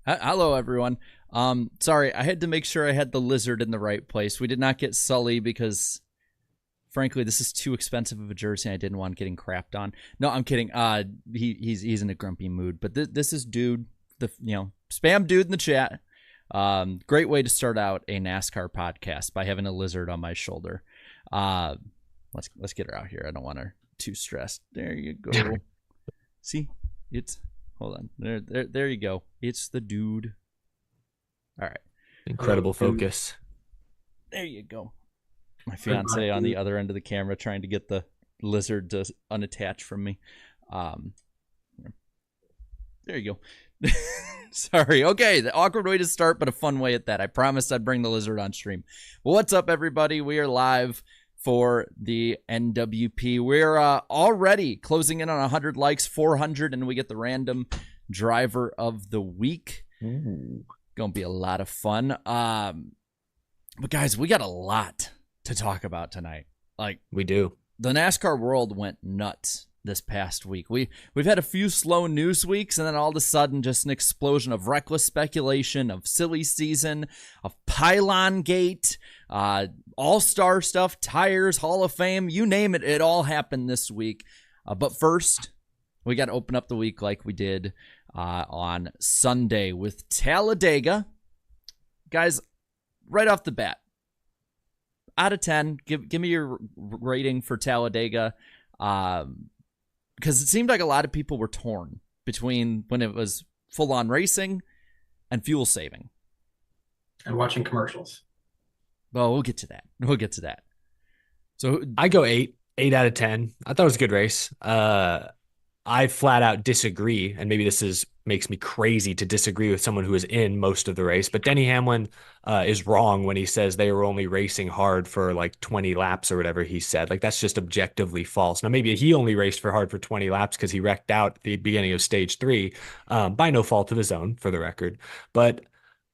Hello, everyone. Sorry, I had to make sure I had the lizard in the right place. We did not get Sully because, frankly, this is too expensive of a jersey. And I didn't want getting crapped on. No, I'm kidding. He's in a grumpy mood. But this is dude, spam dude in the chat. Great way to start out a NASCAR podcast by having a lizard on my shoulder. Let's get her out here. I don't want her too stressed. There you go. See, hold on. There you go. It's the dude. All right. Incredible focus. There you go. My fiance on the other end of the camera trying to get the lizard to unattach from me. There you go. Sorry. Okay, the awkward way to start, but a fun way at that. I promised I'd bring the lizard on stream. Well, what's up, everybody? We are live for the NWP. We're already closing in on 100 likes, 400, and we get the random driver of the week. Ooh. Gonna be a lot of fun. But guys, we got a lot to talk about tonight. Like, we do. The NASCAR world went nuts this past week. We've had a few slow news weeks, and then all of a sudden just an explosion of reckless speculation, of silly season, of Pylon gate, all-star stuff, tires, Hall of Fame, you name it. It all happened this week. But first, we got to open up the week like we did on Sunday with Talladega. Guys, right off the bat, out of 10, give me your rating for Talladega. Because it seemed like a lot of people were torn between when it was full-on racing and fuel saving. And watching commercials. Well, we'll get to that. So I go 8 out of 10. I thought it was a good race. I flat out disagree, and maybe this makes me crazy to disagree with someone who is in most of the race, but Denny Hamlin is wrong when he says they were only racing hard for like 20 laps or whatever he said. Like, that's just objectively false. Now, maybe he only raced for 20 laps because he wrecked out at the beginning of stage 3 by no fault of his own, for the record. But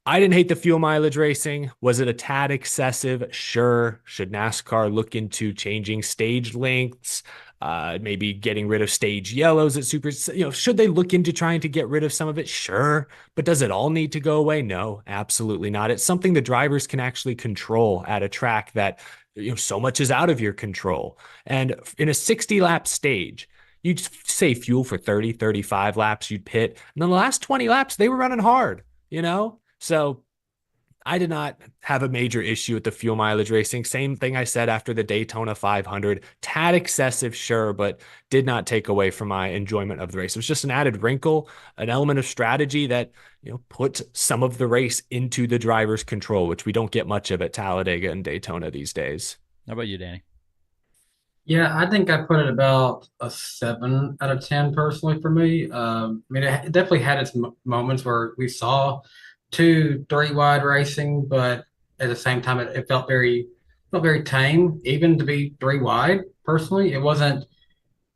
I didn't hate the fuel mileage racing. Was it a tad excessive? Sure. Should NASCAR look into changing stage lengths? Maybe getting rid of stage yellows at super, should they look into trying to get rid of some of it? Sure. But does it all need to go away? No, absolutely not. It's something the drivers can actually control at a track that, so much is out of your control. And in a 60 lap stage, you'd save fuel for 30, 35 laps, you'd pit. And then the last 20 laps, they were running hard, So I did not have a major issue with the fuel mileage racing. Same thing I said after the Daytona 500. Tad excessive, sure, but did not take away from my enjoyment of the race. It was just an added wrinkle, an element of strategy that, put some of the race into the driver's control, which we don't get much of at Talladega and Daytona these days. How about you, Danny? Yeah, I think I put it about a 7 out of 10 personally for me. It definitely had its moments where we saw 2-3 wide racing, but at the same time, it felt very tame, even to be 3 wide. Personally, it wasn't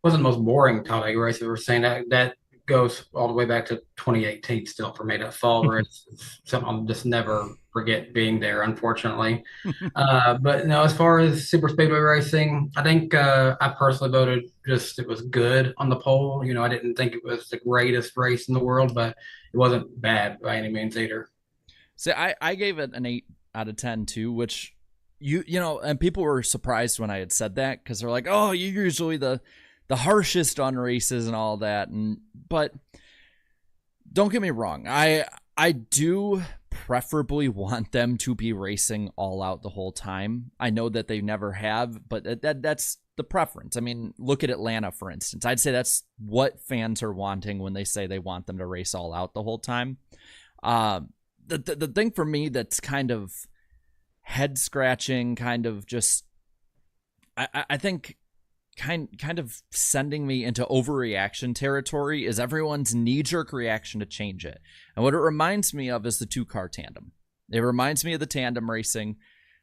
the most boring Talladega race we were saying. That goes all the way back to 2018 still for me. That fall race is something I'll just never forget being there, unfortunately. But as far as super speedway racing, I think I personally voted it was good on the poll. I didn't think it was the greatest race in the world, but it wasn't bad by any means either. So I gave it an 8 out of 10 too, which and people were surprised when I had said that because they're like, oh, you're usually the harshest on races and all that. But don't get me wrong. I do preferably want them to be racing all out the whole time. I know that they never have, but that's the preference. I mean, look at Atlanta, for instance. I'd say that's what fans are wanting when they say they want them to race all out the whole time. The thing for me that's kind of head scratching, kind of just, I think kind of sending me into overreaction territory is everyone's knee-jerk reaction to change it. And what it reminds me of is the 2-car tandem. It reminds me of the tandem racing,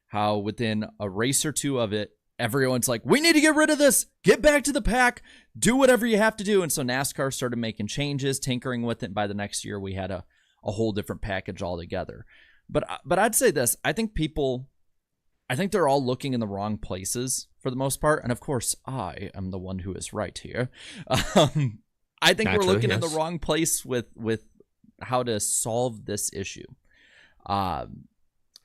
how within a race or two of it, everyone's like, we need to get rid of this, get back to the pack, do whatever you have to do. And so NASCAR started making changes, tinkering with it. And by the next year, we had a whole different package altogether. But I'd say this, I think they're all looking in the wrong places for the most part. And of course, I am the one who is right here. I think we're looking in the wrong place with how to solve this issue. I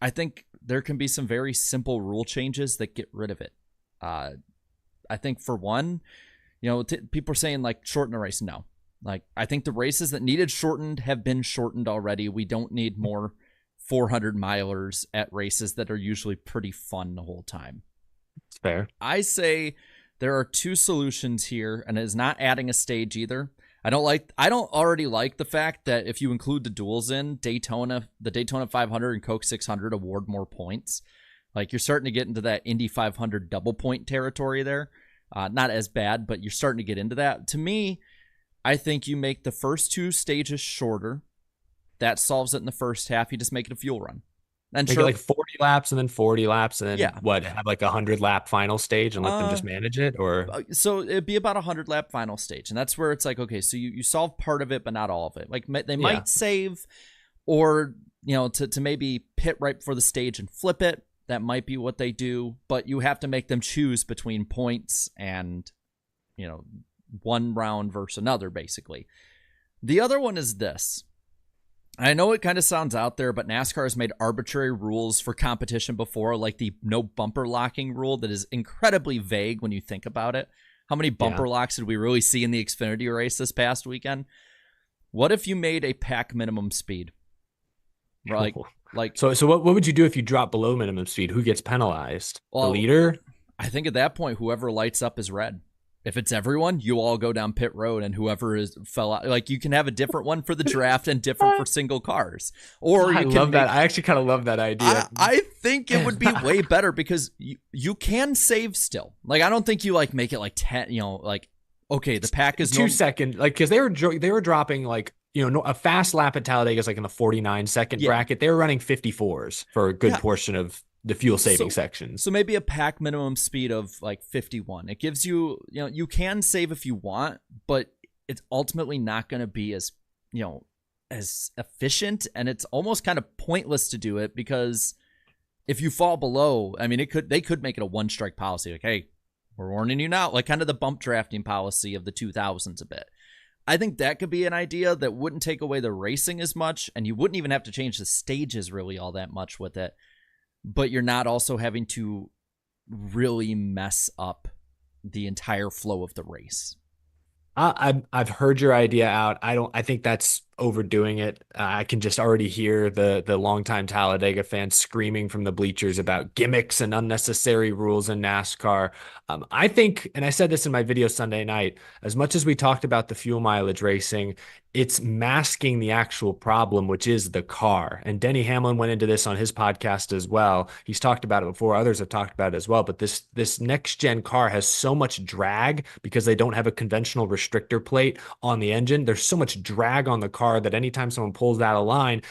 think there can be some very simple rule changes that get rid of it. I think for one, people are saying like shorten a race. No, like I think the races that needed shortened have been shortened already. We don't need more 400 milers at races that are usually pretty fun the whole time. It's fair. I say there are two solutions here, and it is not adding a stage either. I don't already like the fact that if you include the duels in the Daytona 500 and Coke 600 award more points. Like you're starting to get into that Indy 500 double point territory there. Not as bad, but you're starting to get into that. To me, I think you make the first two stages shorter. That solves it in the first half. You just make it a fuel run. And make it like 40 laps and then 40 laps and then have like 100 lap final stage and let them just manage it? Or so it'd be about 100 lap final stage, and that's where it's like, okay, so you solve part of it but not all of it. Like they might save, or to maybe pit right before the stage and flip it. That might be what they do, but you have to make them choose between points and one round versus another, basically. The other one is this. I know it kind of sounds out there, but NASCAR has made arbitrary rules for competition before, like the no bumper locking rule that is incredibly vague when you think about it. How many bumper locks did we really see in the Xfinity race this past weekend? What if you made a pack minimum speed? So what would you do if you drop below minimum speed? Who gets penalized? The leader? I think at that point, whoever lights up is red. If it's everyone, you all go down pit road, and whoever fell out, like you can have a different one for the draft and different for single cars. Or I actually kind of love that idea. I think it would be way better because you can save still. Like I don't think you like make it like 10. Okay, the pack is 2 second, like because they were dropping like a fast lap at Talladega is like in the 49-second bracket. They were running 54s for a good portion of the fuel saving sections. So maybe a pack minimum speed of like 51. It gives you, you can save if you want, but it's ultimately not going to be as, as efficient. And it's almost kind of pointless to do it because if you fall below, I mean, they could make it a one strike policy. Like, hey, we're warning you now, like kind of the bump drafting policy of the 2000s a bit. I think that could be an idea that wouldn't take away the racing as much. And you wouldn't even have to change the stages really all that much with it. But you're not also having to really mess up the entire flow of the race. I've heard your idea out. I think that's overdoing it. I can just already hear the longtime Talladega fans screaming from the bleachers about gimmicks and unnecessary rules in NASCAR. I think, and I said this in my video Sunday night, as much as we talked about the fuel mileage racing, it's masking the actual problem, which is the car. And Denny Hamlin went into this on his podcast as well. He's talked about it before. Others have talked about it as well. But this next gen car has so much drag because they don't have a conventional restrictor plate on the engine. There's so much drag on the car that anytime someone pulls out of line,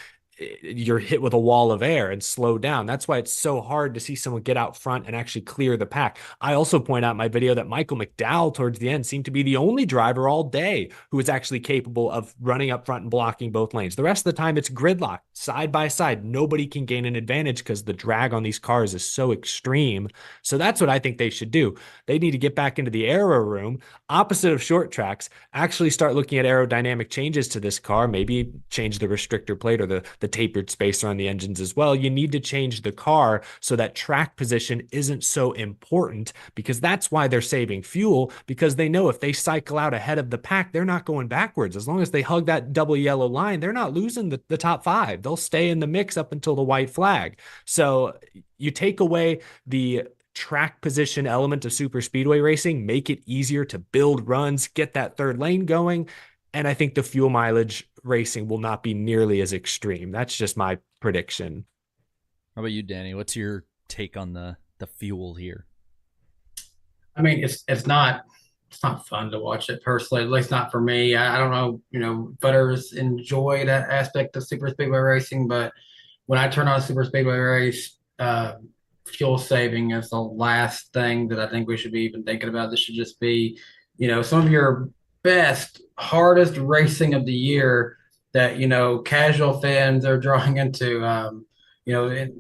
you're hit with a wall of air and slow down. That's why it's so hard to see someone get out front and actually clear the pack. I also point out in my video that Michael McDowell towards the end seemed to be the only driver all day who was actually capable of running up front and blocking both lanes. The rest of the time it's gridlock side by side. Nobody can gain an advantage because the drag on these cars is so extreme. So that's what I think they should do. They need to get back into the aero room, opposite of short tracks, actually start looking at aerodynamic changes to this car, maybe change the restrictor plate or the tapered spacer on the engines as well. You need to change the car so that track position isn't so important, because that's why they're saving fuel, because they know if they cycle out ahead of the pack, they're not going backwards. As long as they hug that double yellow line, they're not losing the top five. They'll stay in the mix up until the white flag. So you take away the track position element of super speedway racing, make it easier to build runs, get that third lane going. And I think the fuel mileage racing will not be nearly as extreme. That's just my prediction. How about you, Danny? What's your take on the fuel here? I mean, it's not fun to watch it personally. At least not for me. I don't know. Voters enjoy that aspect of super speedway racing, but when I turn on a super speedway race, fuel saving is the last thing that I think we should be even thinking about. This should just be, some of your best, hardest racing of the year that casual fans are drawing into.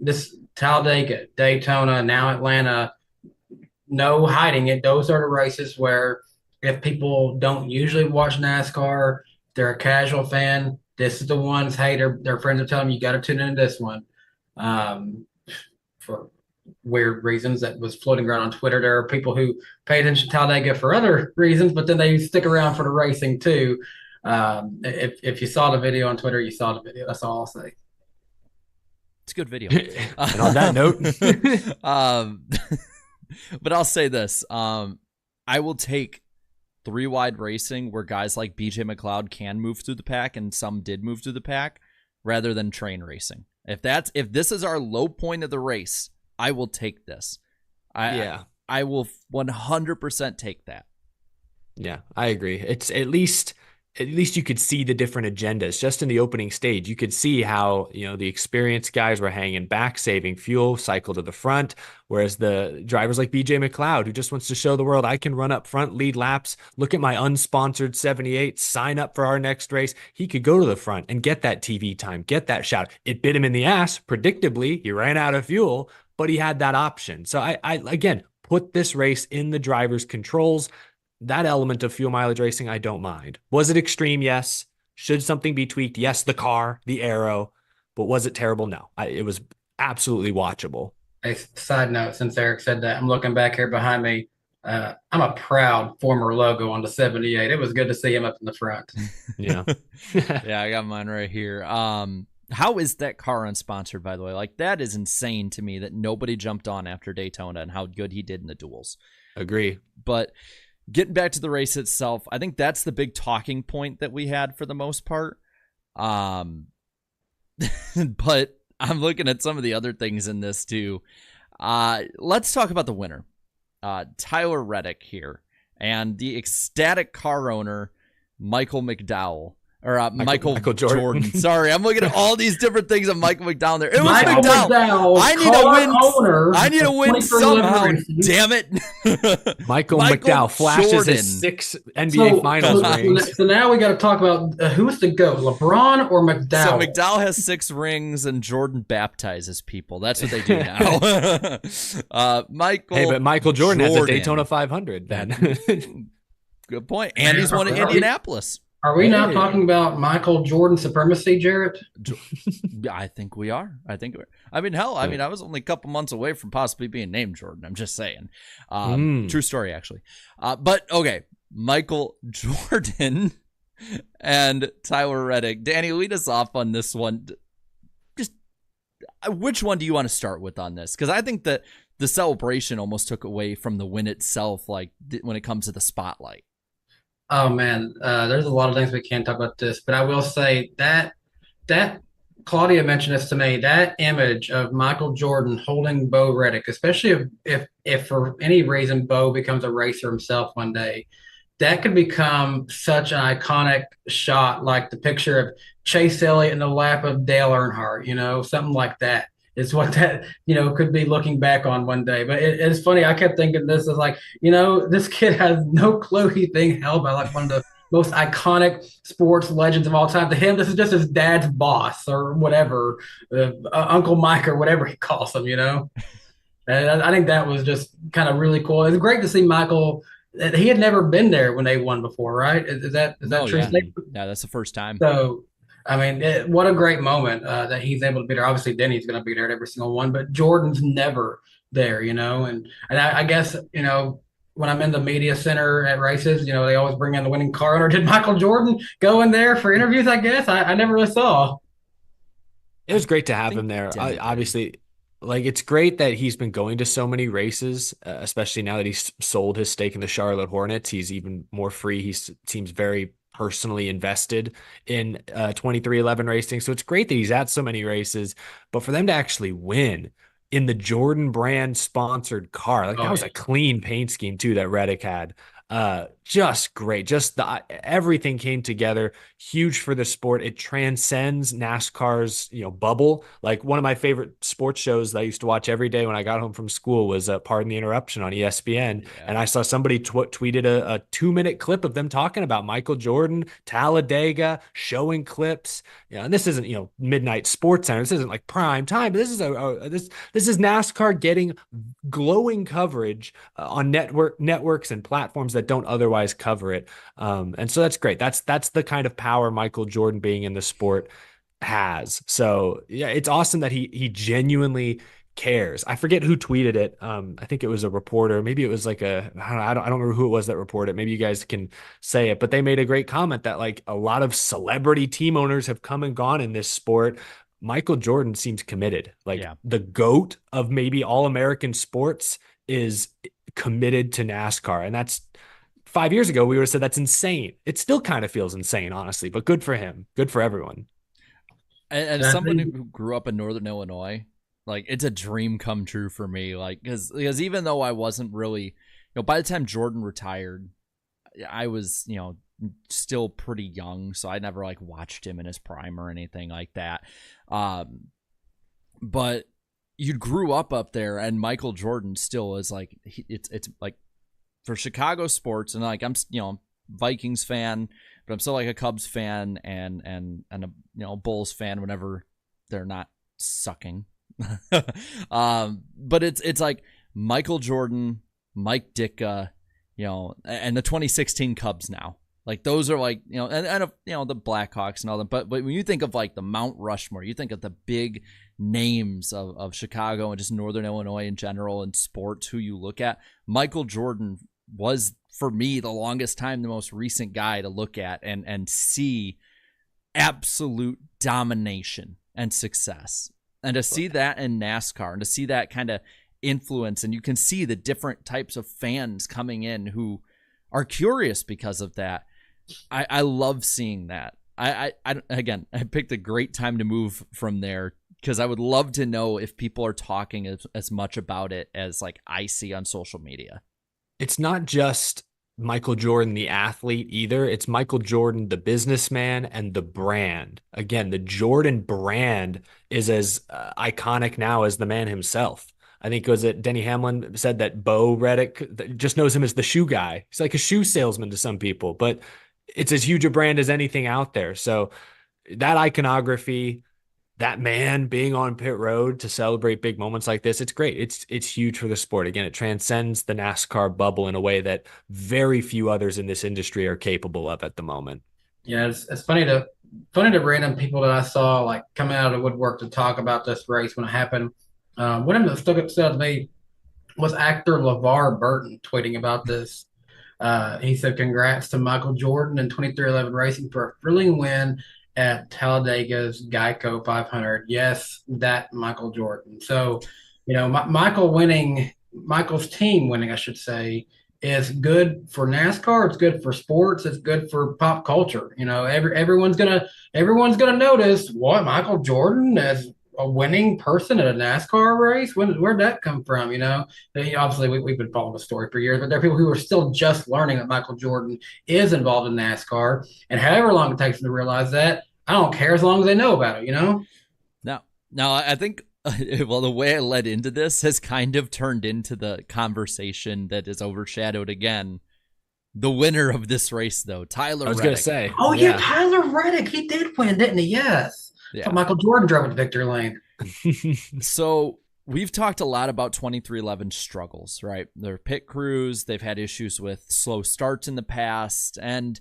This Talladega, Daytona, now Atlanta. No hiding it. Those are the races where if people don't usually watch NASCAR, they're a casual fan, this is the ones, hey, their friends are telling them you got to tune into this one. For weird reasons that was floating around on Twitter. There are people who pay attention to Talladega for other reasons, but then they stick around for the racing too. If you saw the video on Twitter, you saw the video. That's all I'll say. It's a good video. And on that note, but I'll say this: I will take 3-wide racing where guys like BJ McLeod can move through the pack, and some did move through the pack, rather than train racing. If this is our low point of the race, I will take this. I will 100% take that. Yeah, I agree. It's at least you could see the different agendas just in the opening stage. You could see how, the experienced guys were hanging back, saving fuel, cycle to the front, whereas the drivers like BJ McLeod, who just wants to show the world, I can run up front, lead laps, look at my unsponsored 78, sign up for our next race. He could go to the front and get that TV time, get that shout. It bit him in the ass. Predictably, he ran out of fuel, but he had that option. So I again, put this race in the driver's controls. That element of fuel mileage racing, I don't mind. Was it extreme? Yes. Should something be tweaked? Yes, the car, the aero. But was it terrible? No. It was absolutely watchable. A side note, since Eric said that, I'm looking back here behind me. I'm a proud former logo on the 78. It was good to see him up in the front. Yeah. Yeah, I got mine right here. How is that car unsponsored, by the way? Like, that is insane to me that nobody jumped on after Daytona and how good he did in the duels. Agree. But getting back to the race itself, I think that's the big talking point that we had for the most part. But I'm looking at some of the other things in this too. Let's talk about the winner, Tyler Reddick here, and the ecstatic car owner, Michael McDowell. Or Michael Jordan. Sorry, I'm looking at all these different things of Michael McDowell there. It was McDowell. I need to win somehow. Damn it. Michael McDowell flashes his 6 NBA Finals rings. So now we got to talk about who's the GOAT, LeBron or McDowell? So McDowell has 6 rings, and Jordan baptizes people. That's what they do now. Michael Jordan has a Daytona 500 then. Good point. And he's won at Indianapolis. Are we now talking about Michael Jordan supremacy, Jarrett? I think we are. I mean, hell, I was only a couple months away from possibly being named Jordan. I'm just saying. True story, actually. But, okay, Michael Jordan and Tyler Reddick. Danny, lead us off on this one. Just which one do you want to start with on this? Because I think that the celebration almost took away from the win itself, like when it comes to the spotlight. Oh man, there's a lot of things we can't talk about this, but I will say that Claudia mentioned this to me. That image of Michael Jordan holding Bo Reddick, especially if for any reason Bo becomes a racer himself one day, that could become such an iconic shot, like the picture of Chase Elliott in the lap of Dale Earnhardt, something like that. Is what that, could be looking back on one day. But it's funny. I kept thinking this is like, this kid has no clue he's being held by like one of the most iconic sports legends of all time. To him, this is just his dad's boss or whatever, Uncle Mike or whatever he calls him, And I think that was just kind of really cool. It's great to see Michael. He had never been there when they won before, right? Is that true? Yeah, that's the first time. So, I mean, what a great moment that he's able to be there. Obviously, Denny's going to be there at every single one, but Jordan's never there, And I guess, when I'm in the media center at races, they always bring in the winning car owner. Did Michael Jordan go in there for interviews, I guess? I never really saw. It was great to have him there. Obviously, it's great that he's been going to so many races, especially now that he's sold his stake in the Charlotte Hornets. He's even more free. He seems very personally invested in 2311 racing. So it's great that he's at so many races, but for them to actually win in the Jordan brand sponsored car, that was a clean paint scheme too that Reddick had. Just great. Just everything came together. Huge for the sport. It transcends NASCAR's, bubble. Like one of my favorite sports shows that I used to watch every day when I got home from school was Pardon the Interruption on ESPN. Yeah. And I saw somebody tweeted a 2-minute clip of them talking about Michael Jordan, Talladega, showing clips. And this isn't, midnight sports center. This isn't like prime time, but this is this is NASCAR getting glowing coverage on networks and platforms that that don't otherwise cover it. And so that's great. That's the kind of power Michael Jordan being in the sport has. So yeah, it's awesome that he genuinely cares. I forget who tweeted it. I think it was a reporter. Maybe it was like I don't remember who it was that reported it. Maybe you guys can say it, but they made a great comment that like a lot of celebrity team owners have come and gone in this sport. Michael Jordan seems committed. Like the GOAT of maybe all American sports is committed to NASCAR. And that's 5 years ago, we would have said that's insane. It still kind of feels insane, honestly, but good for him. Good for everyone. And someone who grew up in Northern Illinois, like it's a dream come true for me. Like, because even though I wasn't really, by the time Jordan retired, I was, still pretty young. So I never like watched him in his prime or anything like that. But you grew up there, and Michael Jordan still is like, it's like for Chicago sports, and like I'm, Vikings fan, but I'm still like a Cubs fan and a Bulls fan whenever they're not sucking. But it's like Michael Jordan, Mike Ditka, and the 2016 Cubs now. Like those are like, and the Blackhawks and all that. But when you think of like the Mount Rushmore, you think of the big names of Chicago and just Northern Illinois in general and sports who you look at. Michael Jordan was, for me, the longest time, the most recent guy to look at and see absolute domination and success. And to see that in NASCAR and to see that kind of influence, and you can see the different types of fans coming in who are curious because of that. I love seeing that. I picked a great time to move from there because I would love to know if people are talking as much about it as like I see on social media. It's not just Michael Jordan, the athlete, either. It's Michael Jordan, the businessman, and the brand. Again, the Jordan brand is as iconic now as the man himself. I think it was that Denny Hamlin said that Bo Reddick just knows him as the shoe guy. He's like a shoe salesman to some people, but it's as huge a brand as anything out there. So that iconography, that man being on pit road to celebrate big moments like this, it's great. It's huge for the sport. Again, it transcends the NASCAR bubble in a way that very few others in this industry are capable of at the moment. Yeah, it's funny to random people that I saw like coming out of the woodwork to talk about this race when it happened. One of them that stood out to me was actor LeVar Burton tweeting about this. He said, "Congrats to Michael Jordan and 23XI Racing for a thrilling win at Talladega's Geico 500. Yes, that Michael Jordan." So, Michael's team winning, I should say, is good for NASCAR. It's good for sports. It's good for pop culture. Everyone's gonna notice what Michael Jordan as a winning person at a NASCAR race. Where'd that come from? Obviously we've been following the story for years, but there are people who are still just learning that Michael Jordan is involved in NASCAR, and however long it takes them to realize that, I don't care as long as they know about it. Now I think, the way I led into this has kind of turned into the conversation that is overshadowed again. The winner of this race, though, Tyler Reddick. I was going to say. Oh, yeah, Tyler Reddick. He did win, didn't he? Yes. Yeah. But Michael Jordan drove at victory lane. So we've talked a lot about 23XI struggles, right? Their pit crews, they've had issues with slow starts in the past, and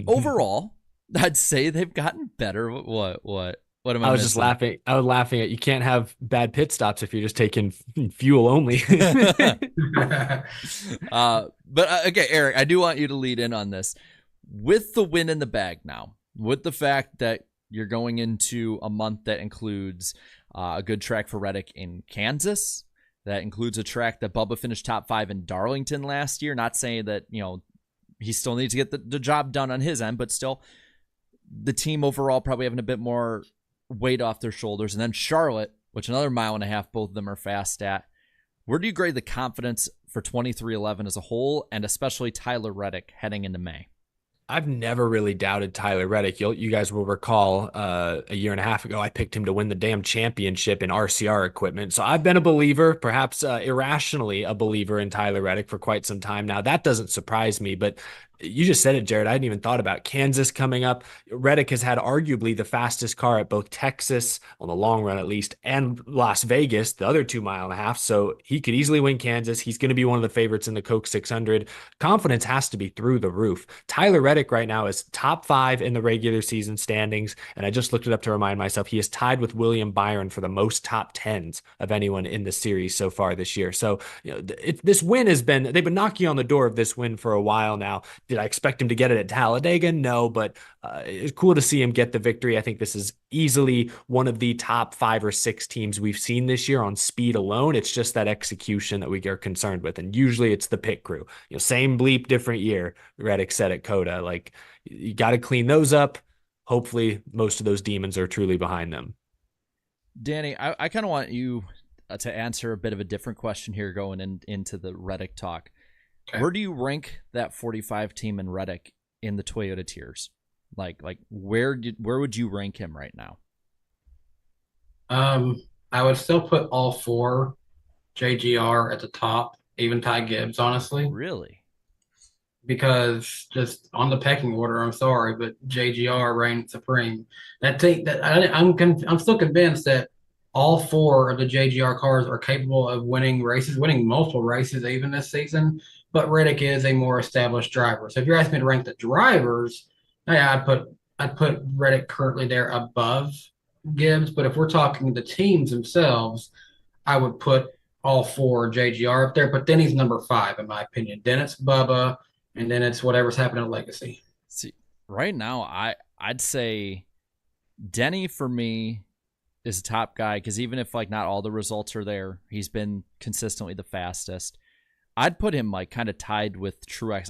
overall, I'd say they've gotten better. What am I was missing? Just laughing. I was laughing at, you can't have bad pit stops if you're just taking fuel only. But okay, Eric, I do want you to lead in on this. With the win in the bag now, with the fact that you're going into a month that includes a good track for Reddick in Kansas, that includes a track that Bubba finished top 5 in Darlington last year. Not saying that, he still needs to get the job done on his end, but still the team overall probably having a bit more weight off their shoulders. And then Charlotte, which another 1.5 miles, both of them are fast at. Where do you grade the confidence for 23XI as a whole, and especially Tyler Reddick heading into May? I've never really doubted Tyler Reddick. You guys will recall a year and a half ago, I picked him to win the damn championship in RCR equipment. So I've been a believer, perhaps irrationally a believer in Tyler Reddick for quite some time now. That doesn't surprise me, but you just said it, Jared. I hadn't even thought about Kansas coming up. Reddick has had arguably the fastest car at both Texas, on the long run at least, and Las Vegas, the other 2.5 miles. So he could easily win Kansas. He's going to be one of the favorites in the Coke 600. Confidence has to be through the roof. Tyler Reddick right now is top 5 in the regular season standings. And I just looked it up to remind myself he is tied with William Byron for the most top 10s of anyone in the series so far this year. So, this win they've been knocking on the door of this win for a while now. Did I expect him to get it at Talladega? No, but it's cool to see him get the victory. I think this is easily one of the top 5 or 6 teams we've seen this year on speed alone. It's just that execution that we are concerned with. And usually it's the pit crew. Same bleep, different year, Reddick said at Coda. Like, you got to clean those up. Hopefully most of those demons are truly behind them. Danny, I kind of want you to answer a bit of a different question here going into the Reddick talk. Okay. Where do you rank that 45 team in Reddick in the Toyota tiers? Like where would you rank him right now? I would still put all 4 JGR at the top, even Ty Gibbs, honestly. Really? Because just on the pecking order, I'm sorry, but JGR reigned supreme. I'm still convinced that all 4 of the JGR cars are capable of winning multiple races even this season. But Reddick is a more established driver. So if you're asking me to rank the drivers, yeah, I'd put Reddick currently there above Gibbs. But if we're talking the teams themselves, I would put all 4 JGR up there. But then he's number 5 in my opinion. Then it's Bubba, and then it's whatever's happening at Legacy. See, right now I'd say Denny for me is a top guy because even if like not all the results are there, he's been consistently the fastest. I'd put him like kind of tied with Truex.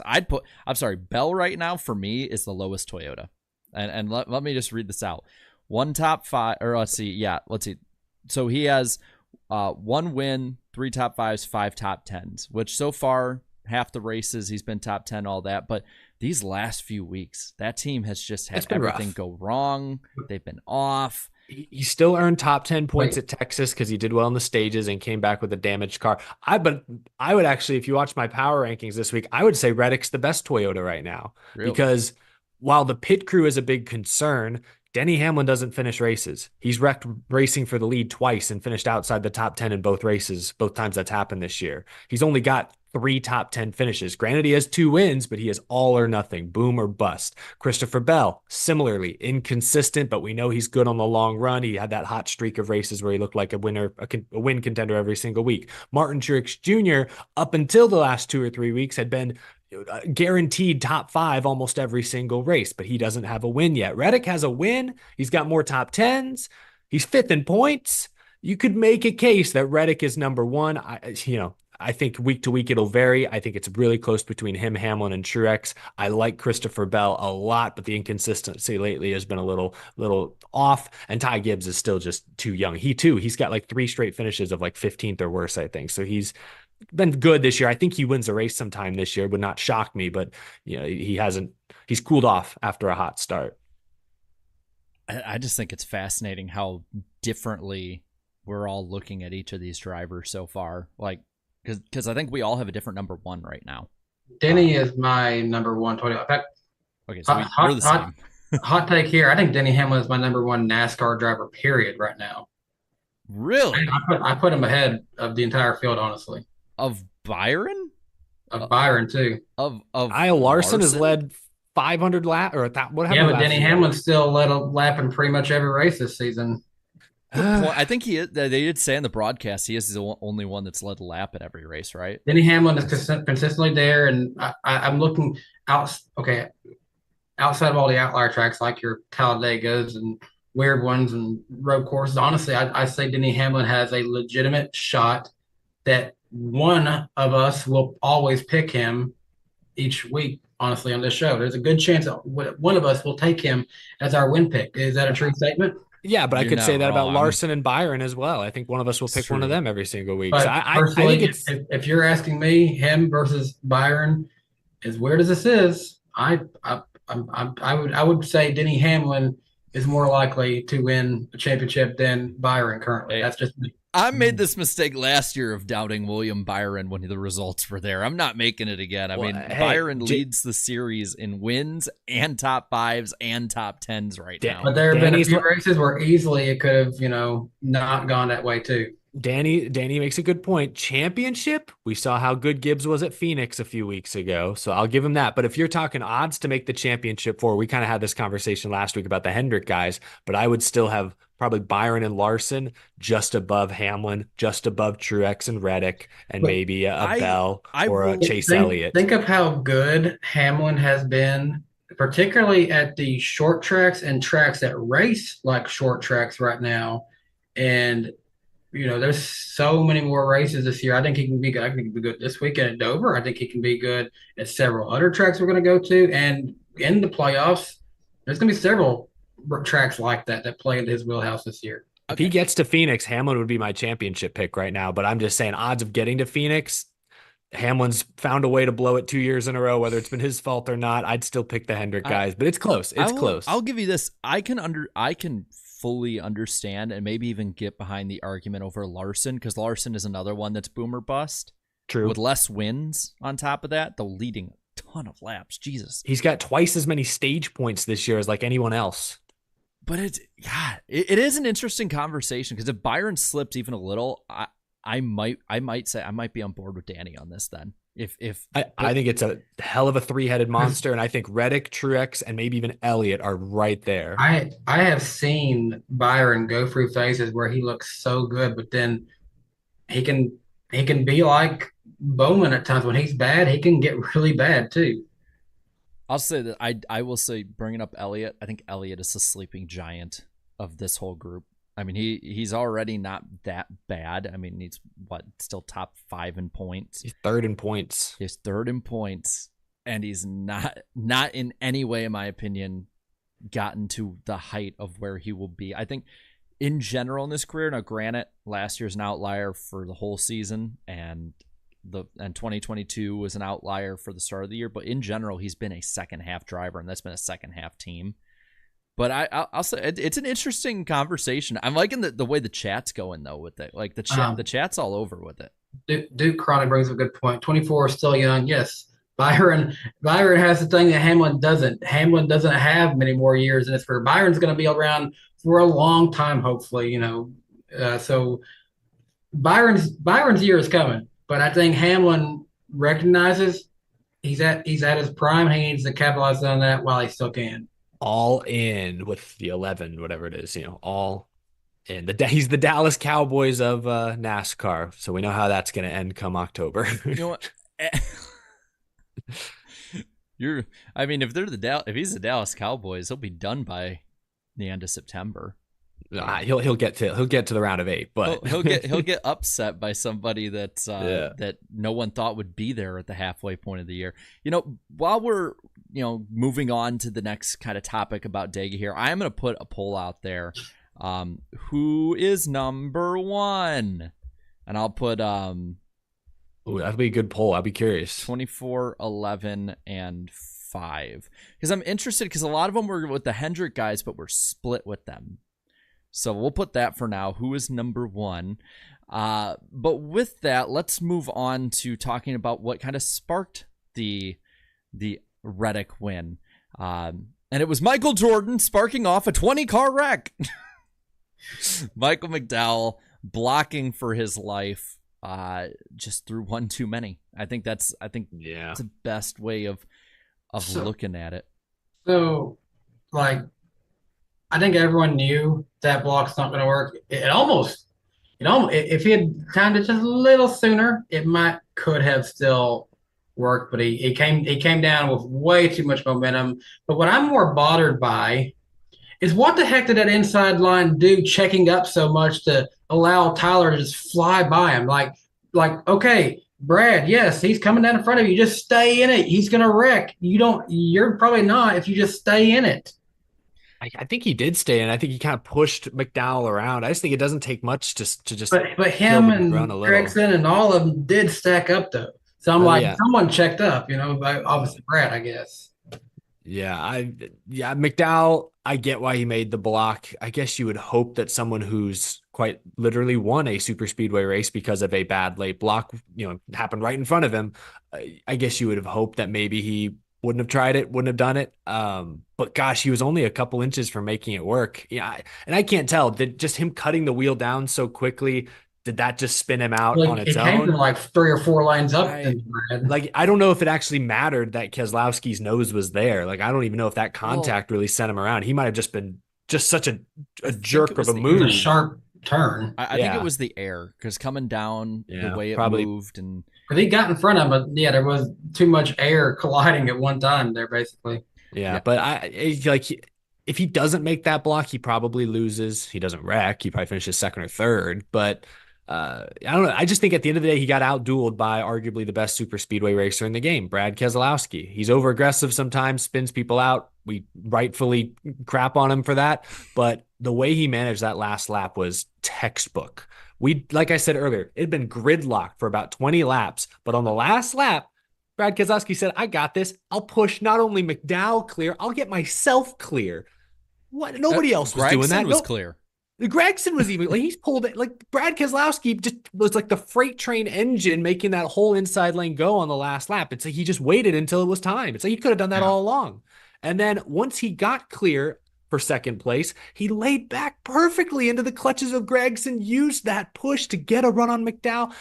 Bell right now for me is the lowest Toyota. And let me just read this out. 1 top 5, or let's see. So he has 1 win, 3 top 5s, 5 top 10s, which so far half the races he's been top 10, all that. But these last few weeks, that team has just had everything go wrong. They've been off. He still earned top 10 points at Texas because he did well in the stages and came back with a damaged car. But I would actually, if you watch my power rankings this week, I would say Reddick's the best Toyota right now. Really? Because while the pit crew is a big concern, Denny Hamlin doesn't finish races. He's wrecked racing for the lead twice and finished outside the top 10 in both races, both times that's happened this year. He's only got 3 top 10 finishes. Granted, he has 2 wins, but he is all or nothing, boom or bust. Christopher Bell, similarly inconsistent, but we know he's good on the long run. He had that hot streak of races where he looked like a win contender every single week. Martin Truex Jr., up until the last 2 or 3 weeks, had been guaranteed top 5 almost every single race, but he doesn't have a win yet. Reddick has a win. He's got more top 10s. He's 5th in points. You could make a case that Reddick is number 1. I think week to week it'll vary. I think it's really close between him, Hamlin, and Truex. I like Christopher Bell a lot, but the inconsistency lately has been a little off. And Ty Gibbs is still just too young. He's got like 3 straight finishes of like 15th or worse, I think. So he's been good this year. I think he wins a race sometime this year. Would not shock me, but he's cooled off after a hot start. I just think it's fascinating how differently we're all looking at each of these drivers so far. Like, because I think we all have a different number 1 right now. Denny is my number 1 Toyota. In fact, okay, so we're the same. Hot take here. I think Denny Hamlin is my number 1 NASCAR driver, period, right now. Really? I put him ahead of the entire field, honestly. Of Byron? Of Byron, too. Of Kyle Larson has led 500 lap or whatever. Yeah, but Denny Hamlin still led a lap in pretty much every race this season. I think they did say in the broadcast he is the only one that's led a lap at every race, right? Denny Hamlin is consistently there, and I'm looking out. Okay, outside of all the outlier tracks like your Talladegas and weird ones and road courses, honestly, I say Denny Hamlin has a legitimate shot that one of us will always pick him each week. Honestly, on this show, there's a good chance that one of us will take him as our win pick. Is that a true statement? Yeah, but I could say that about Larson and Byron as well. I think one of us will pick one of them every single week. But so I think it's if you're asking me, him versus Byron, as weird as this is, I I would say Denny Hamlin is more likely to win a championship than Byron currently. That's just me. I made this mistake last year of doubting William Byron when the results were there. I'm not making it again. I mean, Byron leads the series in wins and top fives and top tens right now. But there have been a few races where easily it could have, not gone that way too. Danny makes a good point. Championship, we saw how good Gibbs was at Phoenix a few weeks ago, so I'll give him that. But if you're talking odds to make the championship we kind of had this conversation last week about the Hendrick guys, but I would still have probably Byron and Larson just above Hamlin, just above Truex and Reddick, and maybe a Bell or a Chase Elliott. Think of how good Hamlin has been, particularly at the short tracks and tracks that race like short tracks right now. And there's so many more races this year. I think he can be good. I think he can be good this weekend at Dover. I think he can be good at several other tracks we're going to go to. And in the playoffs, there's going to be several tracks like that play into his wheelhouse this year. If he gets to Phoenix, Hamlin would be my championship pick right now. But I'm just saying, odds of getting to Phoenix, Hamlin's found a way to blow it 2 years in a row, whether it's been his fault or not. I'd still pick the Hendrick guys, but it's close. It's close. I'll give you this. I can fully understand and maybe even get behind the argument over Larson, because Larson is another one that's boomer bust. True. With less wins on top of that, though leading a ton of laps. Jesus. He's got twice as many stage points this year as like anyone else. But it is an interesting conversation, because if Byron slips even a little, I might say I might be on board with Danny on this then. I think it's a hell of a three-headed monster, and I think Reddick, Truex, and maybe even Elliott are right there. I have seen Byron go through phases where he looks so good, but then he can be like Bowman at times. When he's bad, he can get really bad too. I'll say that I will say, bringing up Elliott, I think Elliott is the sleeping giant of this whole group. I mean, he's already not that bad. I mean, he's still top 5 in points. He's third in points. He's third in points, and he's not in any way, in my opinion, gotten to the height of where he will be. I think in general in this career, now granted, last year's an outlier for the whole season, and 2022 was an outlier for the start of the year, but in general, he's been a second half driver, and that's been a second half team. But I'll say it's an interesting conversation. I'm liking the way the chat's going though with it. Like the chat's all over with it. Duke Chronic brings up a good point. 24 is still young. Yes, Byron has the thing that Hamlin doesn't. Hamlin doesn't have many more years in his career. Byron's going to be around for a long time, hopefully. So Byron's year is coming. But I think Hamlin recognizes he's at his prime. He needs to capitalize on that while he still can. All in with the 11, whatever it is, all in. He's the Dallas Cowboys of NASCAR, so we know how that's going to end come October. You know what? If he's the Dallas Cowboys, he'll be done by the end of September. He'll get to the round of 8, but he'll get upset by somebody that no one thought would be there at the halfway point of the year. While we're moving on to the next kind of topic about Dega here, I am going to put a poll out there. Who is number 1? And I'll put that'd be a good poll. I'd be curious. 24, 11, and 5, because I'm interested, because a lot of them were with the Hendrick guys, but we're split with them. So we'll put that for now. Who is number 1? But with that, let's move on to talking about what kind of sparked the Reddick win. And it was Michael Jordan sparking off a 20-car wreck. Michael McDowell blocking for his life, just threw one too many. I think that's the best way of looking at it. So, I think everyone knew that block's not going to work. It almost, if he had timed it just a little sooner, it could have still worked. But he came down with way too much momentum. But what I'm more bothered by is, what the heck did that inside line do, checking up so much to allow Tyler to just fly by him? Like okay, Brad, yes, he's coming down in front of you. Just stay in it. He's going to wreck. You're probably not if you just stay in it. I think he did stay in. I think he kind of pushed McDowell around. I just think it doesn't take much to just. But him and Gregson and all of them did stack up though. So I'm someone checked up. Obviously Brad, I guess. Yeah, McDowell, I get why he made the block. I guess you would hope that someone who's quite literally won a super speedway race because of a bad late block, happened right in front of him. I guess you would have hoped that maybe he wouldn't have tried it, wouldn't have done it. But gosh, he was only a couple inches from making it work. Yeah, and I can't tell, did just him cutting the wheel down so quickly, did that just spin him out on Like its it came from own? like 3 or 4 lanes up. I I don't know if it actually mattered that Keselowski's nose was there. Like, I don't even know if that well, contact really sent him around. He might have just been just such a I think it jerk of was a the It was a move. sharp turn. I think it Yeah. was the air because coming down the Yeah, way it probably. moved and Because he got in front of him, but yeah, there was too much air colliding at one time there, basically. Yeah, yeah. but if he doesn't make that block, he probably loses. He doesn't wreck. He probably finishes second or third. But I don't know. I just think at the end of the day, he got outdueled by arguably the best super speedway racer in the game, Brad Keselowski. He's over aggressive sometimes, spins people out. We rightfully crap on him for that. But the way he managed that last lap was textbook. Like I said earlier, it had been gridlocked for about 20 laps. But on the last lap, Brad Keselowski said, I got this. I'll push not only McDowell clear, I'll get myself clear. What? Nobody else was doing that. Gregson was clear. Gregson was even he's pulled it like Brad Keselowski just was like the freight train engine making that whole inside lane go on the last lap. It's like he just waited until it was time. It's like he could have done that Yeah. all along. And then once he got clear for second place, he laid back perfectly into the clutches of Gregson, used that push to get a run on McDowell.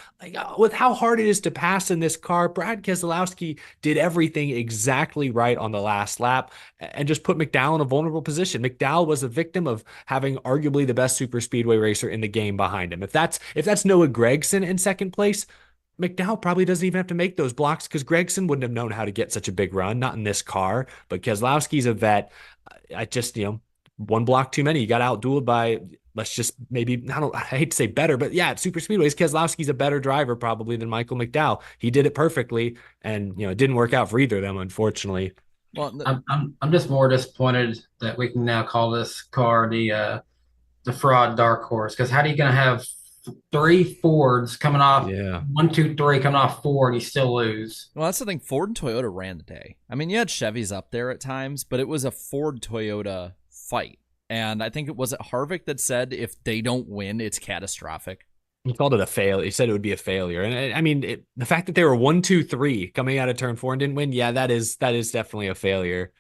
With how hard it is to pass in this car, Brad Keselowski did everything exactly right on the last lap and just put McDowell in a vulnerable position. McDowell was a victim of having arguably the best super speedway racer in the game behind him. If that's Noah Gragson in second place, McDowell probably doesn't even have to make those blocks because Gregson wouldn't have known how to get such a big run, not in this car. But Keselowski's a vet. I just, one block too many. You got outdueled by, let's just maybe, I hate to say better, but yeah, at super speedways, Keselowski's a better driver probably than Michael McDowell. He did it perfectly, and it didn't work out for either of them, unfortunately. Well, I'm just more disappointed that we can now call this car the fraud dark horse. Because how are you going to have 3 Fords coming off, Yeah. 1, 2, 3 coming off 4, and you still lose? well, that's the thing. Ford and Toyota ran the day. I mean, you had Chevys up there at times, but it was a Ford Toyota fight. And I think it was Harvick that said if they don't win, it's catastrophic. He called it a fail. He said it would be a failure. And I mean, the fact that they were 1, 2, 3 coming out of turn 4 and didn't win, yeah, that is definitely a failure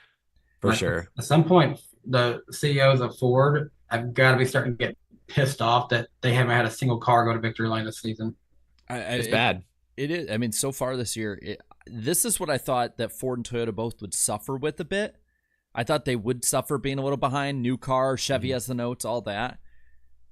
for Like, sure. At some point, the CEOs of Ford have got to be starting to get pissed off that they haven't had a single car go to victory lane this season. It's bad. It is. I mean, so far this year, this is what I thought that Ford and Toyota both would suffer with a bit. I thought they would suffer being a little behind. New car, Chevy has the notes, all that.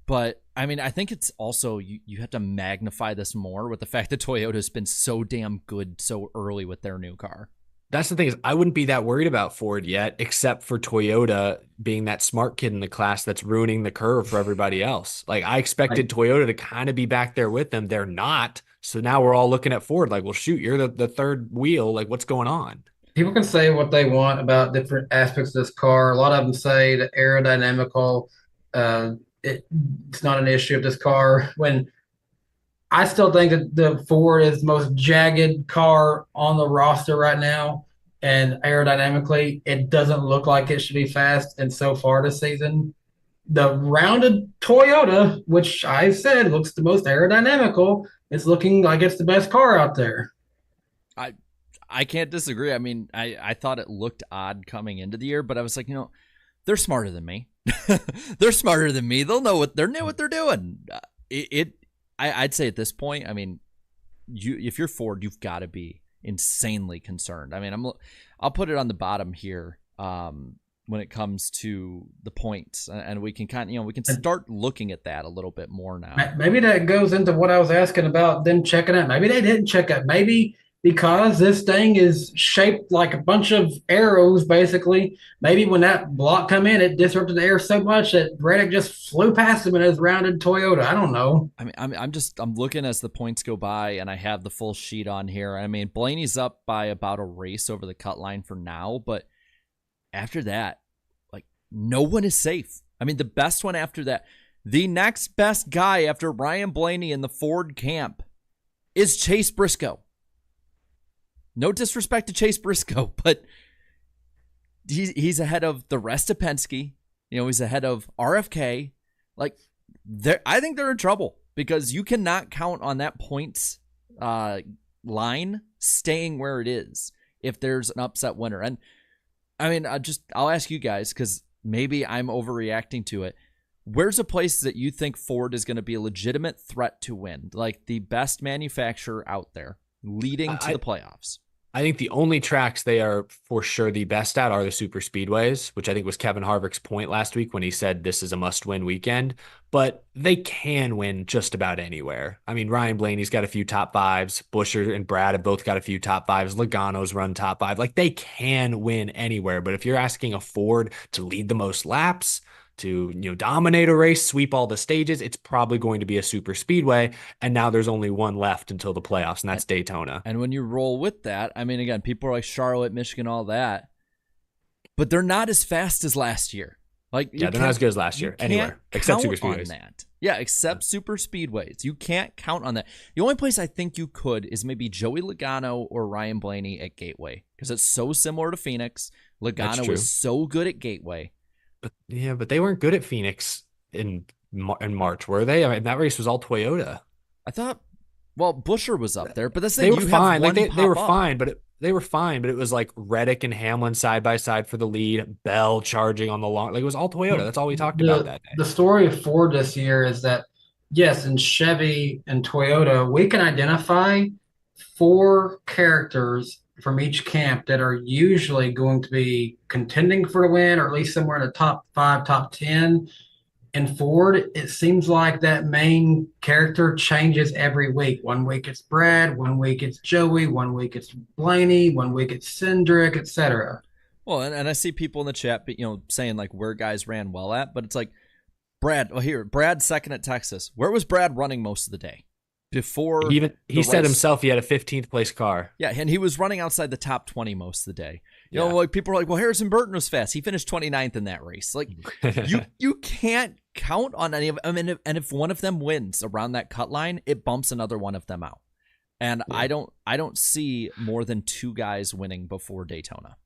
But, I mean, I think it's also, you have to magnify this more with the fact that Toyota's been so damn good so early with their new car. That's the thing is I wouldn't be that worried about Ford yet, except for Toyota being that smart kid in the class that's ruining the curve for everybody else. Like I expected Toyota to kind of be back there with them. They're not. So now we're all looking at Ford like, well, shoot, you're the third wheel. Like what's going on? People can say what they want about different aspects of this car. A lot of them say the aerodynamical, it's not an issue of this car. When I still think that the Ford is the most jagged car on the roster right now, and aerodynamically, it doesn't look like it should be fast. And so far this season, the rounded Toyota, which I said looks the most aerodynamical, is looking like it's the best car out there. I can't disagree. I mean, I thought it looked odd coming into the year, but I was like, they're smarter than me. They're smarter than me. They'll know what they're doing. I'd say at this point, I mean, if you're Ford, you've got to be insanely concerned. I mean, I'll put it on the bottom here when it comes to the points, and we can we can start looking at that a little bit more now. Maybe that goes into what I was asking about them checking it. Maybe they didn't check it. Maybe because this thing is shaped like a bunch of arrows, basically. Maybe when that block come in, it disrupted the air so much that Reddick just flew past him in his rounded Toyota. I don't know. I mean, I'm looking as the points go by, and I have the full sheet on here. I mean, Blaney's up by about a race over the cut line for now, but after that, like, no one is safe. I mean, the best one after that, the next best guy after Ryan Blaney in the Ford camp is Chase Briscoe. No disrespect to Chase Briscoe, but he's ahead of the rest of Penske. He's ahead of RFK. Like, I think they're in trouble because you cannot count on that points line staying where it is if there's an upset winner. And I mean, I'll ask you guys, because maybe I'm overreacting to it. Where's a place that you think Ford is going to be a legitimate threat to win, like the best manufacturer out there leading to the playoffs? I think the only tracks they are for sure the best at are the super speedways, which I think was Kevin Harvick's point last week when he said this is a must-win weekend. But they can win just about anywhere. I mean, Ryan Blaney's got a few top fives. Buescher and Brad have both got a few top fives. Logano's run top five. Like, they can win anywhere. But if you're asking a Ford to lead the most laps, to dominate a race, sweep all the stages, it's probably going to be a super speedway. And now there's only one left until the playoffs, and that's Daytona. And when you roll with that, I mean, again, people are like Charlotte, Michigan, all that, but they're not as fast as last year. Like, they're not as good as last year anywhere, except super speedways. That. Yeah, except super speedways. You can't count on that. The only place I think you could is maybe Joey Logano or Ryan Blaney at Gateway, because it's so similar to Phoenix. Logano was so good at Gateway. But they weren't good at Phoenix in March, were they? I mean, that race was all Toyota. I thought, Buescher was up there, but that's they were fine. Like they were fine, but it was like Reddick and Hamlin side by side for the lead. Bell charging on the long. Like, it was all Toyota. That's all we talked about that day. The story of Ford this year is that yes, in Chevy and Toyota, we can identify 4 characters from each camp that are usually going to be contending for the win, or at least somewhere in the top 5, top 10. In Ford, it seems like that main character changes every week. One week it's Brad, one week it's Joey, one week it's Blaney, one week it's Cindric, etc. Well, and I see people in the chat, saying like where guys ran well at, but it's like Brad second at Texas. Where was Brad running most of the day? Before he said himself he had a 15th place car. Yeah, and he was running outside the top 20 most of the day. Like, people are like, well, Harrison Burton was fast. He finished 29th in that race. Like, you can't count on any of them. I mean, and if one of them wins around that cut line, it bumps another one of them out. And I don't see more than 2 guys winning before Daytona.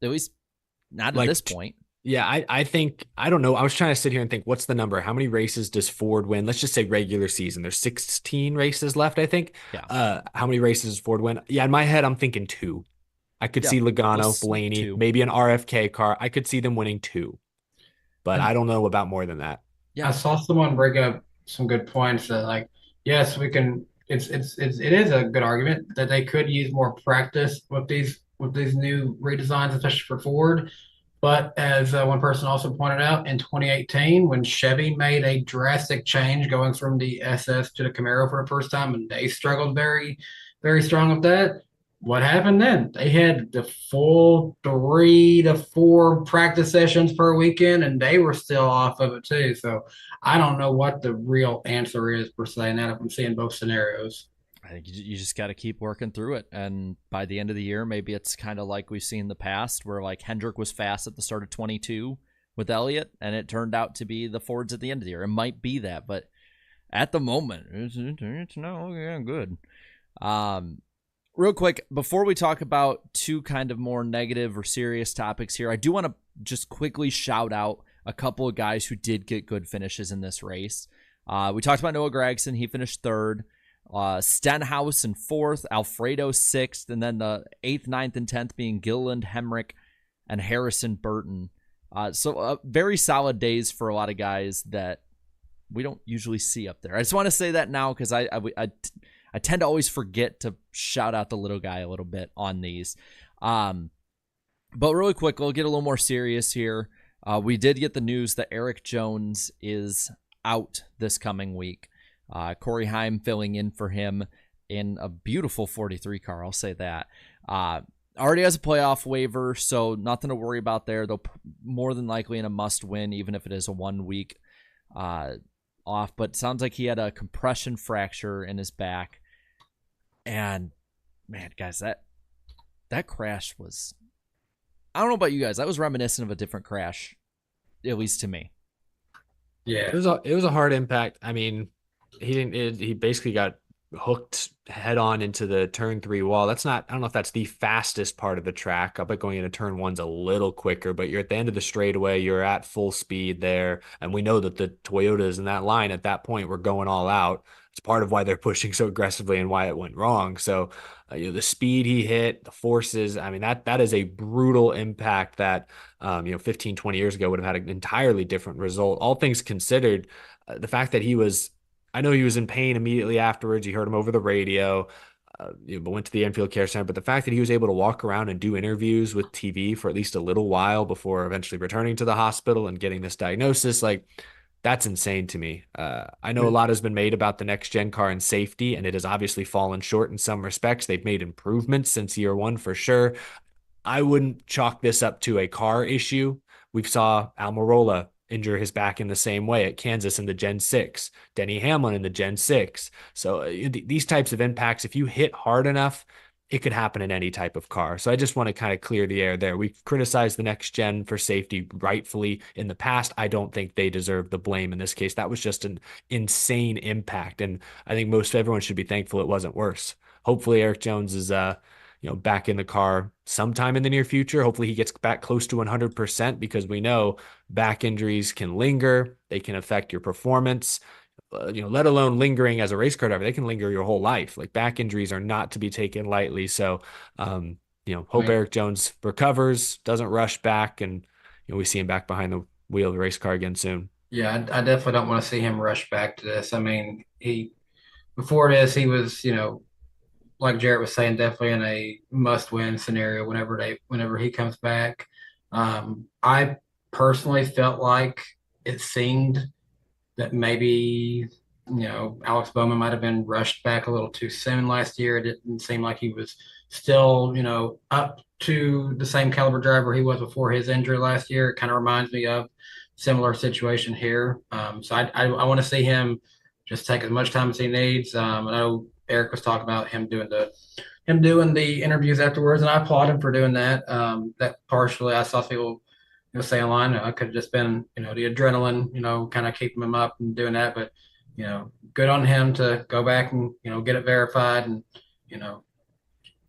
At least not at this point. Yeah, I think, I don't know. I was trying to sit here and think, what's the number? How many races does Ford win? Let's just say regular season. There's 16 races left, I think. Yeah. How many races does Ford win? Yeah, in my head, I'm thinking 2. I could see Logano, Blaney, 2. maybe an RFK car. I could see them winning 2. But I don't know about more than that. Yeah, I saw someone bring up some good points that, like, yes, we can. It is a good argument that they could use more practice with these new redesigns, especially for Ford. But as one person also pointed out, in 2018, when Chevy made a drastic change going from the SS to the Camaro for the first time, and they struggled very, very strong with that, what happened then? They had the full 3 to 4 practice sessions per weekend, and they were still off of it too. So I don't know what the real answer is per se, and that if I'm seeing both scenarios. I think you just got to keep working through it. And by the end of the year, maybe it's kind of like we've seen in the past where like Hendrick was fast at the start of 22 with Elliott, and it turned out to be the Fords at the end of the year. It might be that, but at the moment, it's no good. Real quick, before we talk about 2 kind of more negative or serious topics here, I do want to just quickly shout out a couple of guys who did get good finishes in this race. We talked about Noah Gragson. He finished 3rd. Stenhouse in 4th, Alfredo 6th, and then the 8th, 9th, and 10th being Gilliland, Hemrick, and Harrison Burton. So very solid days for a lot of guys that we don't usually see up there. I just want to say that now because I tend to always forget to shout out the little guy a little bit on these. But really quick, we'll get a little more serious here. We did get the news that Eric Jones is out this coming week. Corey Heim filling in for him in a beautiful 43 car, I'll say that. Already has a playoff waiver, so nothing to worry about there. They'll more than likely in a must-win, even if it is a 1 week off. But sounds like he had a compression fracture in his back. And, man, guys, that crash was... I don't know about you guys. That was reminiscent of a different crash, at least to me. Yeah. It was a hard impact. I mean... He basically got hooked head on into the turn 3 wall. That's not, I don't know if that's the fastest part of the track. I bet going into turn 1's a little quicker, but you're at the end of the straightaway. You're at full speed there. And we know that the Toyotas in that line at that point were going all out. It's part of why they're pushing so aggressively and why it went wrong. So, the speed he hit, the forces, I mean, that is a brutal impact that, 15, 20 years ago would have had an entirely different result. All things considered, the fact that I know he was in pain immediately afterwards. You heard him over the radio, but went to the Enfield Care Center. But the fact that he was able to walk around and do interviews with TV for at least a little while before eventually returning to the hospital and getting this diagnosis, like, that's insane to me. I know a lot has been made about the next gen car and safety, and it has obviously fallen short in some respects. They've made improvements since year one for sure. I wouldn't chalk this up to a car issue. We saw Almirola injure his back in the same way at Kansas in the Gen 6, Denny Hamlin in the Gen 6. So these types of impacts, if you hit hard enough, it could happen in any type of car. So I just want to kind of clear the air there. We've criticized the next gen for safety rightfully in the past. I don't think they deserve the blame in this case. That was just an insane impact. And I think most everyone should be thankful it wasn't worse. Hopefully Eric Jones is back in the car sometime in the near future. Hopefully he gets back close to 100% because we know back injuries can linger. They can affect your performance, let alone lingering as a race car driver. They can linger your whole life. Like, back injuries are not to be taken lightly. So, hope Eric Jones recovers, doesn't rush back, and, we see him back behind the wheel of the race car again soon. Yeah, I definitely don't want to see him rush back to this. I mean, before this, he was, like Jarrett was saying, definitely in a must-win scenario whenever he comes back. I personally felt like it seemed that maybe Alex Bowman might have been rushed back a little too soon last year. It didn't seem like he was still up to the same caliber driver he was before his injury last year. It kind of reminds me of similar situation here. So I want to see him just take as much time as he needs. I know Eric was talking about him doing the interviews afterwards, and I applaud him for doing that. That partially, I saw people say online, I could have just been the adrenaline, kind of keeping him up and doing that. But good on him to go back and get it verified, and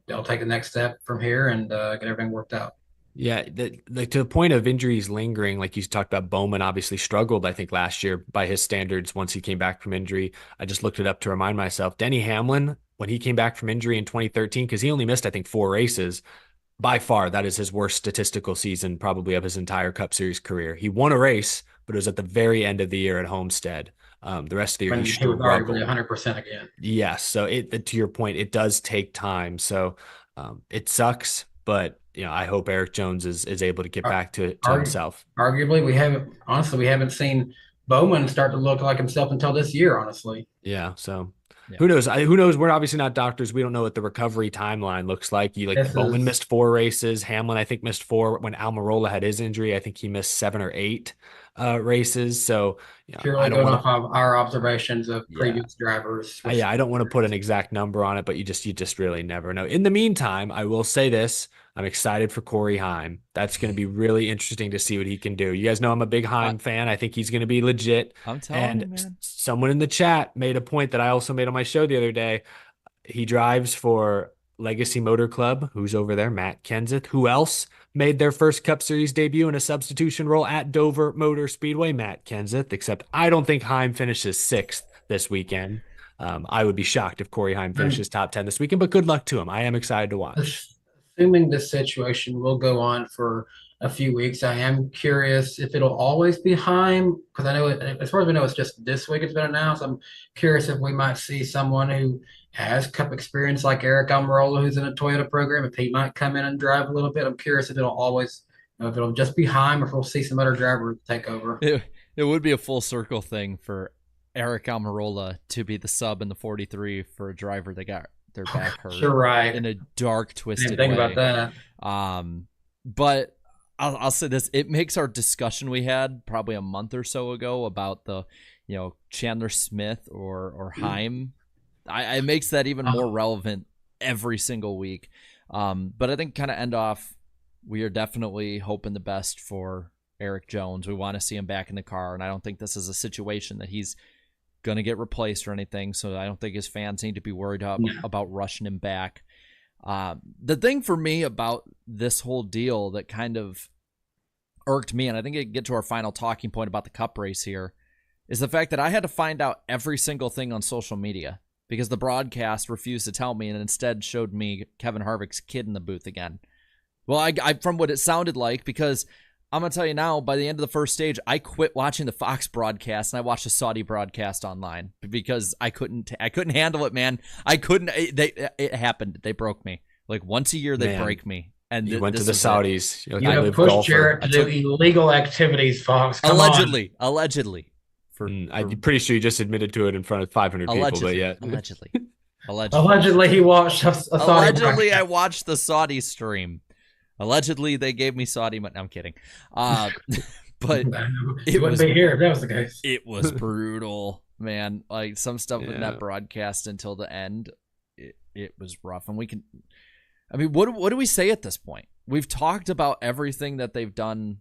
they'll take the next step from here and get everything worked out. Yeah, to the point of injuries lingering, like you talked about, Bowman obviously struggled, I think, last year by his standards once he came back from injury. I just looked it up to remind myself. Denny Hamlin, when he came back from injury in 2013, because he only missed, I think, 4 races, by far, that is his worst statistical season probably of his entire Cup Series career. He won a race, but it was at the very end of the year at Homestead. The rest of the year, When he he was arguably struggled. 100% again. Yes. So to your point, it does take time. So it sucks, but I hope Eric Jones is able to get back to himself. Arguably, we haven't seen Bowman start to look like himself until this year, honestly. Yeah. So Yeah. who knows? Who knows? We're obviously not doctors. We don't know what the recovery timeline looks like. Bowman missed 4 races. Hamlin, I think, missed 4 when Almirola had his injury. I think he missed 7 or 8 races. So Purely going off of our observations of previous drivers. I don't want to put an exact number on it, but you just really never know. In the meantime, I will say this. I'm excited for Corey Heim. That's going to be really interesting to see what he can do. You guys know I'm a big Heim fan. I think he's going to be legit. I'm telling you, man. Someone in the chat made a point that I also made on my show the other day. He drives for Legacy Motor Club, who's over there, Matt Kenseth. Who else made their first Cup Series debut in a substitution role at Dover Motor Speedway? Matt Kenseth, except I don't think Heim finishes 6th this weekend. I would be shocked if Corey Heim finishes top 10 this weekend, but good luck to him. I am excited to watch. Assuming this situation will go on for a few weeks, I am curious if it'll always be Heim, because I know, as far as we know, it's just this week it's been announced. I'm curious if we might see someone who has Cup experience like Eric Almirola, who's in a Toyota program, if he might come in and drive a little bit. I'm curious if if it'll just be Heim, or if we'll see some other driver take over. It would be a full circle thing for Eric Almirola to be the sub in the 43 for a driver that got their back hurt. You're right. In a dark, twisted way. Think about that. But I'll say this: it makes our discussion we had probably a month or so ago about the, Chandler Smith or Heim. It makes that even more relevant every single week. But I think kind of end off, we are definitely hoping the best for Eric Jones. We want to see him back in the car, and I don't think this is a situation that he's going to get replaced or anything, so I don't think his fans need to be worried about rushing him back. The thing for me about this whole deal that kind of irked me, and I think it get to our final talking point about the Cup race here, is the fact that I had to find out every single thing on social media because the broadcast refused to tell me and instead showed me Kevin Harvick's kid in the booth again. Well, I from what it sounded like, because I'm going to tell you now, by the end of the first stage, I quit watching the Fox broadcast and I watched the Saudi broadcast online because I couldn't handle it, man. I couldn't. It happened. They broke me. Like once a year, they break me. And you went to the Saudis. You have pushed Jarrett to do illegal activities, Fox. Come allegedly. I'm pretty sure you just admitted to it in front of 500 people, but yeah. Allegedly, he watched a Saudi Allegedly, I watched the Saudi stream. Allegedly, they gave me Saudi money. I'm kidding. But it wouldn't be here if that was the case. It was brutal, man. Like some stuff in that broadcast until the end, it was rough. And what do we say at this point? We've talked about everything that they've done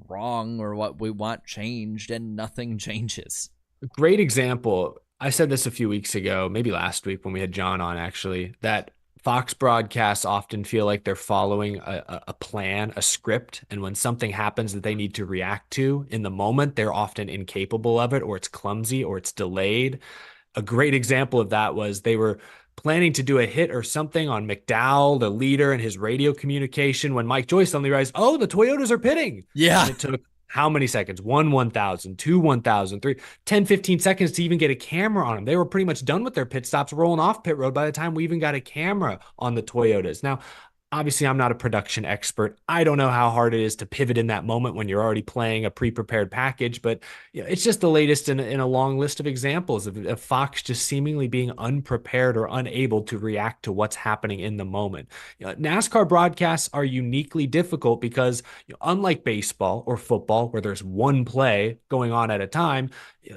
wrong or what we want changed, and nothing changes. Great example. I said this a few weeks ago, maybe last week when we had John on, actually, that Fox broadcasts often feel like they're following a plan, a script, and when something happens that they need to react to in the moment, they're often incapable of it, or it's clumsy, or it's delayed. A great example of that was they were planning to do a hit or something on McDowell, the leader, and his radio communication when Mike Joyce suddenly realized, oh, the Toyotas are pitting. Yeah. And it took how many seconds? 1,000, 1,000, 3, 10, 15 seconds to even get a camera on them. They were pretty much done with their pit stops, rolling off pit road by the time we even got a camera on the Toyotas. Now, obviously, I'm not a production expert. I don't know how hard it is to pivot in that moment when you're already playing a pre-prepared package, but it's just the latest in a long list of examples of Fox just seemingly being unprepared or unable to react to what's happening in the moment. NASCAR broadcasts are uniquely difficult because unlike baseball or football, where there's one play going on at a time,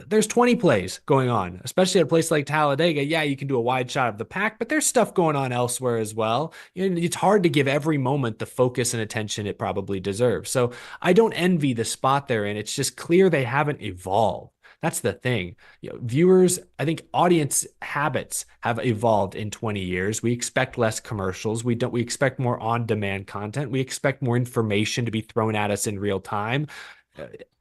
there's 20 plays going on, especially at a place like Talladega. Yeah, you can do a wide shot of the pack, but there's stuff going on elsewhere as well. It's hard to give every moment the focus and attention it probably deserves. So I don't envy the spot they're in. It's just clear they haven't evolved. That's the thing. Viewers, I think audience habits have evolved in 20 years. We expect less commercials. We expect more on-demand content. We expect more information to be thrown at us in real time.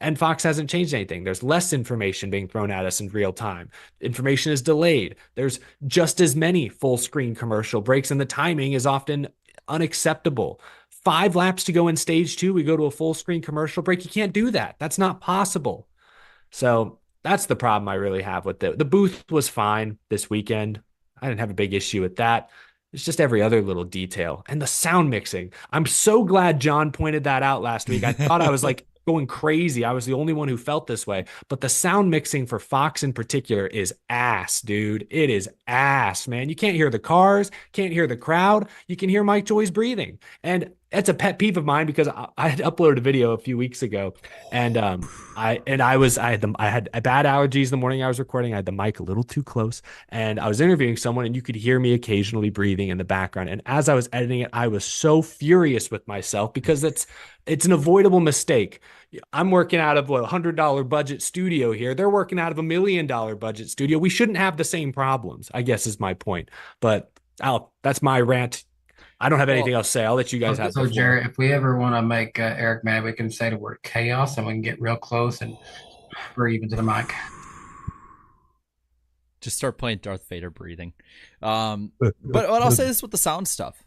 And Fox hasn't changed anything. There's less information being thrown at us in real time. Information is delayed. There's just as many full screen commercial breaks, and the timing is often unacceptable. 5 laps to go in stage 2, we go to a full screen commercial break. You can't do that. That's not possible. So that's the problem I really have with it. The booth was fine this weekend. I didn't have a big issue with that. It's just every other little detail. And the sound mixing. I'm so glad John pointed that out last week. I thought I was like going crazy. I was the only one who felt this way. But the sound mixing for Fox in particular is ass, dude. It is ass, man. You can't hear the cars, can't hear the crowd. You can hear Mike Joyce breathing. And that's a pet peeve of mine because I had uploaded a video a few weeks ago, and I had bad allergies the morning I was recording. I had the mic a little too close, and I was interviewing someone, and you could hear me occasionally breathing in the background. And as I was editing it, I was so furious with myself because it's an avoidable mistake. I'm working out of a $100 budget studio here. They're working out of $1 million budget studio. We shouldn't have the same problems, I guess is my point. But that's my rant. I don't have anything else to say. I'll let you guys have the floor. So, Jarrett, if we ever want to make Eric mad, we can say the word chaos and we can get real close and breathe into the mic. Just start playing Darth Vader breathing. But I'll say this with the sound stuff.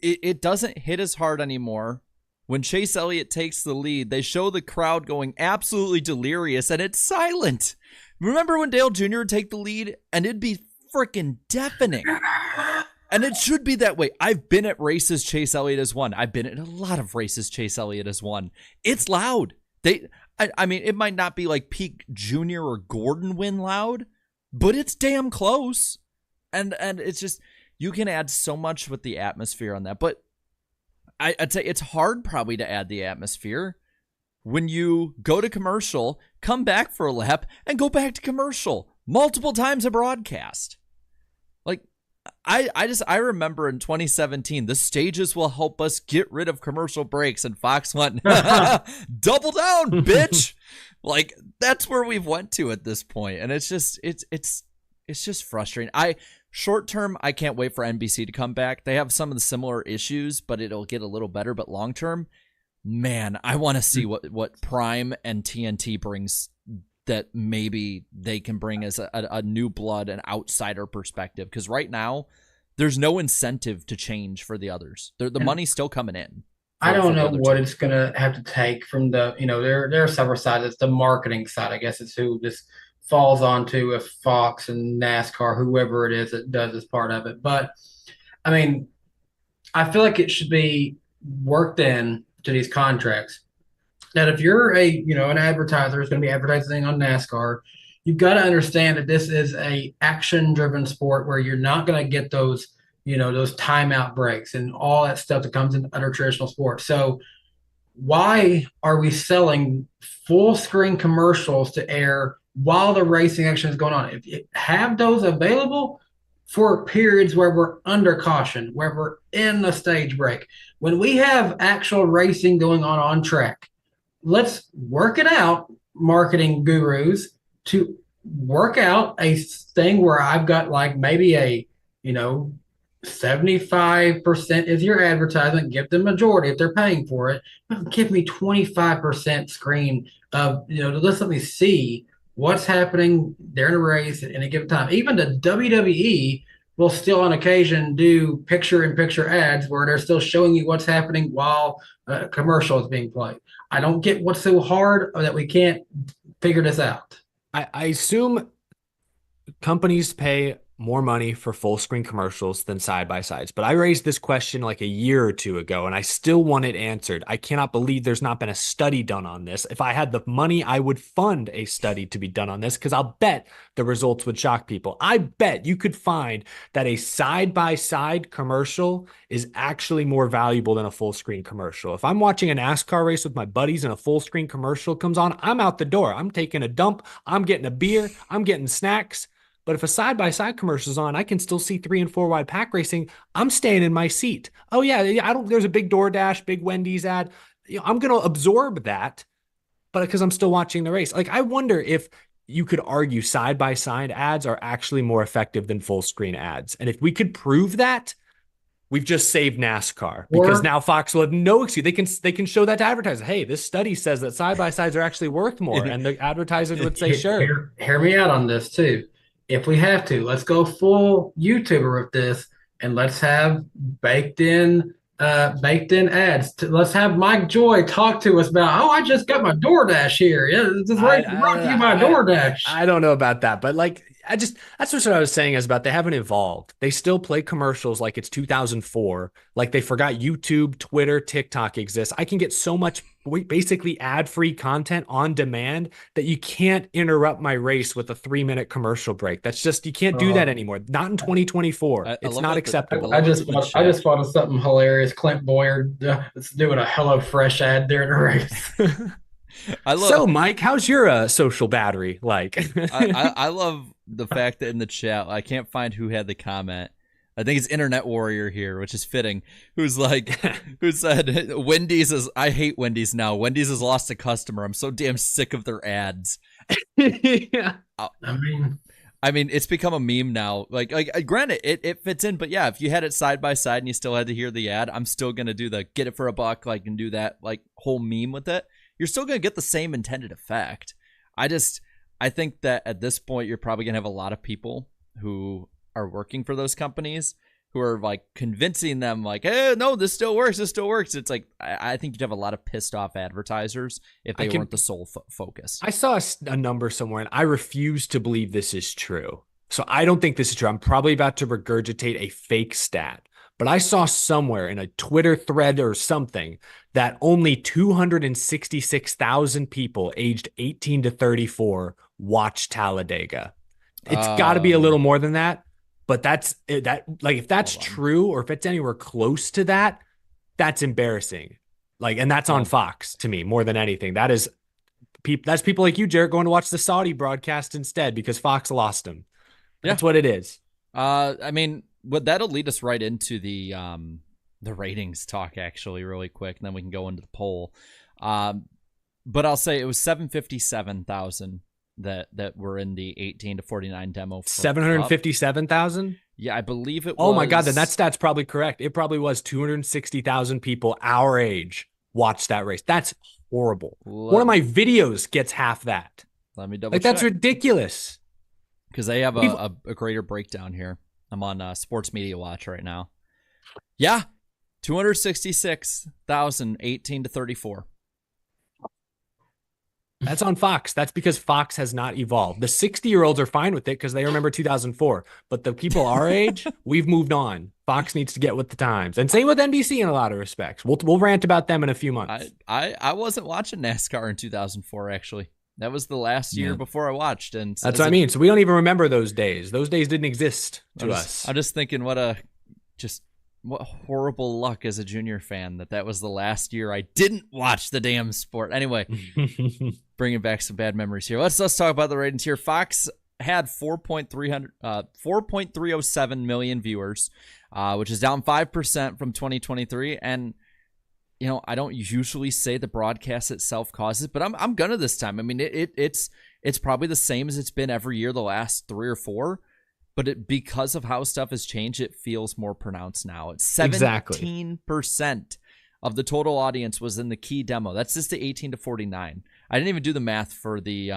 It doesn't hit as hard anymore. When Chase Elliott takes the lead, they show the crowd going absolutely delirious, and it's silent. Remember when Dale Jr. would take the lead, and it'd be freaking deafening. And it should be that way. I've been at races Chase Elliott has won. I've been at a lot of races Chase Elliott has won. It's loud. I mean, it might not be like peak Junior or Gordon win loud, but it's damn close. And it's just, you can add so much with the atmosphere on that. But I'd say it's hard probably to add the atmosphere when you go to commercial, come back for a lap, and go back to commercial multiple times a broadcast. Like, I remember in 2017, the stages will help us get rid of commercial breaks, and Fox went, double down, bitch. Like, that's where we've went to at this point, and it's just frustrating. Short term, I can't wait for NBC to come back. They have some of the similar issues, but it'll get a little better. But long term, man, I want to see what Prime and TNT brings, that maybe they can bring as a new blood, an outsider perspective. Because right now, there's no incentive to change for the others. The money's still coming in. I don't know what it's going to have to take from there are several sides. It's the marketing side, I guess. It's who this falls onto, if Fox and NASCAR, whoever it is that does this part of it. But, I mean, I feel like it should be worked in to these contracts that if you're an advertiser who's going to be advertising on NASCAR, you've got to understand that this is a action-driven sport where you're not going to get those timeout breaks and all that stuff that comes in other traditional sports. So why are we selling full-screen commercials to air while the racing action is going on? If you have those available for periods where we're under caution, where we're in the stage break, when we have actual racing going on track, let's work it out, marketing gurus, to work out a thing where I've got like maybe a 75% is your advertisement, give them majority if they're paying for it. Give me 25% screen of, to let me see what's happening there in a race at any given time. Even the WWE will still on occasion do picture-in-picture ads where they're still showing you what's happening while a commercial is being played. I don't get what's so hard that we can't figure this out. I assume companies pay more money for full screen commercials than side by sides. But I raised this question like a year or two ago, and I still want it answered. I cannot believe there's not been a study done on this. If I had the money, I would fund a study to be done on this, because I'll bet the results would shock people. I bet you could find that a side by side commercial is actually more valuable than a full screen commercial. If I'm watching a NASCAR race with my buddies and a full screen commercial comes on, I'm out the door. I'm taking a dump. I'm getting a beer. I'm getting snacks. But if a side-by-side commercial is on, I can still see 3 and 4 wide pack racing. I'm staying in my seat. Oh yeah, there's a big DoorDash, big Wendy's ad. I'm going to absorb that, but because I'm still watching the race. Like, I wonder if you could argue side-by-side ads are actually more effective than full screen ads. And if we could prove that, we've just saved NASCAR, because now Fox will have no excuse. They can show that to advertisers. Hey, this study says that side-by-sides are actually worth more. And the advertisers would say, sure. Hear me out on this too. If we have to, let's go full YouTuber with this, and let's have baked in ads. Let's have Mike Joy talk to us about, I just got my DoorDash here. Yeah, this is brought to you by DoorDash. I don't know about that, but that's what I was saying is about they haven't evolved. They still play commercials like it's 2004. Like they forgot YouTube, Twitter, TikTok exists. I can get so much basically ad-free content on demand that you can't interrupt my race with a 3-minute commercial break. That's just, you can't do that anymore. Not in 2024. It's not acceptable. I just thought of something hilarious. Clint Boyer doing a HelloFresh ad during a race. So, Mike, how's your social battery like? I love the fact that in the chat, I can't find who had the comment. I think it's Internet Warrior here, which is fitting, who said, I hate Wendy's now. Wendy's has lost a customer. I'm so damn sick of their ads. Yeah. I mean, it's become a meme now. Like granted, it fits in, but yeah, if you had it side by side and you still had to hear the ad, I'm still going to do the get it for a buck, and do that, whole meme with it. You're still going to get the same intended effect. I think that at this point, you're probably going to have a lot of people who are working for those companies who are convincing them hey, no, this still works. It's I think you'd have a lot of pissed off advertisers if they weren't the sole focus. I saw a number somewhere, and I refuse to believe this is true. So I don't think this is true. I'm probably about to regurgitate a fake stat, but I saw somewhere in a Twitter thread or something that only 266,000 people aged 18 to 34 watch Talladega. It's got to be a little more than that. But if that's true, or if it's anywhere close to that, that's embarrassing. And that's on Fox to me more than anything. That's people like you, Jarrett, going to watch the Saudi broadcast instead because Fox lost them. That's what it is. I mean, that'll lead us right into the ratings talk, actually, really quick, and then we can go into the poll. But I'll say it was 757,000 that were in the 18 to 49 demo. 757,000? Yeah, I believe it was. Oh my God, then that stat's probably correct. It probably was 260,000 people our age watched that race. That's horrible. One of my videos gets half that. Let me double check. That's ridiculous. Because they have a greater breakdown here. I'm on Sports Media Watch right now. Yeah, 266,000, 18 to 34. That's on Fox. That's because Fox has not evolved. The 60-year-olds are fine with it because they remember 2004. But the people our age, we've moved on. Fox needs to get with the times. And same with NBC in a lot of respects. We'll rant about them in a few months. I wasn't watching NASCAR in 2004, actually. That was the last year before I watched. And that's what I mean. So we don't even remember those days. Those days didn't exist to us. I'm just thinking what horrible luck as a junior fan that was the last year I didn't watch the damn sport. Anyway, bringing back some bad memories here. Let's talk about the ratings here. Fox had 4.307 million viewers, which is down 5% from 2023. And you know, I don't usually say the broadcast itself causes, but I'm gonna this time. I mean, it's probably the same as it's been every year the last 3 or 4. But because of how stuff has changed, it feels more pronounced now. It's 17% of the total audience was in the key demo. That's just the 18 to 49. I didn't even do the math for the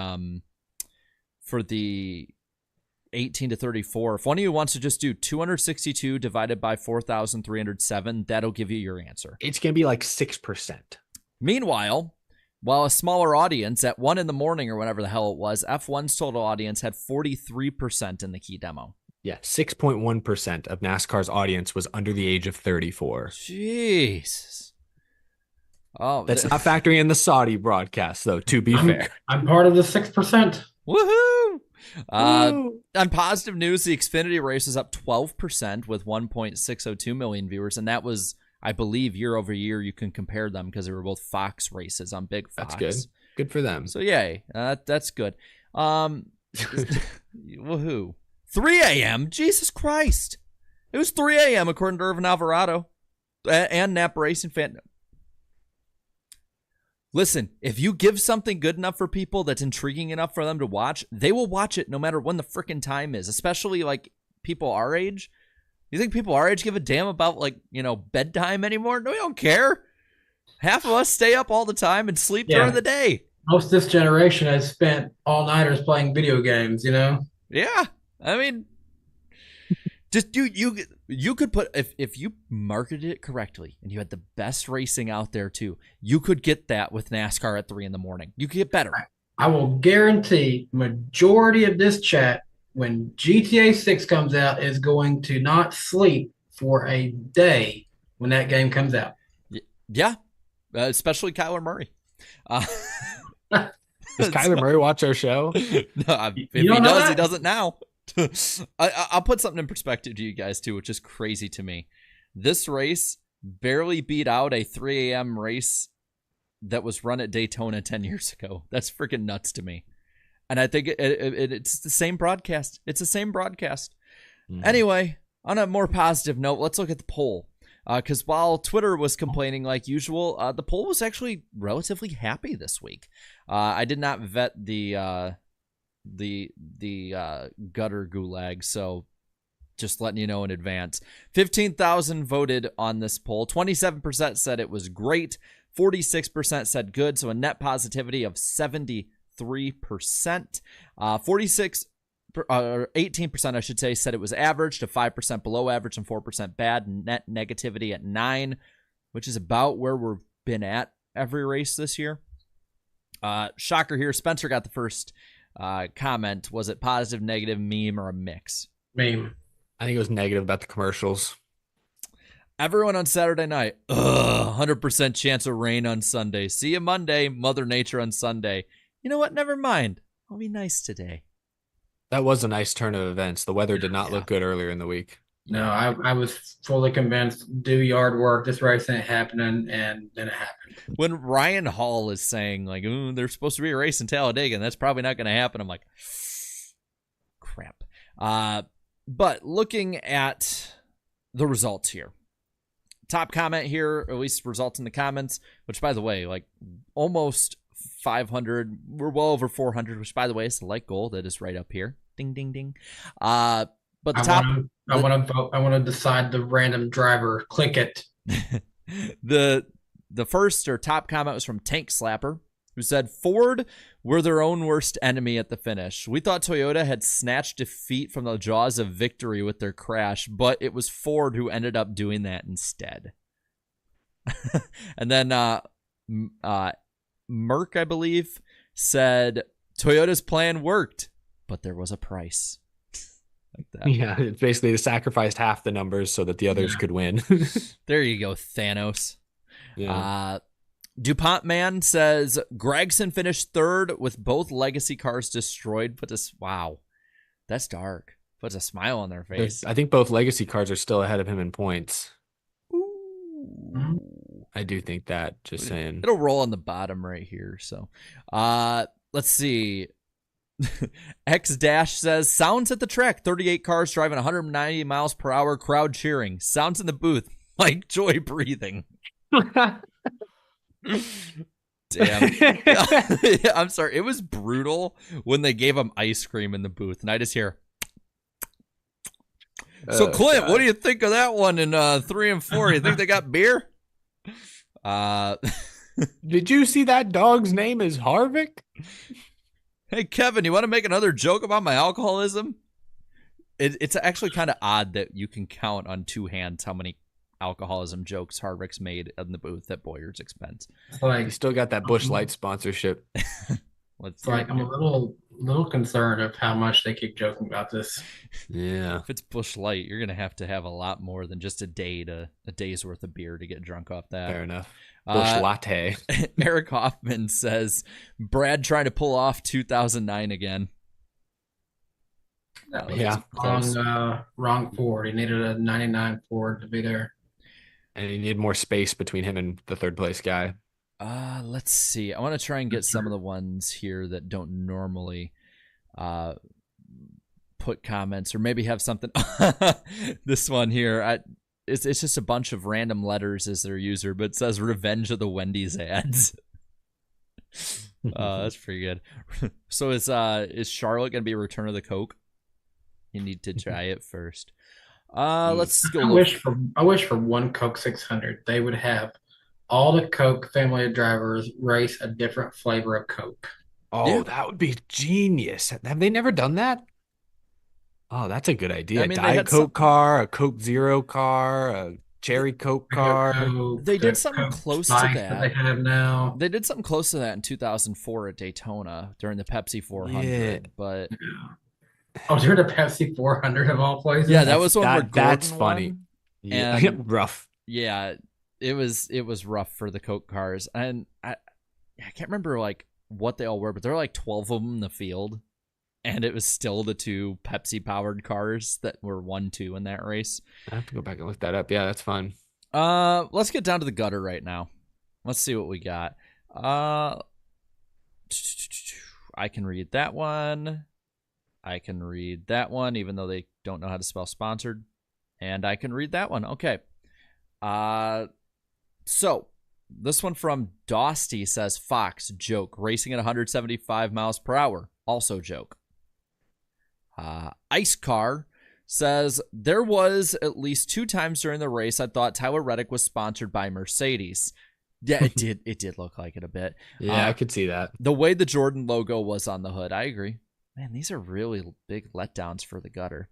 18 to 34. If one of you wants to just do 262 divided by 4,307, that'll give you your answer. It's going to be like 6%. Meanwhile, while a smaller audience at 1 a.m. or whenever the hell it was, F1's total audience had 43% in the key demo. Yeah, 6.1% of NASCAR's audience was under the age of 34. Jesus. Oh, that's not factoring in the Saudi broadcast, though, to be fair. I'm part of the 6%. Woohoo! On positive news, the Xfinity race is up 12% with 1.602 million viewers, and that was, I believe, year over year. You can compare them because they were both Fox races on Big Fox. That's good. Good for them. So yay, that's good. Woohoo! 3 a.m. Jesus Christ! It was 3 a.m. according to Irvin Alvarado and Nap Racing Fan. Listen, if you give something good enough for people that's intriguing enough for them to watch, they will watch it no matter when the freaking time is, especially like people our age. You think people our age give a damn about, like, you know, bedtime anymore? No, we don't care. Half of us stay up all the time and sleep during the day. Most of this generation has spent all-nighters playing video games, you know? Yeah. I mean, just you could put, if you marketed it correctly and you had the best racing out there too, you could get that with NASCAR at 3 a.m. You could get better. I will guarantee majority of this chat, when GTA 6 comes out, is going to not sleep for a day when that game comes out. Yeah, especially Kyler Murray. Does Kyler Murray watch our show? No, if he does, he doesn't now. I'll put something in perspective to you guys too, which is crazy to me. This race barely beat out a 3 a.m. race that was run at Daytona 10 years ago. That's freaking nuts to me. And I think it's the same broadcast. It's the same broadcast. Mm-hmm. Anyway, on a more positive note, let's look at the poll. Because while Twitter was complaining like usual, the poll was actually relatively happy this week. I did not vet the gutter gulag, so just letting you know in advance. 15,000 voted on this poll. 27% said it was great. 46% said good. So a net positivity of 73%. 18%, I should say, said it was average to 5% below average and 4% bad. Net negativity at 9%, which is about where we've been at every race this year. Shocker here. Spencer got the first comment. Was it positive, negative, meme, or a mix? Meme. I think it was negative about the commercials. Everyone on Saturday night. 100% chance of rain on Sunday. See you Monday. Mother Nature on Sunday. You know what? Never mind. I'll be nice today. That was a nice turn of events. The weather did not look good earlier in the week. No, I was fully convinced, do yard work, this race ain't happening, and then it happened. When Ryan Hall is saying, like, there's supposed to be a race in Talladega, and that's probably not going to happen, I'm like, crap. But looking at the results here. Top comment here, at least results in the comments, which, by the way, like almost 500. We're well over 400, which, by the way, is the like goal that is right up here. Ding, ding, ding. But the top. I want to vote. I want to decide the random driver. Click it. The first or top comment was from Tank Slapper, who said, Ford were their own worst enemy at the finish. We thought Toyota had snatched defeat from the jaws of victory with their crash, but it was Ford who ended up doing that instead. And then Merck, I believe, said, Toyota's plan worked, but there was a price. Like that. Yeah, it's basically they sacrificed half the numbers so that the others could win. There you go, Thanos. Yeah. DuPont Man says Gregson finished third with both legacy cars destroyed. Wow, that's dark. Puts a smile on their face. I think both legacy cars are still ahead of him in points. Ooh. I do think that. Just saying. It'll roll on the bottom right here. So, let's see. X Dash says sounds at the track. 38 cars driving 190 miles per hour. Crowd cheering. Sounds in the booth. Like joy breathing. Damn. I'm sorry. It was brutal when they gave him ice cream in the booth, and I just hear. So Clint, what do you think of that one in 3 and 4? You think they got beer? Did you see that dog's name is Harvick? Hey Kevin, you want to make another joke about my alcoholism? It's actually kind of odd that you can count on 2 hands how many alcoholism jokes Harvick's made in the booth at Boyer's expense. Like, you still got that Busch Light sponsorship. I'm a little concerned of how much they keep joking about this. Yeah. If it's Busch Light, you're gonna have to have a lot more than just a day's worth of beer to get drunk off that. Fair enough. Busch Latte. Eric Hoffman says Brad trying to pull off 2009 again. That was wrong Ford. He needed a 99 Ford to be there. And he needed more space between him and the third place guy. Let's see. I want to try and get some of the ones here that don't normally put comments or maybe have something. This one here, it's just a bunch of random letters as their user, but it says Revenge of the Wendy's ads. That's pretty good. So is Charlotte going to be Return of the Coke? You need to try it first. Let's go. I wish for one Coke 600 they would have all the Coke family of drivers race a different flavor of Coke. Oh, yeah. That would be genius. Have they never done that? Oh, that's a good idea. I mean, Diet Coke car, a Coke Zero car, a Cherry Coke car. They did something Coke close to that. They have now. They did something close to that in 2004 at Daytona during the Pepsi 400. Yeah. But during the Pepsi 400 of all places. Yeah, that was one where Gordon that's funny. Yeah, rough. Yeah, it was rough for the Coke cars, and I can't remember like what they all were, but there were like 12 of them in the field. And it was still the 2 Pepsi-powered cars that were 1-2 in that race. I have to go back and look that up. Yeah, that's fun. Let's get down to the gutter right now. Let's see what we got. I can read that one. I can read that one, even though they don't know how to spell sponsored. And I can read that one. Okay. So, this one from Dosty says, Fox, joke. Racing at 175 miles per hour. Also joke. Ice Car says, there was at least 2 times during the race I thought Tyler Reddick was sponsored by Mercedes. Yeah, it did. It did look like it a bit. Yeah, I could see that. The way the Jordan logo was on the hood. I agree. Man, these are really big letdowns for the gutter.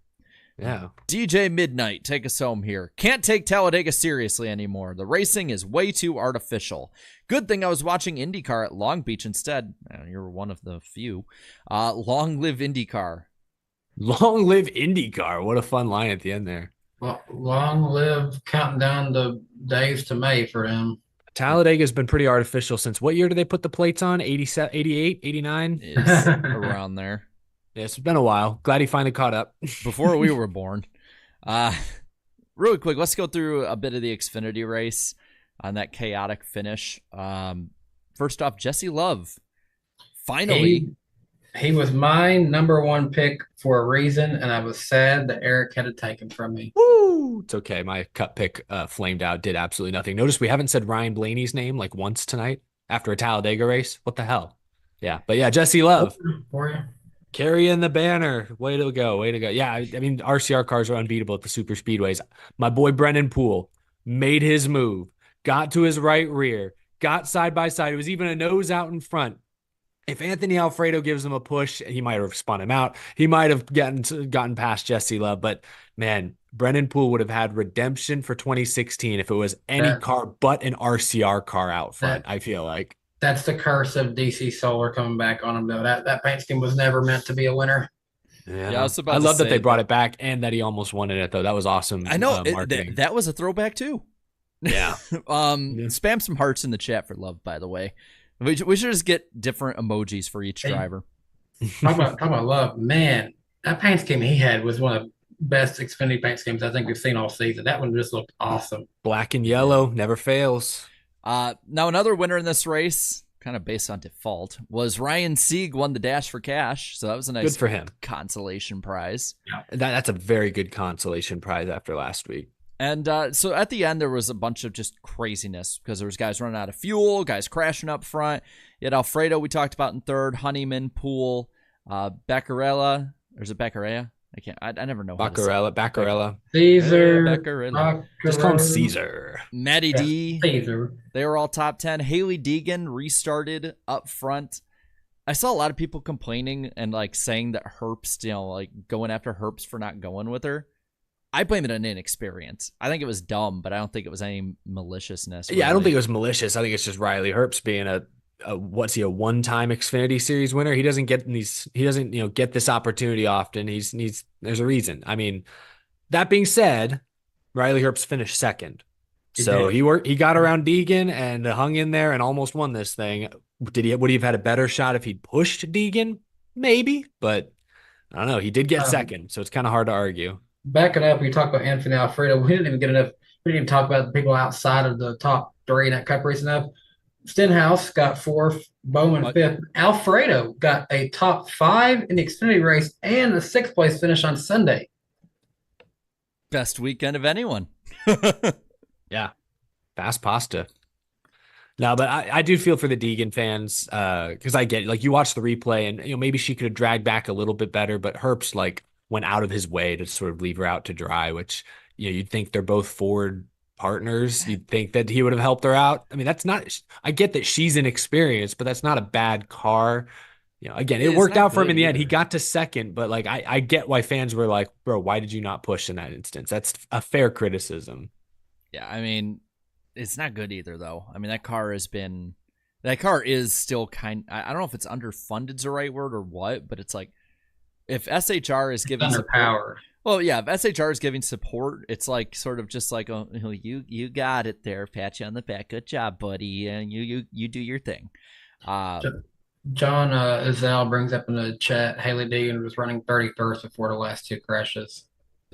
Yeah. DJ Midnight, take us home here. Can't take Talladega seriously anymore. The racing is way too artificial. Good thing I was watching IndyCar at Long Beach instead. You're one of the few. Long live IndyCar. Long live IndyCar. What a fun line at the end there. Well, long live counting down the days to May for them. Talladega's been pretty artificial since what year did they put the plates on? 87, 88, 89? It's around there. Yes, it's been a while. Glad he finally caught up. Before we were born. Really quick, let's go through a bit of the Xfinity race on that chaotic finish. First off, Jesse Love. Finally. He was my number one pick for a reason, and I was sad that Eric had to take him from me. Woo! It's okay. My cut pick flamed out, did absolutely nothing. Notice we haven't said Ryan Blaney's name like once tonight after a Talladega race. What the hell? Yeah, but yeah, Jesse Love For you. carrying the banner. Way to go. Way to go. Yeah, I mean, RCR cars are unbeatable at the super speedways. My boy Brennan Poole made his move, got to his right rear, got side by side. It was even a nose out in front. If Anthony Alfredo gives him a push, he might have spun him out. He might have gotten past Jesse Love. But man, Brennan Poole would have had redemption for 2016 if it was any car but an RCR car out front, I feel like. That's the curse of DC Solar coming back on him, though. That paint scheme was never meant to be a winner. Yeah, I love that they brought it back and that he almost won it, though. That was awesome. I know. That was a throwback, too. Yeah. Spam some hearts in the chat for Love, by the way. We should just get different emojis for each driver. Talk about Love. Man, that paint scheme he had was one of the best Xfinity paint schemes I think we've seen all season. That one just looked awesome. Black and yellow, never fails. Now, another winner in this race, kind of based on default, was Ryan Sieg won the Dash for Cash. So that was a nice good for him consolation prize. Yeah, that's a very good consolation prize after last week. And so at the end, there was a bunch of just craziness because there was guys running out of fuel, guys crashing up front. You had Alfredo, we talked about in third, Honeyman, Poole, Beccarella, or is it Beccarella? I never know. Beccarella. Caesar. Beccarella. Just call him Caesar. Matty D. Caesar. They were all top 10. Haley Deegan restarted up front. I saw a lot of people complaining and like saying that Herbst, like going after Herbst for not going with her. I blame it on inexperience. I think it was dumb, but I don't think it was any maliciousness. Yeah, really. I don't think it was malicious. I think it's just Riley Herbst being a one-time Xfinity Series winner. He doesn't get get this opportunity often. There's a reason. I mean, that being said, Riley Herbst finished second. So he got around Deegan and hung in there and almost won this thing. Would he have had a better shot if he'd pushed Deegan? Maybe, but I don't know. He did get second, so it's kind of hard to argue. Backing up, we talked about Anthony Alfredo. We didn't even talk about the people outside of the top three in that cup race enough. Stenhouse got fourth, Bowman fifth. Alfredo got a top 5 in the Xfinity race and a 6th place finish on Sunday. Best weekend of anyone. Yeah. Fast pasta. No, but I do feel for the Deegan fans because I get it. Like, you watch the replay and maybe she could have dragged back a little bit better, but Herbst went out of his way to sort of leave her out to dry, which you'd think they're both Ford partners. You'd think that he would have helped her out. I mean, I get that she's inexperienced, but that's not a bad car. Again, it worked out for him in the end. He got to second, but I get why fans were like, bro, why did you not push in that instance? That's a fair criticism. Yeah, I mean, it's not good either, though. I mean, that car is still I don't know if it's underfunded is the right word or what, but it's like, if SHR is giving support, well, yeah, if SHR is giving support, it's like sort of just like, oh, you got it there, pat you on the back, good job, buddy, and you do your thing. John Azal brings up in the chat, Haley Deegan was running 31st before the last 2 crashes,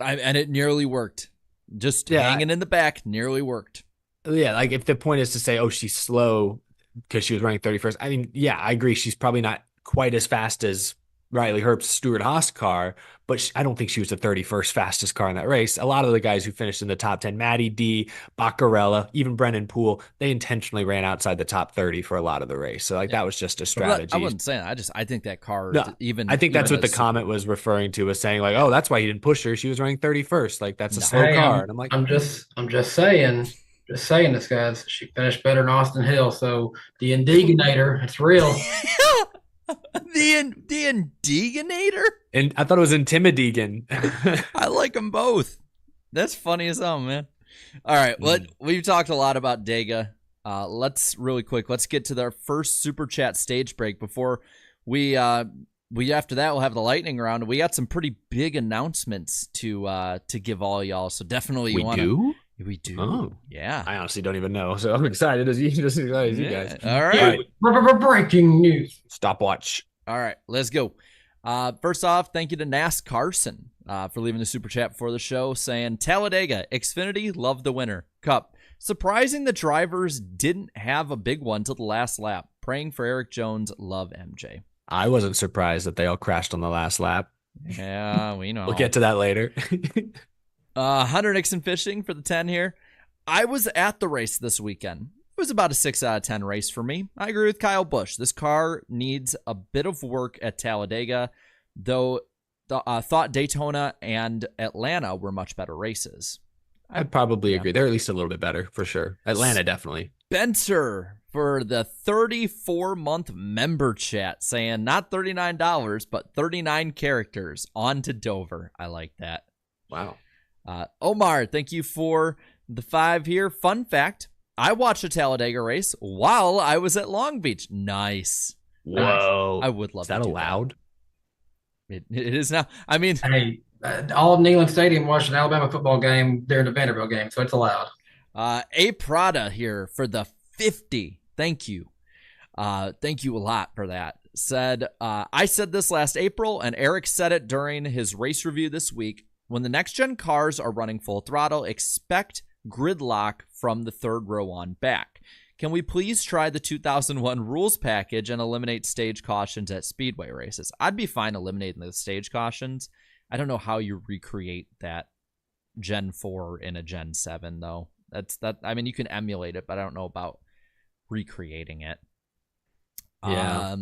and it nearly worked. Just hanging in the back nearly worked. Yeah, like if the point is to say, oh, she's slow because she was running 31st. I mean, yeah, I agree. She's probably not quite as fast as Riley Herbst's Stewart-Haas car, but I don't think she was the 31st fastest car in that race. A lot of the guys who finished in the top 10, Matty D, Baccarella, even Brennan Poole, they intentionally ran outside the top 30 for a lot of the race. So that was just a strategy. I wasn't saying that. I think that car I think that's what the comment was referring to, was saying like, oh, that's why he didn't push her. She was running 31st. Like, that's a slow car. And I'm like, I'm just saying this, guys. She finished better than Austin Hill. So the Indignator, it's real. The Indignator? And I thought it was Intimidegan. I like them both. That's funny as hell, man. All right, we've talked a lot about Dega. Let's get to their first Super Chat stage break before we after that we'll have the lightning round. We got some pretty big announcements to give all y'all. So definitely we do. Oh, yeah. I honestly don't even know, so I'm excited as you guys. All right. Breaking news. Stopwatch. All right, let's go. First off, thank you to Nas Carson for leaving the super chat before the show, saying Talladega Xfinity love the winner Cup. Surprising the drivers didn't have a big one till the last lap. Praying for Eric Jones. Love MJ. I wasn't surprised that they all crashed on the last lap. Yeah, we know. We'll get to that later. Hunter Nixon Fishing for the 10 here. I was at the race this weekend. It was about a 6 out of 10 race for me. I agree with Kyle Busch. This car needs a bit of work at Talladega, though thought Daytona and Atlanta were much better races. I'd probably agree. They're at least a little bit better, for sure. Atlanta, definitely. Spencer for the 34-month member chat saying not $39, but 39 characters on to Dover. I like that. Wow. Omar, thank you for the 5 here. Fun fact, I watched a Talladega race while I was at Long Beach. Nice. Whoa. I would love Is that allowed? It is now. I mean, Hey, all of Neyland Stadium watched an Alabama football game during the Vanderbilt game, so it's allowed. A Prada here for the 50. Thank you. Thank you a lot for that. Said, I said this last April, and Eric said it during his race review this week. When the next-gen cars are running full throttle, expect gridlock from the third row on back. Can we please try the 2001 rules package and eliminate stage cautions at speedway races? I'd be fine eliminating the stage cautions. I don't know how you recreate that Gen 4 in a Gen 7, though. I mean, you can emulate it, but I don't know about recreating it. Yeah.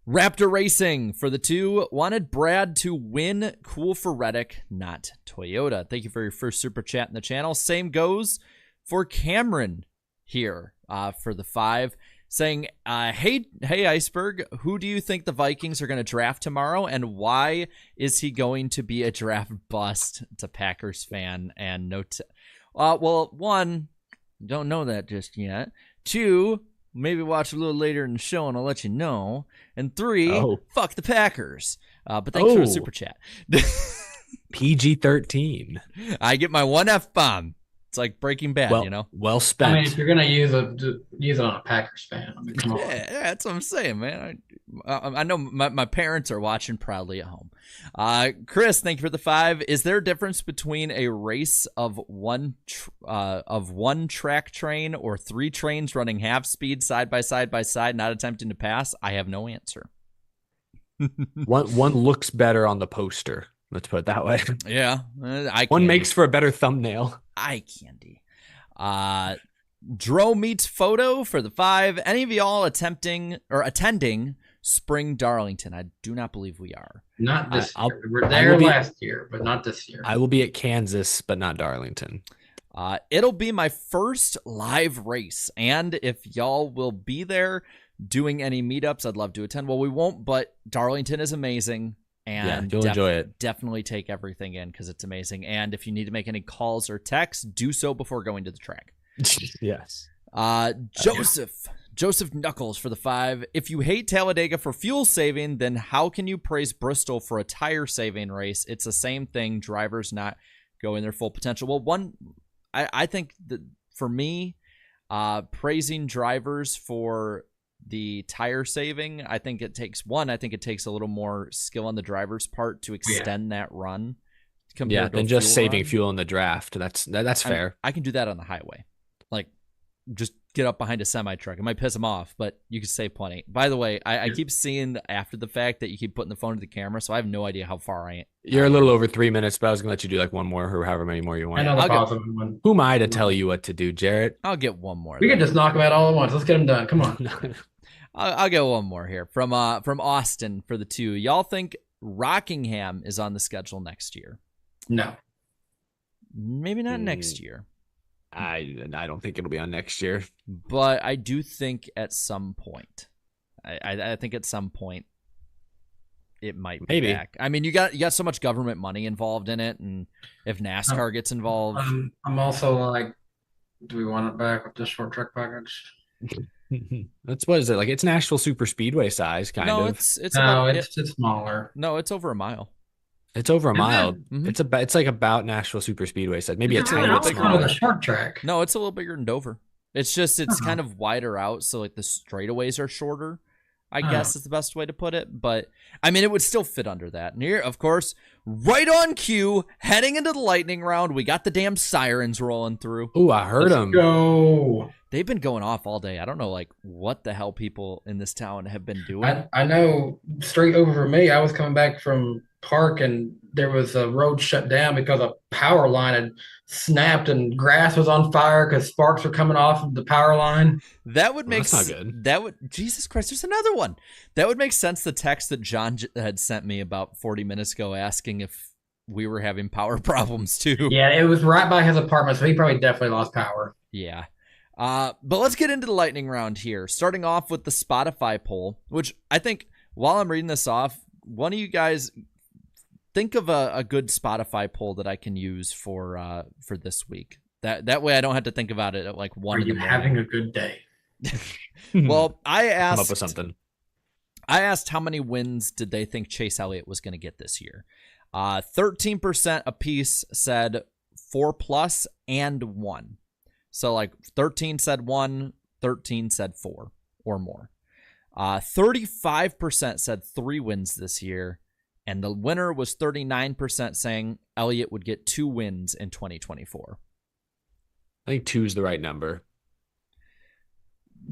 Raptor Racing for the 2 wanted Brad to win. Cool for Reddick, not Toyota. Thank you for your first super chat in the channel. Same goes for Cameron here for the 5, saying, hey Iceberg, who do you think the Vikings are going to draft tomorrow, and why is he going to be a draft bust? It's a Packers fan, and well, 1, don't know that just yet. 2, maybe watch a little later in the show and I'll let you know. And 3, fuck the Packers. But thanks for the super chat. PG-13. I get my 1 F-bomb. It's like Breaking Bad, you know? Well spent. I mean, if you're going to use it on a Packers fan, I mean, come on. Yeah, that's what I'm saying, man. I know my parents are watching proudly at home. Chris, thank you for the 5. Is there a difference between a race of one track train or 3 trains running half speed side by side, not attempting to pass? I have no answer. One looks better on the poster. Let's put it that way. Yeah. One makes for a better thumbnail. Eye candy. Dro meets photo for the 5. Any of y'all attending Spring Darlington? I do not believe we are. Not this year. We were there last year, but not this year. I will be at Kansas, but not Darlington. It'll be my first live race, and if y'all will be there doing any meetups, I'd love to attend. Well, we won't, but Darlington is amazing. And you'll enjoy it. Definitely take everything in because it's amazing. And if you need to make any calls or texts, do so before going to the track. Yes. Joseph Knuckles for the 5. If you hate Talladega for fuel saving, then how can you praise Bristol for a tire saving race? It's the same thing. Drivers not going their full potential. Well, I think that for me, praising drivers for the tire saving, I think it takes a little more skill on the driver's part to extend that run. Than just saving fuel in the draft. That's fair. I can do that on the highway. Like, just get up behind a semi-truck. It might piss them off, but you can save plenty. By the way, I keep seeing after the fact that you keep putting the phone to the camera, so I have no idea how far I am. You're a little over 3 minutes, but I was going to let you do like one more or however many more you want. Who am I to tell you what to do, Jarrett? I'll get one more. We can just knock them out all at once. Let's get them done. Come on. I'll get one more here from Austin for the 2. Y'all think Rockingham is on the schedule next year? No. Maybe not next year. I don't think it'll be on next year. But I do think at some point. I think at some point it might be back. I mean, you got so much government money involved in it, and if NASCAR gets involved. I'm also like, do we want it back with this short track package? That's what is it like? It's Nashville Superspeedway size, kind of. It's smaller. No, it's over a mile. It's over a mile. Mm-hmm. It's like about Nashville Superspeedway size, maybe a tiny bit smaller. The short track. No, it's a little bigger than Dover. It's just kind of wider out, so like the straightaways are shorter. I guess is the best way to put it. But I mean, it would still fit under that. And here, of course, right on cue, heading into the lightning round, we got the damn sirens rolling through. Ooh, I heard them. Go. they've been going off all day. I don't know like what the hell people in this town have been doing. I know straight over for me, I was coming back from park and there was a road shut down because a power line had snapped and grass was on fire because sparks were coming off of the power line. That would make that's not good. That would Jesus Christ, there's another one. That would make sense. The text that John had sent me about 40 minutes ago asking if we were having power problems too. Yeah, it was right by his apartment, so he probably definitely lost power. Yeah. But let's get into the lightning round here. Starting off with the Spotify poll, which I think while I'm reading this off, one of you guys think of a good Spotify poll that I can use for this week. That way I don't have to think about it at like 1 Are in the you morning. having a good day? Well, I Come up with asked something. how many wins did they think Chase Elliott was going to get this year. 13% apiece said 4+ and 1. So like 13 said 1, 13 said 4 or more. 35% said 3 wins this year, and the winner was 39% saying Elliott would get 2 wins in 2024. I think 2 is the right number.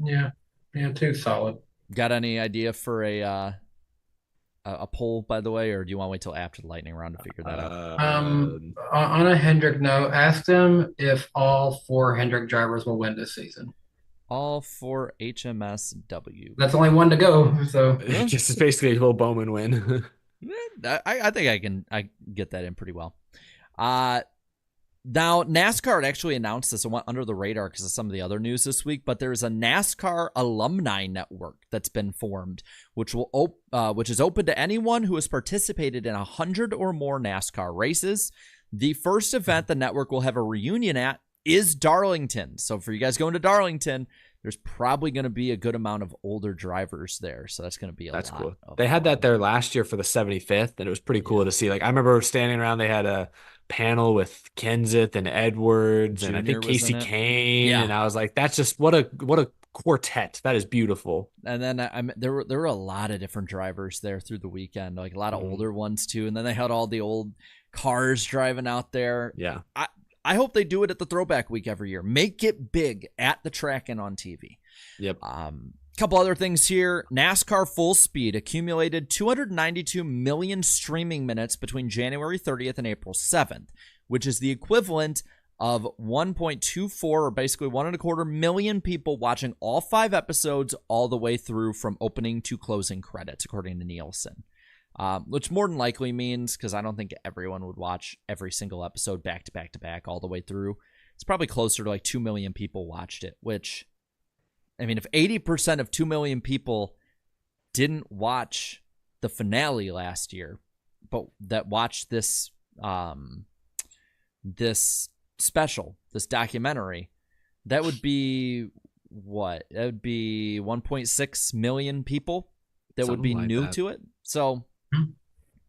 Yeah, 2 solid. Got any idea for a poll, by the way, or do you want to wait till after the lightning round to figure that out? On a Hendrick note, ask them if all 4 Hendrick drivers will win this season. All 4 HMSW. That's only 1 to go, so Just it's basically a little Bowman win. I think I get that in pretty well. Now, NASCAR had actually announced this. It went under the radar because of some of the other news this week, but there's a NASCAR alumni network that's been formed, which is open to anyone who has participated in 100 or more NASCAR races. The first event the network will have a reunion at is Darlington. So for you guys going to Darlington, there's probably going to be a good amount of older drivers there. So that's going to be That's lot cool. of They had fun. that there last year for the 75th, and it was pretty cool to see. Like I remember standing around, they had a panel with Kenseth and Edwards and I Junior think was Casey in it. Kane, Yeah. and I was like, that's just what a quartet. That is beautiful. And then there were a lot of different drivers there through the weekend, like a lot of older ones too. And then they had all the old cars driving out there. Yeah. I hope they do it at the Throwback Week every year. Make it big at the track and on TV. Yep. Couple other things here. NASCAR Full Speed accumulated 292 million streaming minutes between January 30th and April 7th, which is the equivalent of 1.24 or basically 1.25 million people watching all 5 episodes all the way through from opening to closing credits, according to Nielsen. Which more than likely means, because I don't think everyone would watch every single episode back to back to back all the way through. It's probably closer to like 2 million people watched it, which, I mean, if 80% of 2 million people didn't watch the finale last year, but that watched this this special, this documentary, that would be what? That would be 1.6 million people that would be Something like new that. to it. So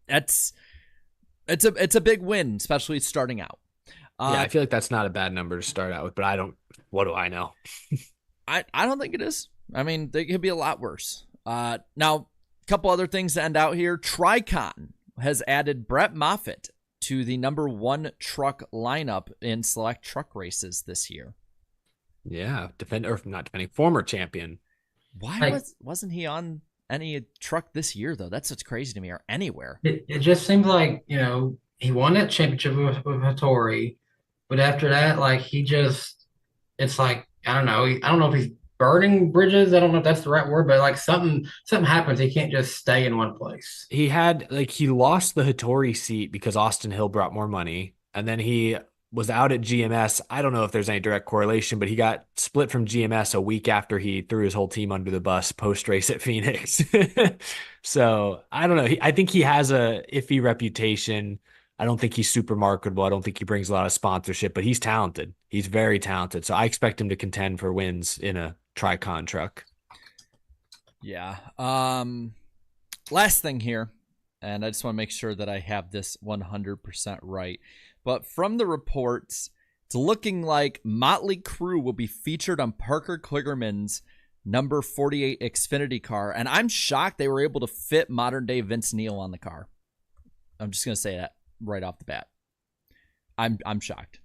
it's a big win, especially starting out. Yeah, I feel like that's not a bad number to start out with, but what do I know? I don't think it is. I mean, they could be a lot worse. Now, a couple other things to end out here. Tricon has added Brett Moffitt to the #1 truck lineup in select truck races this year. Yeah, former champion. Why wasn't he on any truck this year, though? That's what's crazy to me, or anywhere. it just seems like, he won that championship with Hattori, but after that, like it's like, I don't know. I don't know if he's burning bridges. I don't know if that's the right word, but like something happens. He can't just stay in one place. He lost the Hattori seat because Austin Hill brought more money, and then he was out at GMS. I don't know if there's any direct correlation, but he got split from GMS a week after he threw his whole team under the bus post-race at Phoenix. So I don't know. I think he has a iffy reputation. I don't think he's super marketable. I don't think he brings a lot of sponsorship, but he's talented. He's very talented. So I expect him to contend for wins in a Tricon truck. Yeah. Last thing here, and I just want to make sure that I have this 100% right. But from the reports, it's looking like Motley Crue will be featured on Parker Kligerman's number 48 Xfinity car. And I'm shocked they were able to fit modern-day Vince Neil on the car. I'm just going to say that right off the bat. I'm shocked.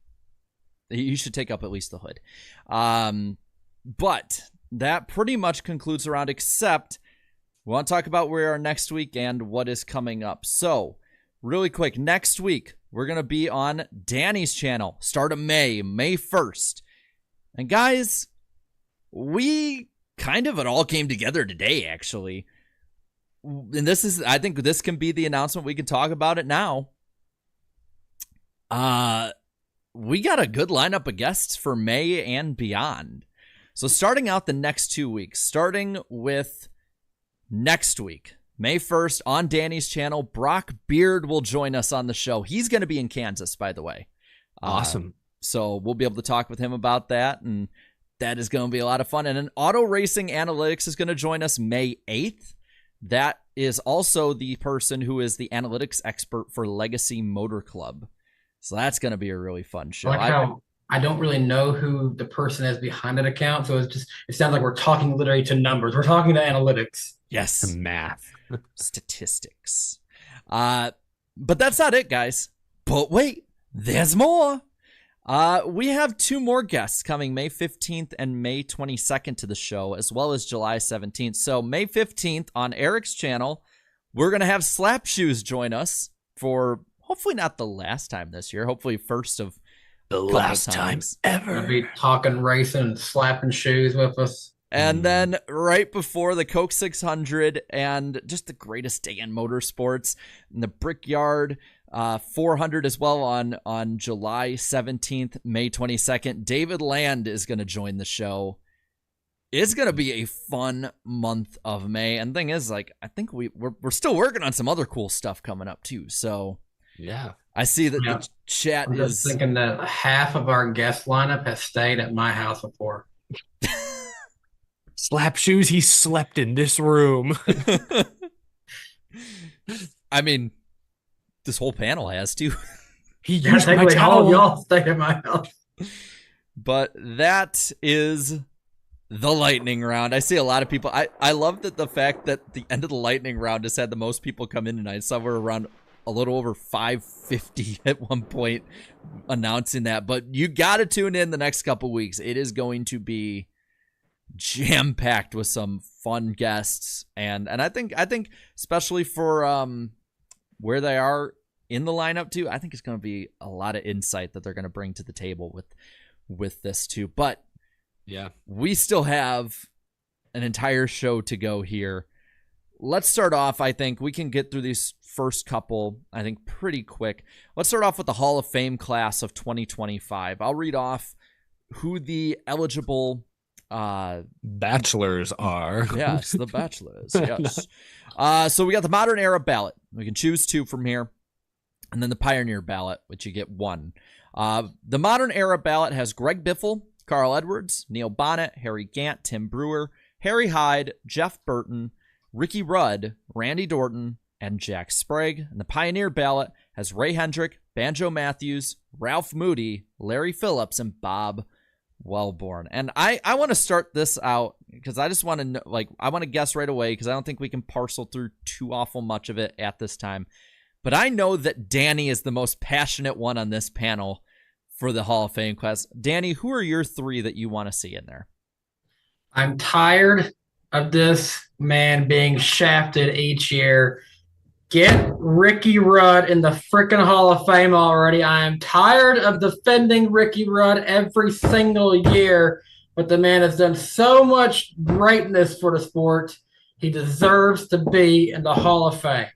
He should take up at least the hood. But that pretty much concludes the round, except we want to talk about where we are next week and what is coming up. So, really quick, next week, we're going to be on Danny's channel, start of May 1st. And guys, it all came together today, actually. And I think this can be the announcement. We can talk about it now. We got a good lineup of guests for May and beyond. So starting out the next 2 weeks, starting with next week, May 1st on Danny's channel, Brock Beard will join us on the show. He's going to be in Kansas, by the way. Awesome. So we'll be able to talk with him about that, and that is going to be a lot of fun. And then Auto Racing Analytics is going to join us May 8th. That is also the person who is the analytics expert for Legacy Motor Club. So that's going to be a really fun show. I like how I don't really know who the person is behind that account, so it sounds like we're talking literally to numbers. We're talking to analytics. Yes. The math. Statistics. But that's not it, guys. But wait, there's more. We have 2 more guests coming May 15th and May 22nd to the show, as well as July 17th. So May 15th on Eric's channel, we're going to have Slap Shoes join us for hopefully not the last time this year, hopefully first of The last time ever. We'll be talking racing and slapping shoes with us. And then right before the Coke 600 and just the greatest day in motorsports, and the Brickyard 400 as well on July 17th, May 22nd. David Land is going to join the show. It's going to be a fun month of May. And the thing is, like, I think we're still working on some other cool stuff coming up too. So yeah, I see that the chat I'm just thinking that half of our guest lineup has stayed at my house before. Slap Shoes, he slept in this room. I mean, this whole panel has to. He used my all towel. of y'all stayed at my house. But that is the lightning round. I see a lot of people. I love that the fact that the end of the lightning round has had the most people come in tonight. So we're around a little over 550 at one point announcing that. But you got to tune in the next couple weeks. It is going to be jam-packed with some fun guests. And I think especially for where they are in the lineup too, I think it's going to be a lot of insight that they're going to bring to the table with this too. But yeah, we still have an entire show to go here. Let's start off. I think we can get through these first couple, I think, pretty quick. Let's start off with the Hall of Fame class of 2025. I'll read off who the eligible bachelors are. Yes, the bachelors. Yes. So we got the modern era ballot. We can choose 2 from here. And then the pioneer ballot, which you get 1. The modern era ballot has Greg Biffle, Carl Edwards, Neil Bonnet, Harry Gant, Tim Brewer, Harry Hyde, Jeff Burton, Ricky Rudd, Randy Dorton, and Jack Sprague. And the pioneer ballot has Ray Hendrick, Banjo Matthews, Ralph Moody, Larry Phillips, and Bob Wellborn. And I want to start this out because I just want to know, I want to guess right away because I don't think we can parcel through too awful much of it at this time. But I know that Danny is the most passionate one on this panel for the Hall of Fame class. Danny, who are your 3 that you want to see in there? I'm tired of this man being shafted each year. Get Ricky Rudd in the freaking Hall of Fame already. I am tired of defending Ricky Rudd every single year, but the man has done so much greatness for the sport. He deserves to be in the Hall of Fame.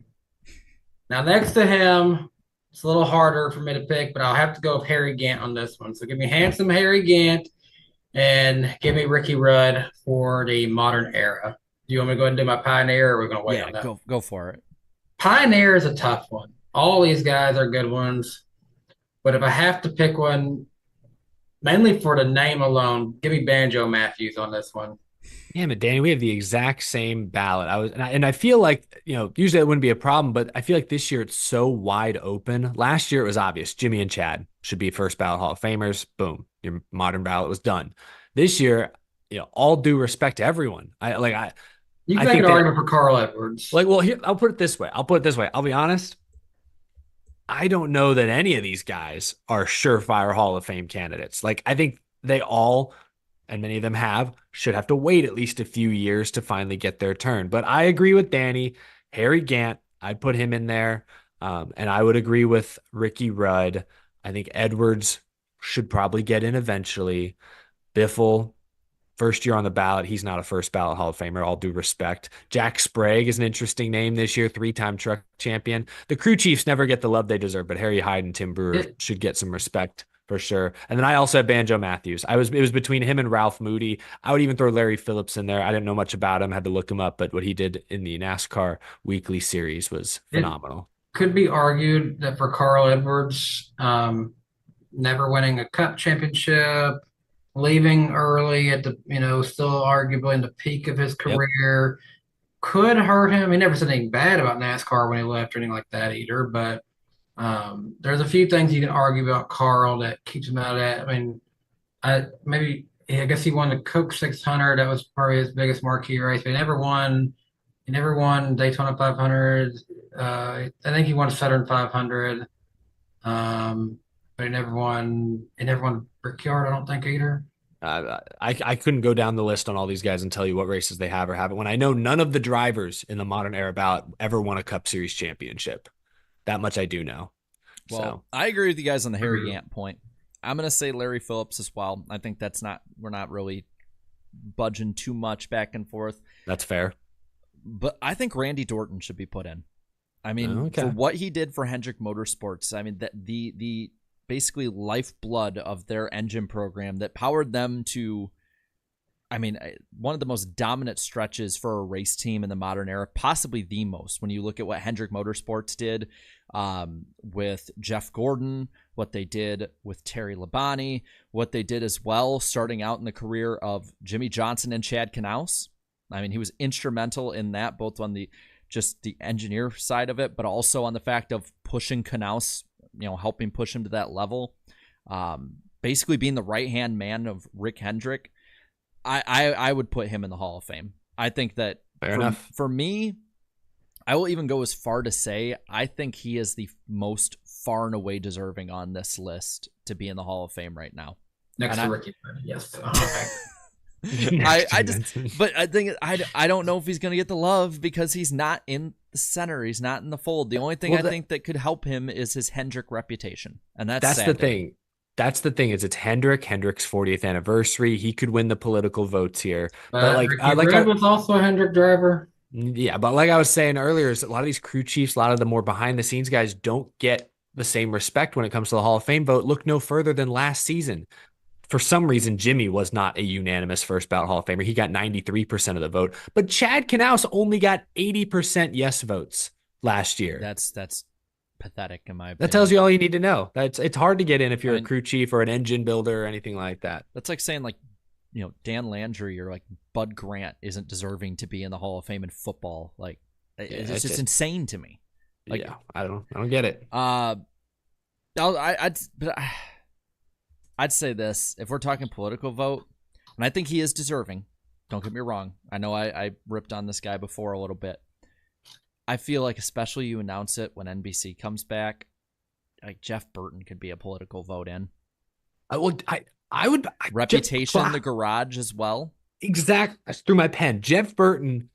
Now, next to him, it's a little harder for me to pick, but I'll have to go with Harry Gant on this one. So give me handsome Harry Gant and give me Ricky Rudd for the modern era. Do you want me to go ahead and do my pioneer, or are we going to wait on that? Go for it. Pioneer is a tough one. All these guys are good ones. But if I have to pick one, mainly for the name alone, give me Banjo Matthews on this one. Damn it, Danny, we have the exact same ballot. I feel like, usually that wouldn't be a problem, but I feel like this year it's so wide open. Last year it was obvious. Jimmy and Chad should be first ballot Hall of Famers. Boom. Your modern ballot was done. This year, all due respect to everyone. You can make an argument for Carl Edwards. Here, I'll put it this way. I'll be honest. I don't know that any of these guys are surefire Hall of Fame candidates. I think they all and many of them should have to wait at least a few years to finally get their turn. But I agree with Danny. Harry Gant, I'd put him in there. And I would agree with Ricky Rudd. I think Edwards should probably get in eventually. Biffle, first year on the ballot. He's not a first ballot Hall of Famer, all due respect. Jack Sprague is an interesting name this year, 3-time truck champion. The crew chiefs never get the love they deserve, but Harry Hyde and Tim Brewer should get some respect for sure. And then I also have Banjo Matthews. It was between him and Ralph Moody. I would even throw Larry Phillips in there. I didn't know much about him, had to look him up, but what he did in the NASCAR Weekly Series was phenomenal. It could be argued that for Carl Edwards, never winning a cup championship, leaving early at the, still arguably in the peak of his career, could hurt him. He never said anything bad about NASCAR when he left or anything like that either, but there's a few things you can argue about Carl that keeps him out of that. I mean, I guess he won the Coke 600. That was probably his biggest marquee race, but he never won Daytona 500. I think he won Southern 500. But he never won Brickyard, I don't think, either. I couldn't go down the list on all these guys and tell you what races they have or haven't when I know none of the drivers in the modern era ballot ever won a Cup Series championship. That much I do know. Well, I agree with you guys on the Harry Gant point. I'm going to say Larry Phillips as well. I think we're not really budging too much back and forth. That's fair. But I think Randy Dorton should be put in. I mean, for what he did for Hendrick Motorsports, I mean, that the basically lifeblood of their engine program that powered them to, I mean, one of the most dominant stretches for a race team in the modern era, possibly the most, when you look at what Hendrick Motorsports did with Jeff Gordon, what they did with Terry Labonte, what they did as well starting out in the career of Jimmy Johnson and Chad Knaus. I mean, he was instrumental in that, both on the engineer side of it, but also on the fact of pushing Knaus, helping push him to that level. Basically being the right-hand man of Rick Hendrick. I would put him in the Hall of Fame. I think that for me, I will even go as far to say I think he is the most far and away deserving on this list to be in the Hall of Fame right now. Next to Ricky, yes. But I think I don't know if he's going to get the love because he's not in the center. He's not in the fold. The only thing I think that could help him is his Hendrick reputation, and that's the thing. That's the thing. Is it's Hendrick's 40th anniversary. He could win the political votes here. But Ricky was also a Hendrick driver. Yeah, but like I was saying earlier, is a lot of these crew chiefs, a lot of the more behind the scenes guys don't get the same respect when it comes to the Hall of Fame vote. Look no further than last season. For some reason, Jimmy was not a unanimous first ballot Hall of Famer. He got 93% of the vote, but Chad Knaus only got 80% yes votes last year. That's pathetic in my opinion. That tells you all you need to know. It's hard to get in if you're a crew chief or an engine builder or anything like that. That's like saying Dan Landry or Bud Grant isn't deserving to be in the Hall of Fame in football. It's just insane to me. I don't get it. I'd say this, if we're talking political vote, and I think he is deserving, don't get me wrong. I know I ripped on this guy before a little bit. I feel like especially you announce it when NBC comes back, Jeff Burton could be a political vote in. I would. Reputation, the garage as well. Exactly. I threw my pen. Jeff Burton,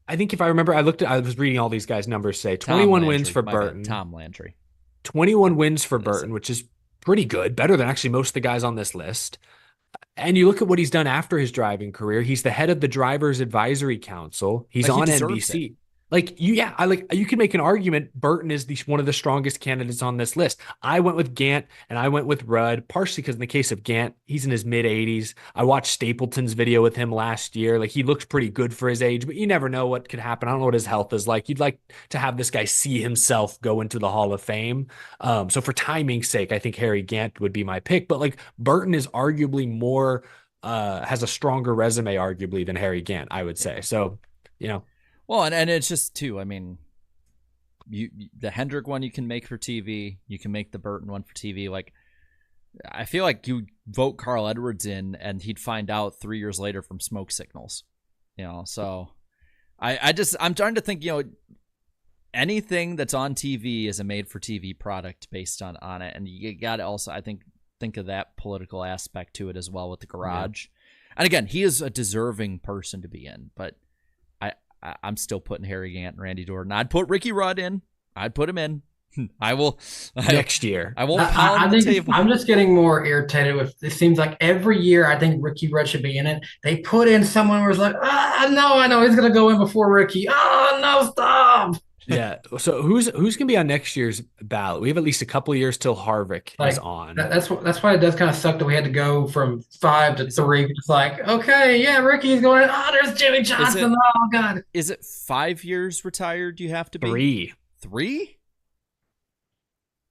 I think if I remember, I was reading all these guys' numbers say 21 wins for Burton. Tom Landry. 21 wins for Burton, which is pretty good, better than actually most of the guys on this list. And you look at what he's done after his driving career. He's the head of the Drivers Advisory Council. He's on NBC. You can make an argument Burton is one of the strongest candidates on this list. I went with Gant and I went with Rudd, partially because in the case of Gant, he's in his mid-80s. I watched Stapleton's video with him last year. He looks pretty good for his age, but you never know what could happen. I don't know what his health is like. You'd like to have this guy see himself go into the Hall of Fame. So for timing's sake, I think Harry Gant would be my pick. But Burton is arguably more, has a stronger resume arguably than Harry Gant, I would say. So, Well, and it's just too. I mean, the Hendrick one you can make for TV. You can make the Burton one for TV. I feel like you vote Carl Edwards in, and he'd find out 3 years later from smoke signals. So I'm trying to think. Anything that's on TV is a made-for-TV product based on it, and you got to also, I think of that political aspect to it as well with the garage. And again, he is a deserving person to be in, but I'm still putting Harry Gant and Randy Jordan. I'd put Ricky Rudd in. I'd put him in. Next year. I won't pound the table. I'm just getting more irritated with it. Seems like every year I think Ricky Rudd should be in it. They put in someone who's like, I know he's gonna go in before Ricky. Oh no, stop. Yeah. So who's gonna be on next year's ballot? We have at least a couple of years till Harvick is on. That's why it does kind of suck that we had to go from 5 to 3. It's like, okay, yeah, Ricky's going. Oh, there's Jimmy Johnson. Oh God. Is it 5 years retired? You have to be 3.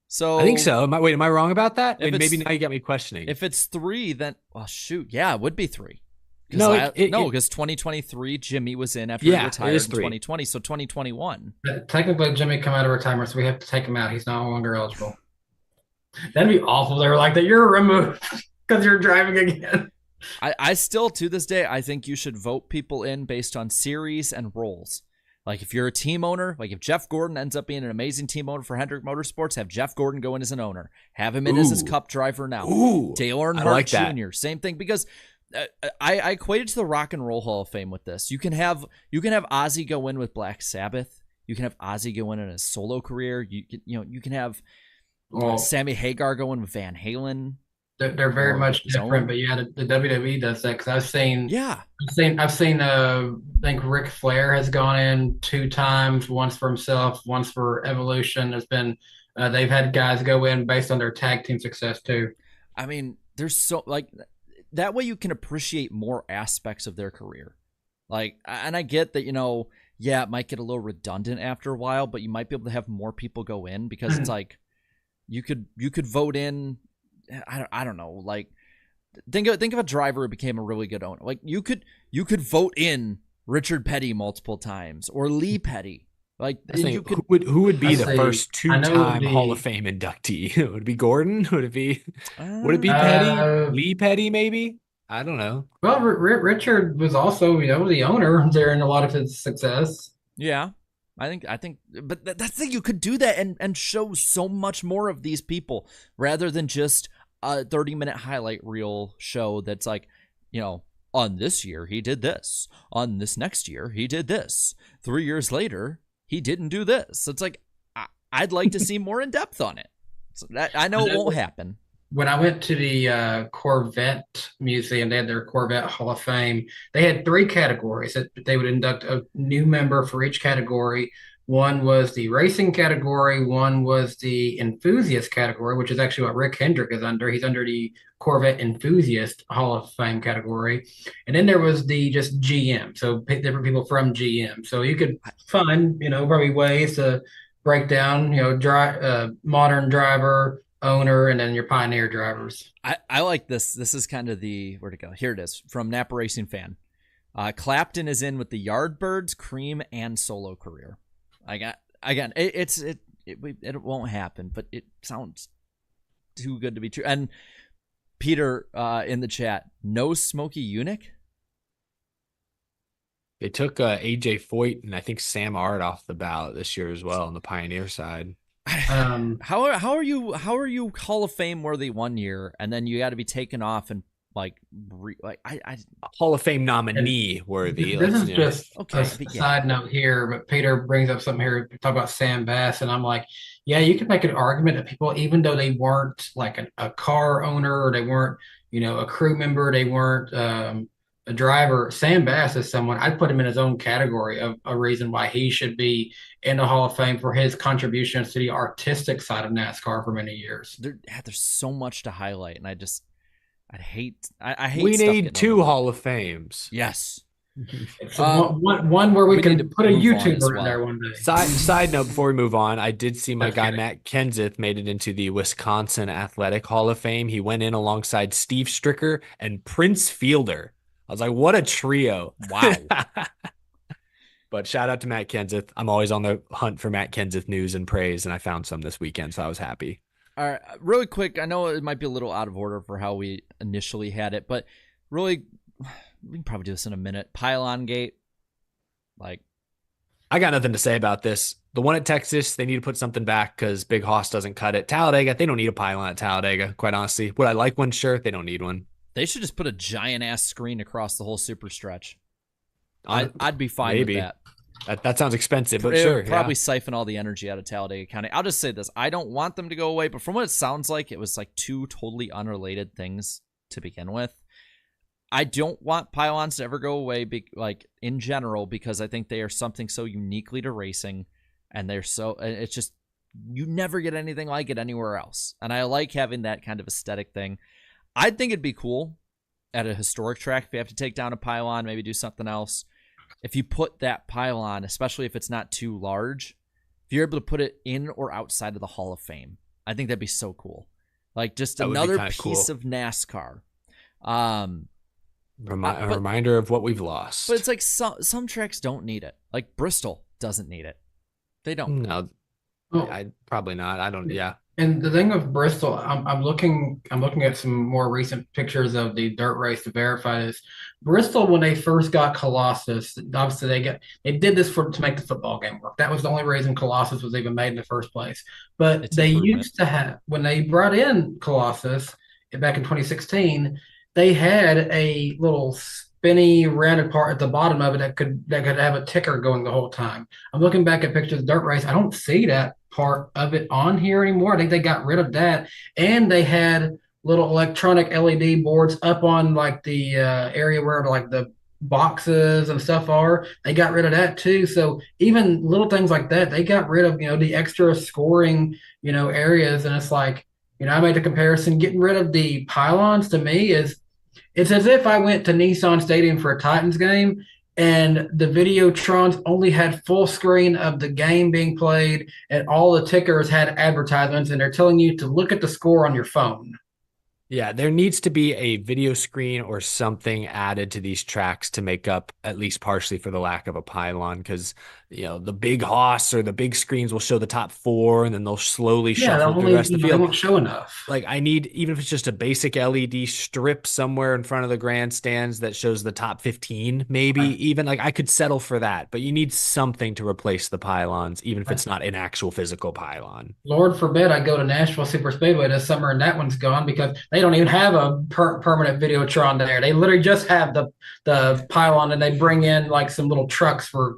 So I think so. Am I wrong about that? Maybe now you got me questioning. If it's 3, then shoot, yeah, it would be 3. Because 2023 Jimmy was in after he retired in 2020, so 2021. Technically, Jimmy come out of retirement, so we have to take him out. He's no longer eligible. That'd be awful. They were like that. You're removed because you're driving again. I still, to this day, I think you should vote people in based on series and roles. Like if you're a team owner, like if Jeff Gordon ends up being an amazing team owner for Hendrick Motorsports, have Jeff Gordon go in as an owner. Have him in as his cup driver now. Dale Earnhardt Jr., same thing. Because I equated to the Rock and Roll Hall of Fame with this. You can have Ozzy go in with Black Sabbath. You can have Ozzy go in his solo career. You can have Sammy Hagar go in with Van Halen. They're very much different, but yeah, the WWE does that because I've seen. I think Ric Flair has gone in 2 times, once for himself, once for Evolution. There's been they've had guys go in based on their tag team success too. I mean, there's so that way you can appreciate more aspects of their career. And I get that, it might get a little redundant after a while, but you might be able to have more people go in because it's like you could vote in. I don't know. Think of a driver who became a really good owner. Like you could vote in Richard Petty multiple times or Lee Petty. Who would be the first 2-time Hall of Fame inductee? Would it be Gordon? Would it be Petty? Lee Petty, maybe? I don't know. Well, Richard was also, the owner during a lot of his success. Yeah, I think, but that's the thing. You could do that and show so much more of these people rather than just a 30-minute highlight reel show that's like, on this year he did this, on this next year he did this, 3 years later he didn't do this. It's like I'd like to see more in depth on it. So I know it won't happen. When I went to the Corvette Museum, they had their Corvette Hall of Fame. They had 3 categories that they would induct a new member for each category. One was the racing category. One was the enthusiast category, which is actually what Rick Hendrick is under. He's under the Corvette Enthusiast Hall of Fame category. And then there was the just GM, so different people from GM. So you could find, probably ways to break down, modern driver, owner, and then your pioneer drivers. I like this. This is kind of where'd it go? Here it is from Napa Racing Fan. Clapton is in with the Yardbirds, Cream, and solo career. It won't happen, but it sounds too good to be true. And Peter in the chat, no Smokey Eunuch. They took AJ Foyt and I think Sam Ard off the ballot this year as well on the Pioneer side. How are you Hall of Fame worthy one year and then you got to be taken off and Hall of Fame nominee worthy. This is just a side note here, but Peter brings up something here. Talk about Sam Bass, and I'm like, yeah, you can make an argument that people, even though they weren't like a car owner or they weren't, a crew member, they weren't a driver. Sam Bass is someone I'd put him in his own category of a reason why he should be in the Hall of Fame for his contributions to the artistic side of NASCAR for many years. There's so much to highlight, and I hate. We need 2 Hall of Fames. Yes. So one where we can put a YouTuber in there one day. Side note before we move on, I did see my guy Matt Kenseth made it into the Wisconsin Athletic Hall of Fame. He went in alongside Steve Stricker and Prince Fielder. I was like, what a trio. Wow. But shout out to Matt Kenseth. I'm always on the hunt for Matt Kenseth news and praise, and I found some this weekend, so I was happy. All right, really quick. I know it might be a little out of order for how we initially had it, but really, we can probably do this in a minute. Pylon Gate. I got nothing to say about this. The one at Texas, they need to put something back because Big Hoss doesn't cut it. Talladega, they don't need a pylon at Talladega, quite honestly. Would I like one? Sure. They don't need one. They should just put a giant ass screen across the whole super stretch. I'd be fine with that. That sounds expensive, but it sure. Would probably siphon all the energy out of Talladega County. I'll just say this. I don't want them to go away, but from what it sounds like, it was like two totally unrelated things to begin with. I don't want pylons to ever go away, like in general, because I think they are something so uniquely to racing, and it's just, you never get anything like it anywhere else. And I like having that kind of aesthetic thing. I think it'd be cool at a historic track if you have to take down a pylon, maybe do something else. If you put that pylon, especially if it's not too large, if you're able to put it in or outside of the Hall of Fame, I think that'd be so cool. Like just another piece of NASCAR. Reminder of what we've lost. But it's like some tracks don't need it. Like Bristol doesn't need it. They don't. No, probably not. I don't. Yeah. And the thing with Bristol, I'm looking at some more recent pictures of the dirt race to verify this. Bristol, when they first got Colossus, obviously they did this to make the football game work. That was the only reason Colossus was even made in the first place. But they used to have, when they brought in Colossus back in 2016, they had a little spinny rounded part at the bottom of it that could have a ticker going the whole time. I'm looking back at pictures of the dirt race. I don't see that part of it on here anymore. I think they got rid of that, and they had little electronic LED boards up on like the area where like the boxes and stuff are. They got rid of that too. So even little things like that, they got rid of, the extra scoring, areas. And it's like, I made a comparison. Getting rid of the pylons to me it's as if I went to Nissan Stadium for a Titans game and the Videotrons only had full screen of the game being played and all the tickers had advertisements and they're telling you to look at the score on your phone. Yeah, there needs to be a video screen or something added to these tracks to make up at least partially for the lack of a pylon, because the big Haas or the big screens will show the top four and then they'll slowly shuffle through the rest of the field. They won't show enough. Like I need, even if it's just a basic LED strip somewhere in front of the grandstands that shows the top 15, maybe even like I could settle for that, but you need something to replace the pylons, even if it's not an actual physical pylon. Lord forbid I go to Nashville Superspeedway this summer and that one's gone because they don't even have a permanent Videotron there. They literally just have the pylon and they bring in like some little trucks for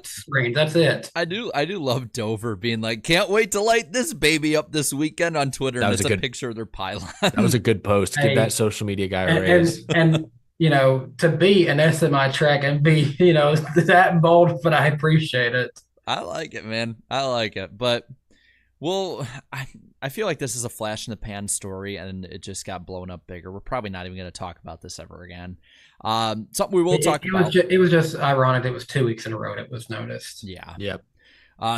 screens. That's it. I do love Dover being like, can't wait to light this baby up this weekend on Twitter. And it's a picture of their pylon. That was a good post. Give that social media guy a raise. And to be an SMI track and be, that bold, but I appreciate it. I like it, man. I like it. But I feel like this is a flash in the pan story and it just got blown up bigger. We're probably not even going to talk about this ever again. Something we will talk about. It was just ironic. It was 2 weeks in a row it was noticed. Yeah. Yep.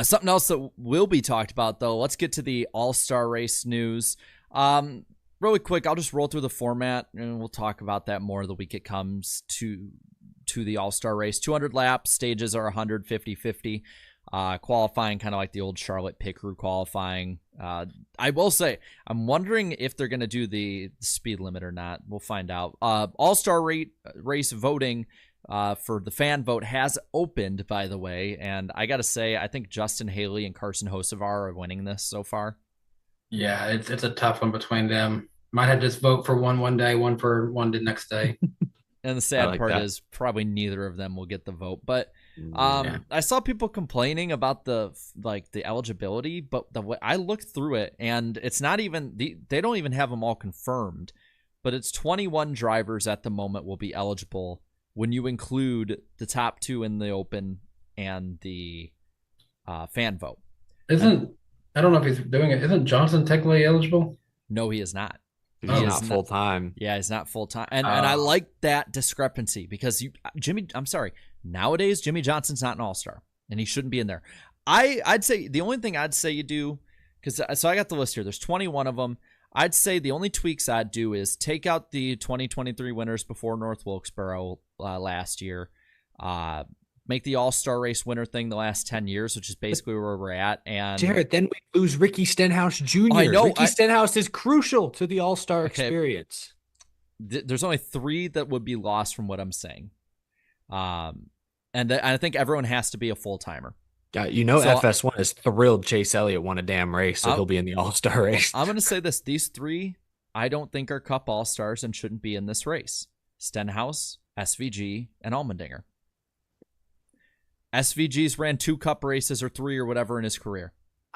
Something else that will be talked about, though. Let's get to the All-Star Race news. Really quick, I'll just roll through the format and we'll talk about that more the week it comes to the All-Star Race. 200 laps, stages are 100, 50-50. Qualifying kind of like the old Charlotte pit crew qualifying. I will say, I'm wondering if they're going to do the speed limit or not. We'll find out. All-Star race voting for the fan vote has opened, by the way. And I got to say, I think Justin Haley and Carson Hocevar are winning this so far. Yeah, it's a tough one between them. Might have to just vote for one day, one for one the next day. And the sad part is probably neither of them will get the vote. But I saw people complaining about the eligibility, but the way I looked through it, and it's not even they don't even have them all confirmed, but it's 21 drivers at the moment will be eligible when you include the top two in the open and the fan vote. I don't know if he's doing it. Isn't Johnson technically eligible? No, he is not. He's not full time. Yeah, he's not full time, and I like that discrepancy because I'm sorry. Nowadays, Jimmy Johnson's not an all-star, and he shouldn't be in there. I'd say the only thing I'd say you do, because so I got the list here. There's 21 of them. I'd say the only tweaks I'd do is take out the 2023 winners before North Wilkesboro last year. Make the all-star race winner thing the last 10 years, which is basically where we're at. And Jared, then we lose Ricky Stenhouse Jr. I know. Ricky Stenhouse is crucial to the all-star experience. There's only 3 that would be lost from what I'm saying. And I think everyone has to be a full-timer. FS1 is thrilled Chase Elliott won a damn race, so he'll be in the all-star race. I'm going to say this. These 3 I don't think are Cup All-Stars and shouldn't be in this race. Stenhouse, SVG, and Allmendinger. SVG's ran 2 Cup races or 3 or whatever in his career.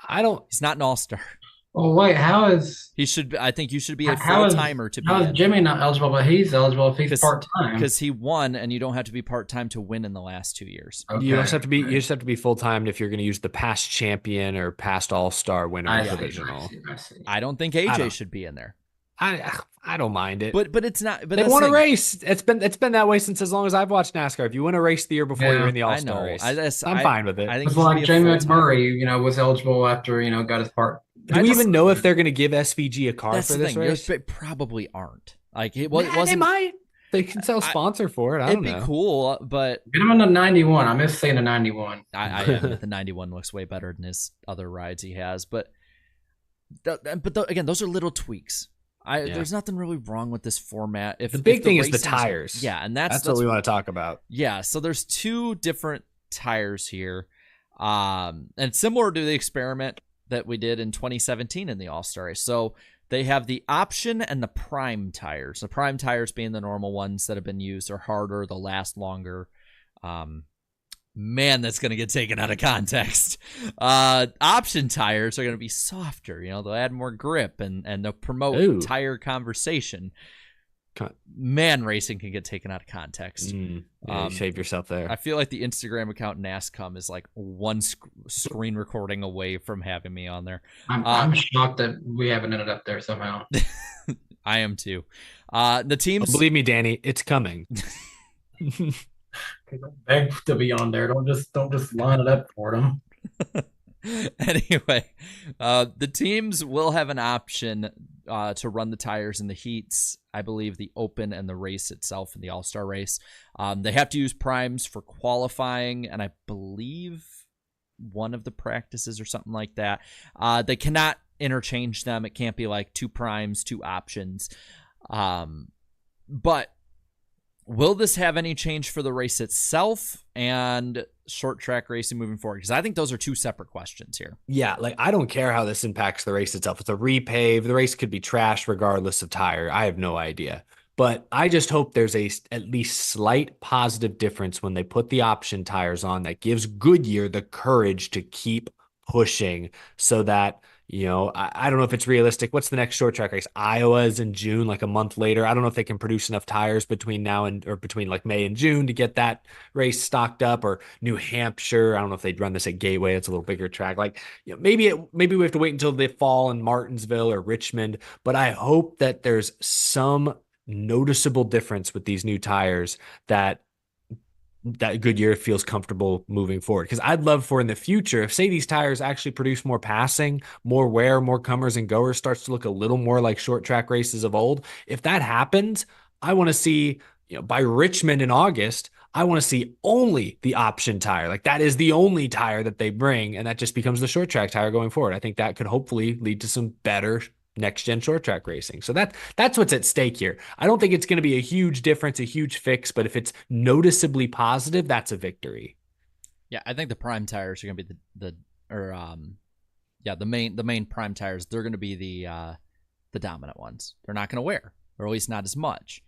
He's not an all-star. Oh wait, how is he should? I think you should be a full-timer to be. How is Jimmy not eligible, but he's eligible if he's part-time? Because he won, and you don't have to be part-time to win in the last 2 years. Okay. You just have to be full-time if you're going to use the past champion or past all-star winner divisional. I don't think AJ should be in there. I don't mind it, but it's not. But they won a race. It's been that way since as long as I've watched NASCAR. If you win a race the year before, you're in the All-Star race. I'm fine with it. I think it's like Jamie McMurray, was eligible after got his part. Do we even know if they're going to give SVG a car for this race? They probably aren't. Like it wasn't. They might. They can sell sponsor for it. I don't know. It'd be cool, but get him on the 91. I miss saying the 91. The 91 looks way better than his other rides he has. But again, those are little tweaks. There's nothing really wrong with this format. The big thing is the tires. Yeah, and that's what we want to talk about. Yeah, so there's 2 different tires here, and similar to the experiment that we did in 2017 in the All-Star race. So they have the option and the prime tires. The prime tires being the normal ones that have been used are harder, they'll last longer. Man, that's going to get taken out of context. Option tires are going to be softer. They'll add more grip and they'll promote tire conversation. Man, racing can get taken out of context. You save yourself there. I feel like the Instagram account NASCAR is like one screen recording away from having me on there. I'm shocked that we haven't ended up there somehow. I am too. The teams, believe me, Danny, it's coming. Beg to be on there. Don't just line it up for them. Anyway, the teams will have an option to run the tires in the heats. I believe the Open and the race itself in the All-Star race. They have to use primes for qualifying, and I believe one of the practices or something like that. They cannot interchange them. It can't be like 2 primes, 2 options. But will this have any change for the race itself and short track racing moving forward? Because I think those are 2 separate questions here. Yeah, I don't care how this impacts the race itself. It's a repave. The race could be trashed regardless of tire. I have no idea. But I just hope there's at least slight positive difference when they put the option tires on that gives Goodyear the courage to keep pushing so that I don't know if it's realistic. What's the next short track race? Iowa is in June, like a month later. I don't know if they can produce enough tires between now or between like May and June to get that race stocked up, or New Hampshire. I don't know if they'd run this at Gateway. It's a little bigger track. Maybe we have to wait until the fall in Martinsville or Richmond, but I hope that there's some noticeable difference with these new tires that Goodyear feels comfortable moving forward. Because I'd love for in the future, if say these tires actually produce more passing, more wear, more comers and goers, starts to look a little more like short track races of old. If that happens, I want to see, by Richmond in August, I want to see only the option tire. Like that is the only tire that they bring, and that just becomes the short track tire going forward. I think that could hopefully lead to some better next-gen short track racing. So that's what's at stake here. I don't think it's going to be a huge difference, a huge fix, but if it's noticeably positive, that's a victory. Yeah, I think the prime tires are going to be the main prime tires. They're going to be the dominant ones. They're not going to wear, or at least not as much.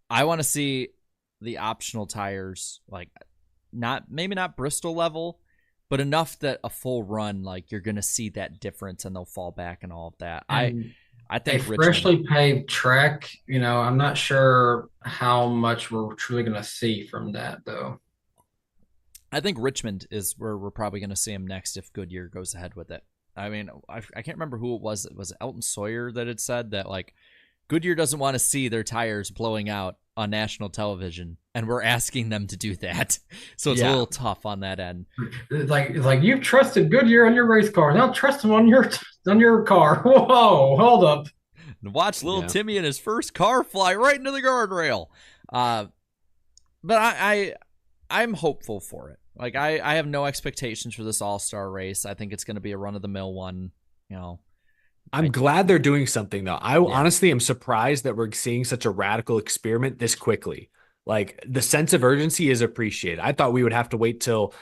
I want to see the optional tires, maybe not Bristol level, but enough that a full run, you're going to see that difference and they'll fall back and all of that. And I think a freshly paved track, I'm not sure how much we're truly going to see from that, though. I think Richmond is where we're probably going to see him next if Goodyear goes ahead with it. I mean, I can't remember who it was. Was it Elton Sawyer that had said that, Goodyear doesn't want to see their tires blowing out on national television, and we're asking them to do that. So it's a little tough on that end. Like you've trusted Goodyear on your race car. Now trust them on your car. Whoa, hold up. And watch little Timmy in his first car fly right into the guardrail. But I'm hopeful for it. I have no expectations for this all-star race. I think it's going to be a run-of-the-mill one, I'm glad they're doing something, though. I honestly am surprised that we're seeing such a radical experiment this quickly. The sense of urgency is appreciated. I thought we would have to wait till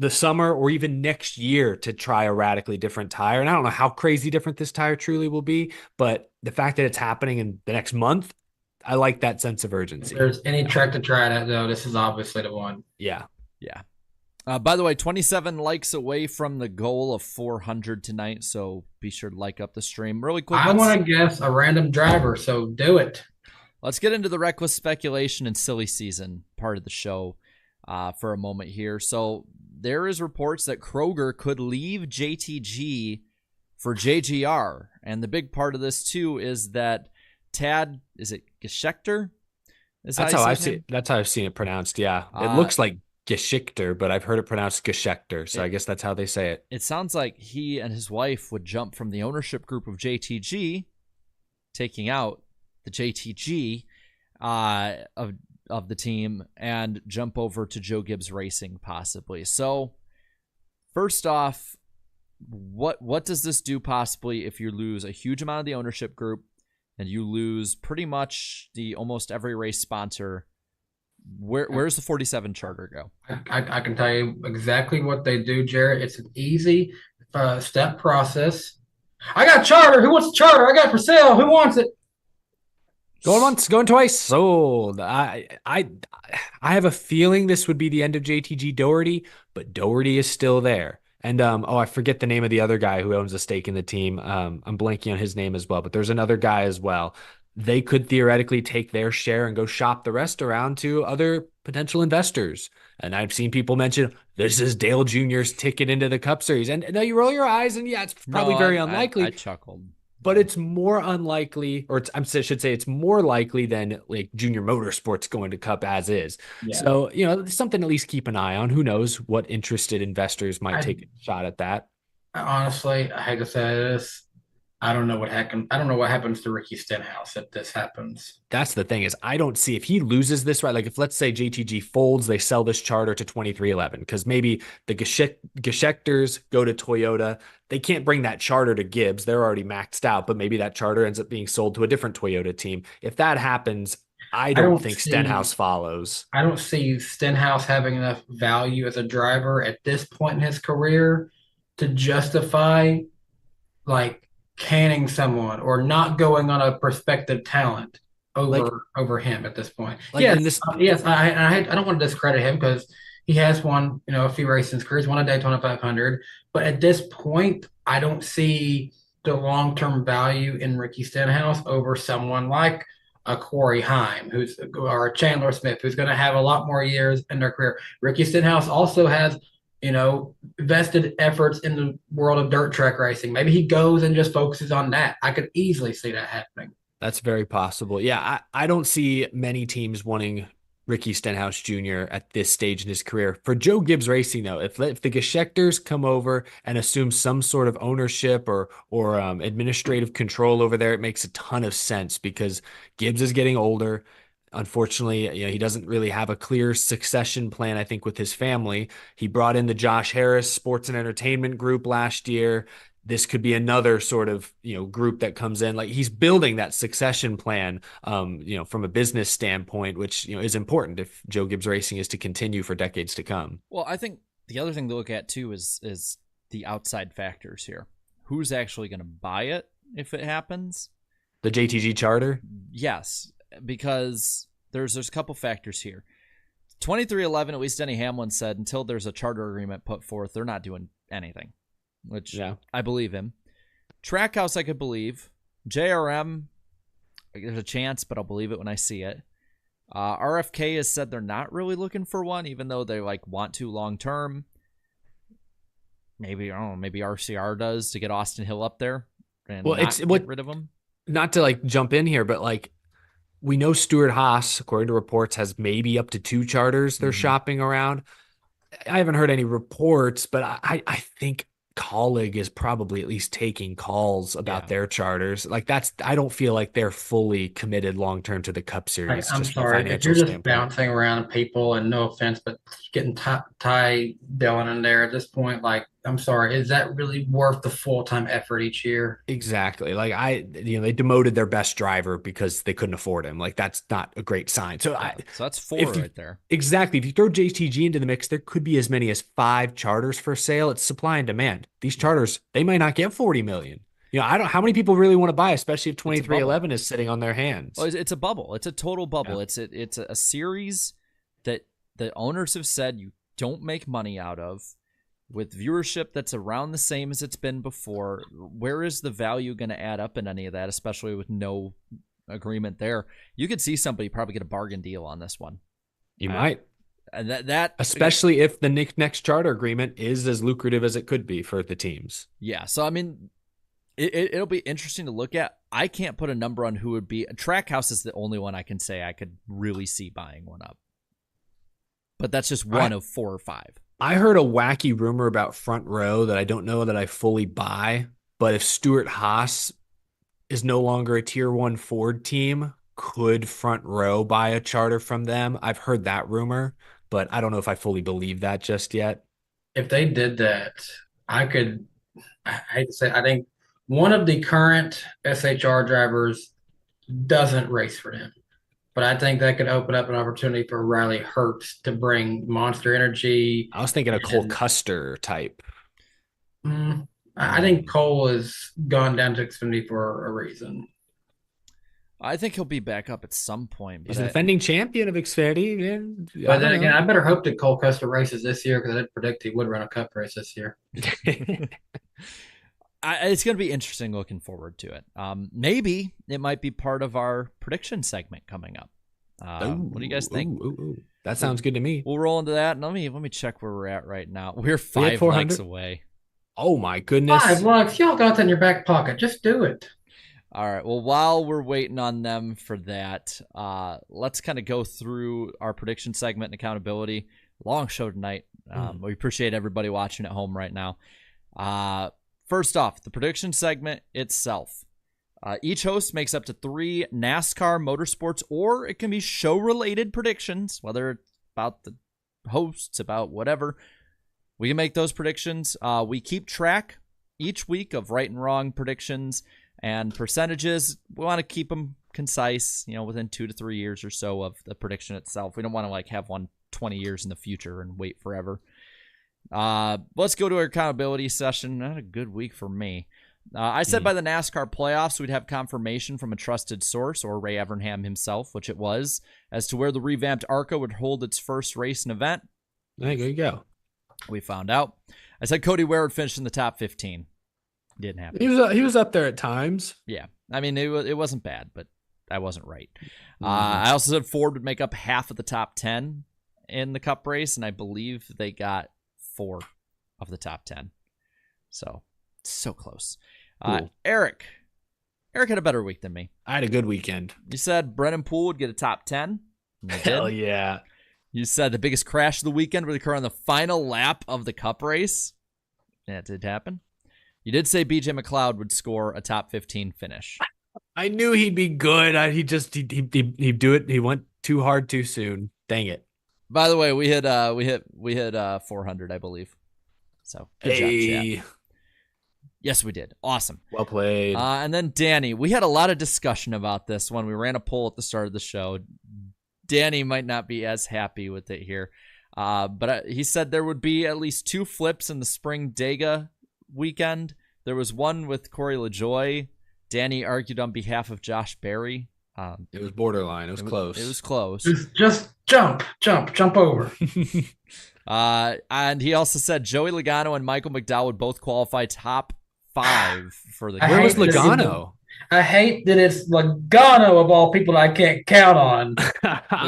the summer or even next year to try a radically different tire. And I don't know how crazy different this tire truly will be, but the fact that it's happening in the next month, I like that sense of If urgency. there's any track to try it at, though, this is obviously the one. Yeah. Yeah. By the way, 27 likes away from the goal of 400 tonight, so be sure to like up the stream. Really quick. I want to guess a random driver, so do it. Let's get into the reckless speculation and silly season part of the show for a moment here. So there is reports that Kroger could leave JTG for JGR, and the big part of this too is that Tad, is it Geschickter? That's how I've seen it pronounced. Yeah, it looks like Geschickter, but I've heard it pronounced Geschickter, so I guess that's how they say it. It sounds like he and his wife would jump from the ownership group of JTG, taking out the JTG of the team, and jump over to Joe Gibbs Racing possibly. So first off, what does this do possibly if you lose a huge amount of the ownership group and you lose pretty much the almost every race sponsor? Where's the 47 charter go? I can tell you exactly what they do, Jared. It's an easy step process. I got charter. Who wants a charter? I got for sale. Who wants it? Going once, going twice, sold. I have a feeling this would be the end of JTG Doherty, but Doherty is still there. And I forget the name of the other guy who owns a stake in the team. I'm blanking on his name as well, but there's another guy as well. They could theoretically take their share and go shop the rest around to other potential investors. And I've seen people mention this is Dale Jr.'s ticket into the Cup Series. And now you roll your eyes, and yeah, it's probably very unlikely. I chuckled. But it's more unlikely, or I should say it's more likely than like Junior Motorsports going to Cup as is. Yeah. So, something to at least keep an eye on. Who knows what interested investors might take a shot at that. Honestly, I hate to say this. I don't know what happened. I don't know what happens to Ricky Stenhouse if this happens. That's the thing is I don't see if he loses this, right? Like if let's say JTG folds, they sell this charter to 2311 because maybe the Geschichters go to Toyota. They can't bring that charter to Gibbs. They're already maxed out, but maybe that charter ends up being sold to a different Toyota team. If that happens, I don't think Stenhouse follows. I don't see Stenhouse having enough value as a driver at this point in his career to justify like canning someone or not going on a prospective talent over him at this point. Yes, I don't want to discredit him because he has won, a few races in his career. He's won a Daytona 500, but at this point, I don't see the long-term value in Ricky Stenhouse over someone like a Corey Heim, or a Chandler Smith, who's going to have a lot more years in their career. Ricky Stenhouse also has vested efforts in the world of dirt track racing. Maybe he goes and just focuses on that. I could easily see that happening. That's very possible. Yeah, I don't see many teams wanting Ricky Stenhouse Jr. at this stage in his career. For Joe Gibbs Racing, though, if the Geschichters come over and assume some sort of ownership or administrative control over there, it makes a ton of sense because Gibbs is getting older. Unfortunately, he doesn't really have a clear succession plan, I think, with his family. He brought in the Josh Harris Sports and Entertainment Group last year. This could be another sort of, group that comes in. Like he's building that succession plan, from a business standpoint, which, is important if Joe Gibbs Racing is to continue for decades to come. Well, I think the other thing to look at, too, is the outside factors here. Who's actually going to buy it if it happens? The JTG charter? Yes. Because there's a couple factors here. 2311, at least Denny Hamlin said, until there's a charter agreement put forth, they're not doing anything, which I believe him. Trackhouse, I could believe. JRM, there's a chance, but I'll believe it when I see it. RFK has said they're not really looking for one, even though they want to long term. Maybe, I don't know, maybe RCR does to get Austin Hill up there and get rid of him. Not to jump in here, but we know Stuart Haas, according to reports, has maybe up to 2 charters they're shopping around. I haven't heard any reports, but I think Colleague is probably at least taking calls about their charters. I don't feel like they're fully committed long-term to the Cup Series. I'm sorry, if you're just bouncing around people, and no offense, but getting Ty Dillon in there at this point, I'm sorry, is that really worth the full-time effort each year? Exactly. Like they demoted their best driver because they couldn't afford him. Like that's not a great sign. So So that's 4 if you, right there. exactly, if you throw JTG into the mix, there could be as many as 5 charters for sale. It's supply and demand. These charters, they might not get 40 million. I don't. How many people really want to buy, especially if 2311 is sitting on their hands? Well, it's a bubble. It's a total bubble. Yeah. It's a series that the owners have said you don't make money out of, with viewership that's around the same as it's been before. Where is the value going to add up in any of that, especially with no agreement there? You could see somebody probably get a bargain deal on this one. You might. And that especially if the next charter agreement is as lucrative as it could be for the teams. Yeah. So, I mean, it'll be interesting to look at. I can't put a number on who would be. Trackhouse is the only one I can say I could really see buying one up. But that's just one of 4 or 5. I heard a wacky rumor about Front Row that I don't know that I fully buy, but if Stuart Haas is no longer a Tier 1 Ford team, could Front Row buy a charter from them? I've heard that rumor, but I don't know if I fully believe that just yet. If they did that, I hate to say, I think one of the current SHR drivers doesn't race for them. But I think that could open up an opportunity for Riley Herbst to bring Monster Energy. I was thinking a Cole Custer type. I think Cole has gone down to Xfinity for a reason. I think he'll be back up at some point. He's the defending champion of Xfinity. But then again, I better hope that Cole Custer races this year, because I did predict he would run a cup race this year. It's going to be interesting looking forward to it. Maybe it might be part of our prediction segment coming up. What do you guys think? That sounds good to me. We'll roll into that. And let me check where we're at right now. We're 5 likes away. Oh my goodness. 5 likes. Y'all got that in your back pocket. Just do it. All right. Well, while we're waiting on them for that, let's kind of go through our prediction segment and accountability. Long show tonight. We appreciate everybody watching at home right now. First off, the prediction segment itself. Each host makes up to 3 NASCAR motorsports, or it can be show-related predictions, whether it's about the hosts, about whatever. We can make those predictions. We keep track each week of right and wrong predictions and percentages. We want to keep them concise, within 2 to 3 years or so of the prediction itself. We don't want to have one 20 years in the future and wait forever. Let's go to our accountability session. Not a good week for me. I said by the NASCAR playoffs, we'd have confirmation from a trusted source, or Ray Evernham himself, which it was, as to where the revamped ARCA would hold its first race and event. There you go. We found out. I said Cody Ware would finish in the top 15. Didn't happen. He was up there at times. Yeah. I mean, it wasn't bad, but I wasn't right. I also said Ford would make up half of the top 10 in the Cup race, and I believe they got 4 of the top 10. So close. Cool. Eric had a better week than me. I had a good weekend. You said Brennan Poole would get a top 10. Hell yeah. You said the biggest crash of the weekend would occur on the final lap of the Cup race. That did happen. You did say BJ McLeod would score a top 15 finish. I knew he'd be good. He'd do it. He went too hard too soon. Dang it. By the way, we hit 400, I believe. So good job, chat. Yes, we did. Awesome. Well played. And then Danny, we had a lot of discussion about this when we ran a poll at the start of the show. Danny might not be as happy with it here. But he said there would be at least 2 flips in the Spring Dega weekend. There was one with Corey LaJoy. Danny argued on behalf of Josh Berry. It was borderline. It was close. It was close. Just jump over. And he also said Joey Logano and Michael McDowell would both qualify top 5 for the. Where was Logano? I hate that it's Logano of all people that I can't count on.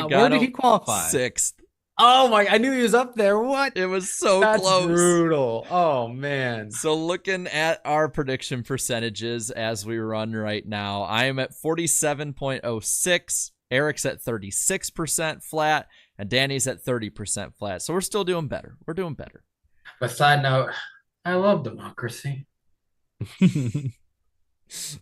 Where did he qualify? 6th. Oh my! I knew he was up there. What? It was so That's close. Brutal. Oh man. So looking at our prediction percentages as we run right now, I am at 47.06. Eric's at 36% flat, and Danny's at 30% flat. So we're still doing better. We're doing better. But side note, I love democracy. This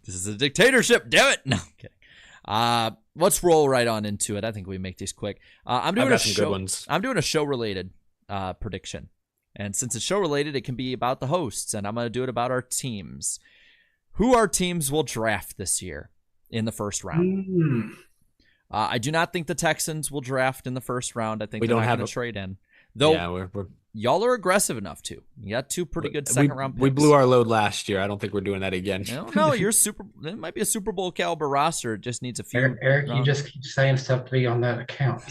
is a dictatorship. Damn it! No, I'm kidding. Let's roll right on into it. I think we make these quick. I'm doing a show. Good ones. I'm doing a show related prediction. And since it's show related, it can be about the hosts, and I'm going to do it about our teams. Who our teams will draft this year in the first round? I do not think the Texans will draft in the first round. I think they're not going to trade in. Though y'all are aggressive enough to. You got 2 pretty good second-round picks. We blew our load last year. I don't think we're doing that again. No, you're super. It might be a Super Bowl caliber roster. It just needs a few. Eric, you just keep saying stuff to be on that account.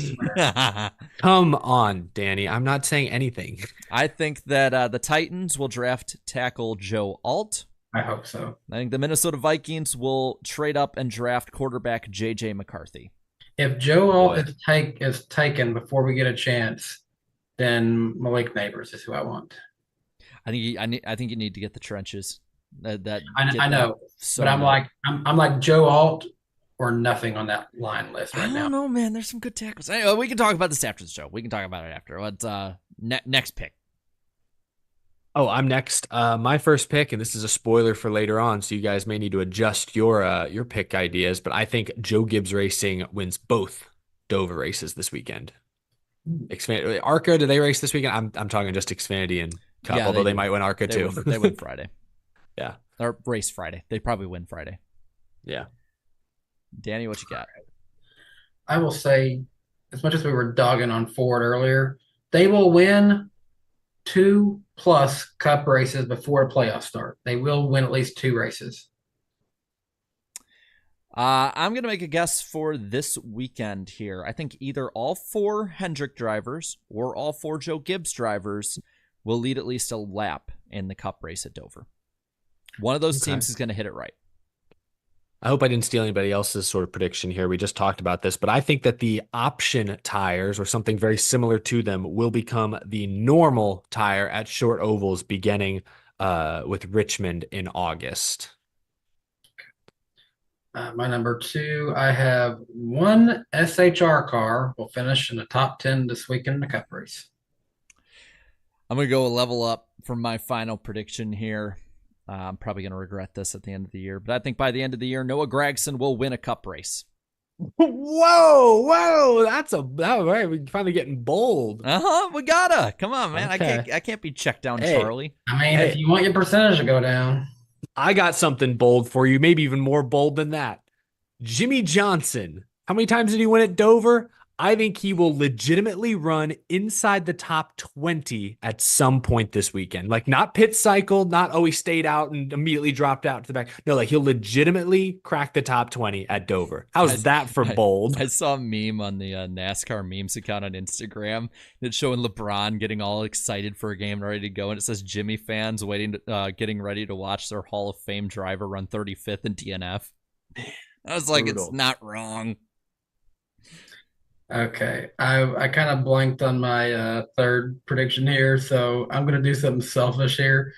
Come on, Danny. I'm not saying anything. I think that the Titans will draft tackle Joe Alt. I hope so. I think the Minnesota Vikings will trade up and draft quarterback J.J. McCarthy. If Joe Alt is taken before we get a chance, then Malik Neighbors is who I want. I think you need to get the trenches. I know, but I'm like Joe Alt or nothing on that line list right now. I don't know, man. There's some good tackles. Anyway, we can talk about this after the show. We can talk about it after. What's next pick? Oh, I'm next. My first pick, and this is a spoiler for later on, so you guys may need to adjust your pick ideas, but I think Joe Gibbs Racing wins both Dover races this weekend. Xfinity, ARCA, do they race this weekend? I'm talking just Xfinity and Cup, although they might win ARCA too. They win Friday. Yeah. Or race Friday. They probably win Friday. Yeah. Danny, what you got? I will say, as much as we were dogging on Ford earlier, they will win 2+ Cup races before a playoff start. They will win at least 2 races. I'm going to make a guess for this weekend here. I think either all 4 Hendrick drivers or all 4 Joe Gibbs drivers will lead at least a lap in the Cup race at Dover. One of those teams is going to hit it right. I hope I didn't steal anybody else's sort of prediction here. We just talked about this, but I think that the option tires or something very similar to them will become the normal tire at short ovals beginning with Richmond in August. My number 2, I have 1 SHR car will finish in the top 10 this weekend in the Cup race. I'm going to go a level up for my final prediction here. I'm probably going to regret this at the end of the year, but I think by the end of the year, Noah Gragson will win a Cup race. Whoa! Right. We're finally getting bold. We gotta. Come on, man. Okay. I can't be checked down, Charlie. I mean, if you want your percentage to go down. I got something bold for you, maybe even more bold than that. Jimmy Johnson. How many times did he win at Dover? I think he will legitimately run inside the top 20 at some point this weekend. Like, not pit cycle, not, he stayed out and immediately dropped out to the back. No, like, he'll legitimately crack the top 20 at Dover. How's that for bold? I saw a meme on the NASCAR memes account on Instagram that's showing LeBron getting all excited for a game ready to go. And it says Jimmy fans getting ready to watch their Hall of Fame driver run 35th in DNF. I was like, brutal. It's not wrong. Okay, I kind of blanked on my third prediction here, so I'm going to do something selfish here.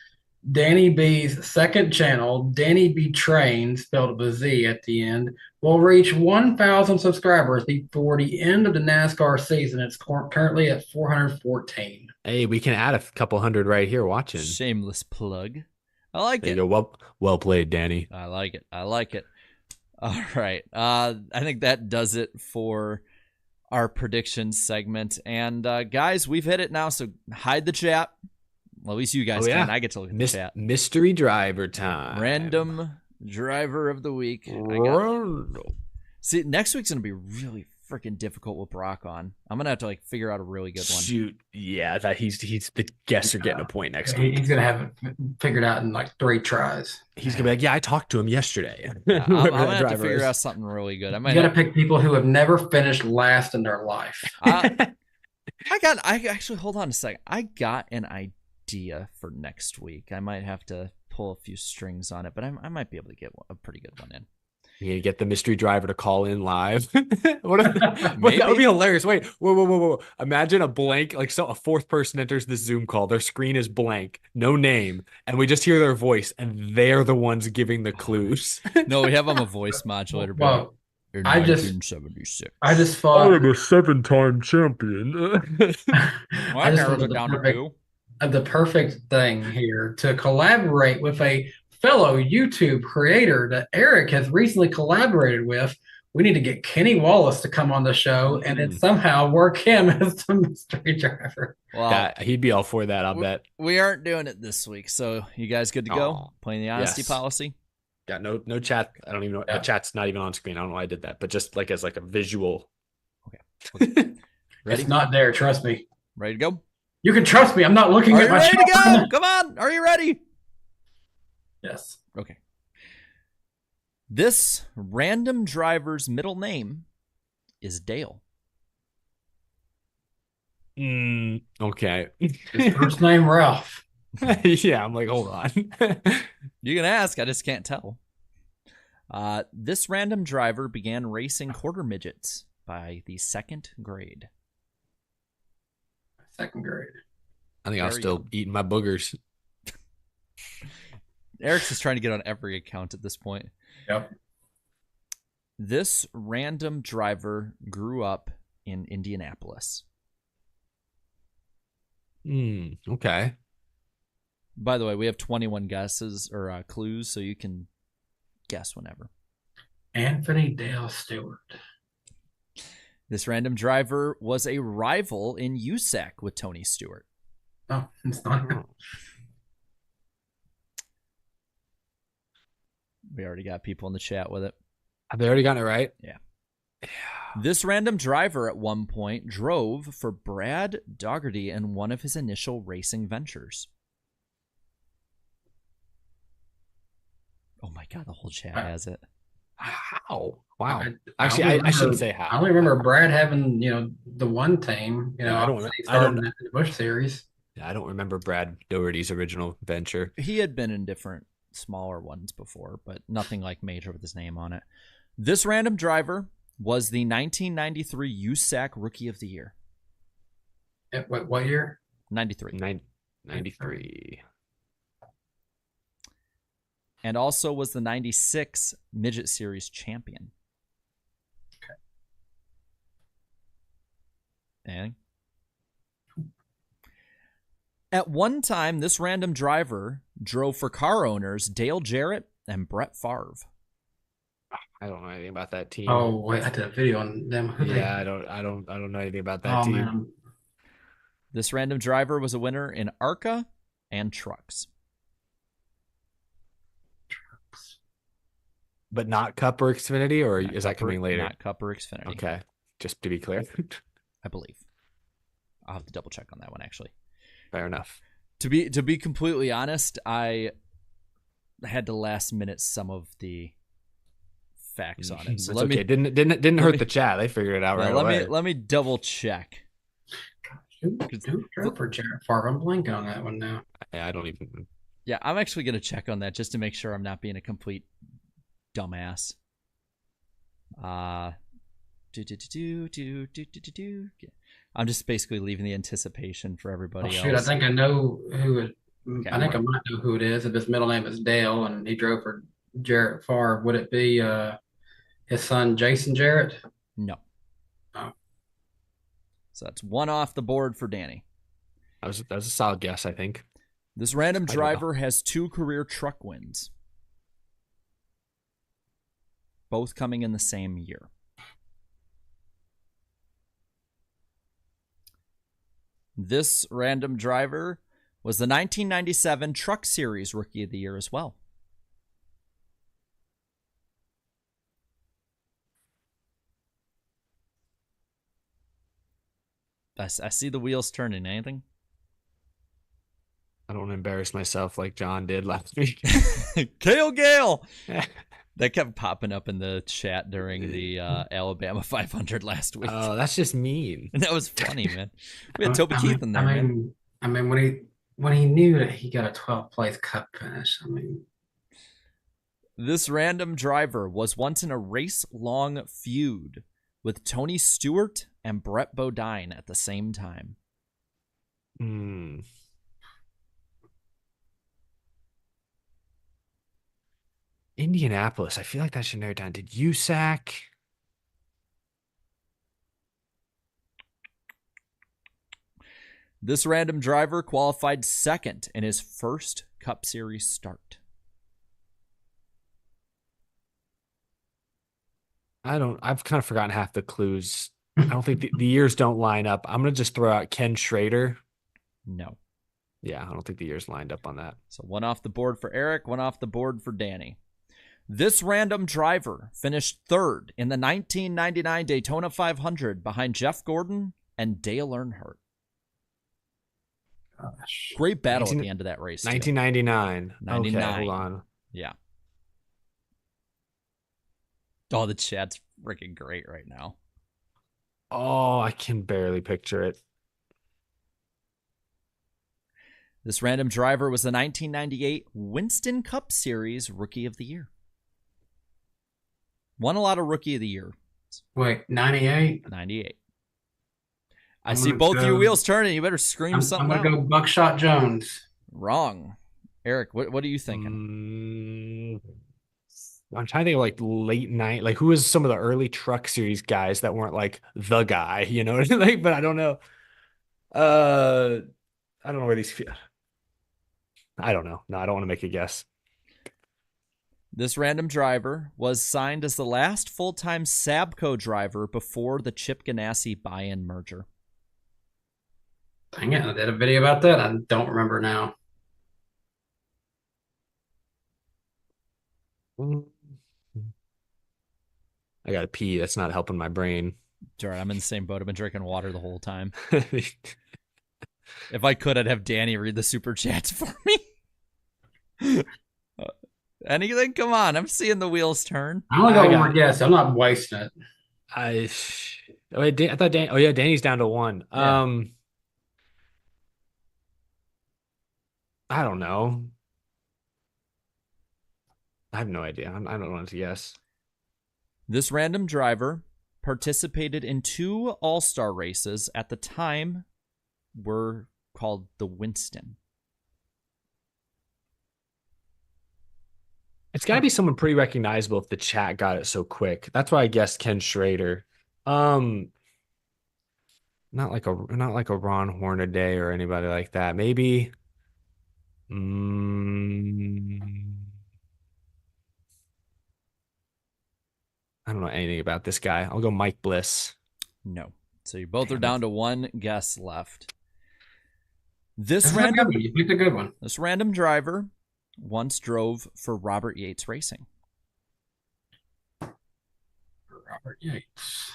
Danny B's second channel, Danny B Train, spelled with a Z at the end, will reach 1,000 subscribers before the end of the NASCAR season. It's currently at 414. Hey, we can add a couple hundred right here watching. Shameless plug. I like it. You go. Well played, Danny. I like it. All right. I think that does it for our predictions segment. And guys, we've hit it now, so hide the chat. Well, at least you guys can. I get to look at the chat. Mystery driver time. Random driver of the week. See, next week's going to be really freaking difficult with Brock on. I'm going to have to figure out a really good one. Shoot. Yeah, that he's the guests are getting a point next week. He's going to have it figured out in 3 tries. He's going to be like, yeah, I talked to him yesterday. I'm going to have to figure out something really good. You got to pick people who have never finished last in their life. I actually, hold on a second. I got an idea for next week. I might have to pull a few strings on it, but I might be able to get a pretty good one in. You get the mystery driver to call in live. That would be hilarious. Wait, whoa. Imagine a blank, a fourth person enters the Zoom call. Their screen is blank, no name, and we just hear their voice, and they're the ones giving the clues. No, we have them a voice modulator. Well, I just thought I'm a 7-time champion. I just thought the perfect thing here to collaborate with a fellow YouTube creator that Eric has recently collaborated with we need to get Kenny Wallace to come on the show and then somehow work him as the mystery driver. Well, he'd be all for that, I'll bet. We aren't doing it this week, so you guys good to go? Playing the honesty policy? Got no chat. I don't even know. Chat's not even on screen. I don't know why I did that, but just like as like a visual. Okay. Ready? It's not there. Trust me. Ready to go? You can trust me. I'm not looking at my Are you ready to go? Come on. Are you ready? Yes. Okay. This random driver's middle name is Dale. Okay. His first name Ralph. Yeah, I'm like, hold on. You can ask, I just can't tell. This random driver began racing quarter midgets by the second grade. Second grade. I think I was still eating my boogers. Eric's just trying to get on every account at this point. Yep. This random driver grew up in Indianapolis. Okay. By the way, we have 21 guesses or clues, so you can guess whenever. Anthony Dale Stewart. This random driver was a rival in USAC with Tony Stewart. Oh, it's not. We already got people in the chat with it. Have they already gotten it right? Yeah. This random driver at one point drove for Brad Daugherty in one of his initial racing ventures. Oh my God, the whole chat has it. How? Wow. Actually, I shouldn't say how. I only remember Brad having, the one team, I don't in the Busch Series. Yeah, I don't remember Brad Daugherty's original venture. He had been in different smaller ones before, but nothing like major with his name on it. This random driver was the 1993 USAC Rookie of the Year. What year? 93. 93. And also was the 96 Midget Series champion. Okay. And at one time, this random driver drove for car owners Dale Jarrett and Brett Favre. I don't know anything about that team. Oh wait, I did a video on them. I don't know anything about that team. Man. This random driver was a winner in ARCA and trucks. But not Cup or Xfinity, or is that coming later? Not Cup or Xfinity. Okay, just to be clear. I believe. I'll have to double check on that one, actually. Fair enough. To be completely honest, I had to last minute some of the facts on it. So okay. Didn't hurt the chat. They figured it out right away. Let me double check. Who drove for Jarrett Favre? I'm blanking on that one now. Yeah, I don't even. Yeah, I'm actually going to check on that just to make sure I'm not being a complete dumbass. I'm just basically leaving the anticipation for everybody else. Shoot, I think I know who it. Okay, I think I might know who it is. If his middle name is Dale and he drove for Jarrett Favre, would it be his son Jason Jarrett? No. Oh. So that's one off the board for Danny. That was a solid guess, I think. This random driver has 2 career truck wins, both coming in the same year. This random driver was the 1997 Truck Series Rookie of the Year as well. I see the wheels turning. Anything? I don't want to embarrass myself like John did last week. Kale Gale! That kept popping up in the chat during the Alabama 500 last week. Oh, that's just mean. And that was funny, man. We had Toby Keith in there, man. I mean, when he knew that he got a 12th place Cup finish, This random driver was once in a race-long feud with Tony Stewart and Brett Bodine at the same time. Indianapolis. I feel like that should narrow it down. Did USAC? This random driver qualified second in his first Cup Series start. I've kind of forgotten half the clues. I don't think the years don't line up. I'm gonna just throw out Ken Schrader. No. Yeah, I don't think the years lined up on that. So one off the board for Eric, one off the board for Danny. This random driver finished third in the 1999 Daytona 500 behind Jeff Gordon and Dale Earnhardt. Gosh. Great battle at the end of that race. 1999. 99. Okay, hold on. Yeah. Oh, the chat's freaking great right now. Oh, I can barely picture it. This random driver was the 1998 Winston Cup Series Rookie of the Year. Won a lot of Rookie of the Year. Wait, 98? 98. I I'm see gonna both go- your wheels turning. You better scream I'm something gonna out. go Buckshot Jones. Wrong. Eric, what are you thinking? I'm trying to think of like late night, like who was some of the early truck series guys that weren't like the guy, you know? Like, but I don't know. I don't know where these. I don't know. No, I don't want to make a guess. This random driver was signed as the last full-time Sabco driver before the Chip Ganassi buy-in merger. Dang it, I did a video about that. I don't remember now. I got to pee. That's not helping my brain. Sorry, I'm in the same boat. I've been drinking water the whole time. If I could, I'd have Danny read the super chats for me. Anything? Come on. I'm seeing the wheels turn. I only got one more guess. I'm not wasting it. I thought Dan. Oh yeah, Danny's down to one. Yeah. I don't know. I have no idea. I don't want to guess. This random driver participated in 2 all-star races at the time were called the Winston. It's got to be someone pretty recognizable if the chat got it so quick. That's why I guessed Ken Schrader. Not like a Ron Hornaday or anybody like that. Maybe. I don't know anything about this guy. I'll go Mike Bliss. No. So you both are down to one guess left. This is a good one. You picked a good one. This random driver once drove for Robert Yates Racing. Robert Yates.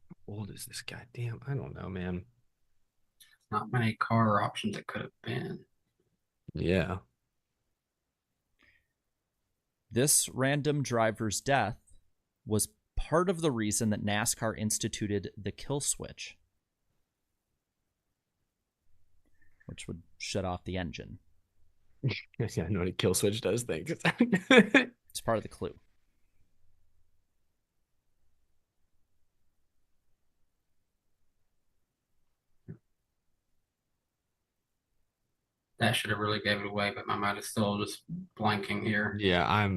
How old is this guy? Damn, I don't know, man. Not many car options it could have been. Yeah. This random driver's death was part of the reason that NASCAR instituted the kill switch, which would shut off the engine. Yeah, I know what a kill switch does things. It's part of the clue. That should have really gave it away, but my mind is still just blanking here. Yeah,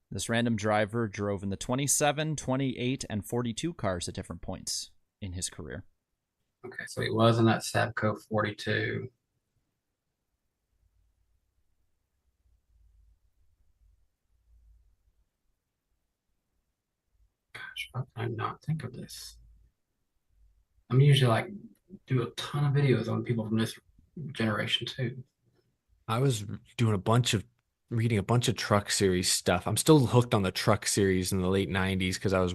This random driver drove in the 27, 28, and 42 cars at different points in his career. Okay, so he was in that Sabco 42. Gosh, how can I not think of this? I'm usually like do a ton of videos on people from this generation too. I was reading a bunch of truck series stuff. I'm still hooked on the truck series in the late 90s because I was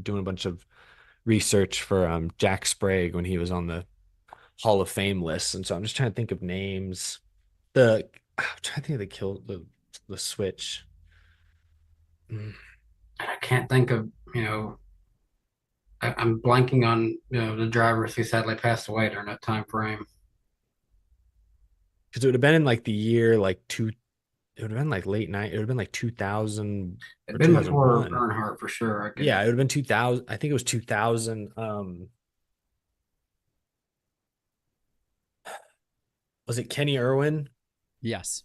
doing a bunch of research for Jack Sprague when he was on the Hall of Fame list. And so I'm just trying to think of names. I'm trying to think of the switch. And I can't think of, I'm blanking on, the drivers who sadly passed away during that time frame. Because it would have been in like the year like it would have been like late night. It would have been like 2000. It'd been before Earnhardt for sure. Yeah, it would have been 2000. I think it was 2000. Was it Kenny Irwin? Yes.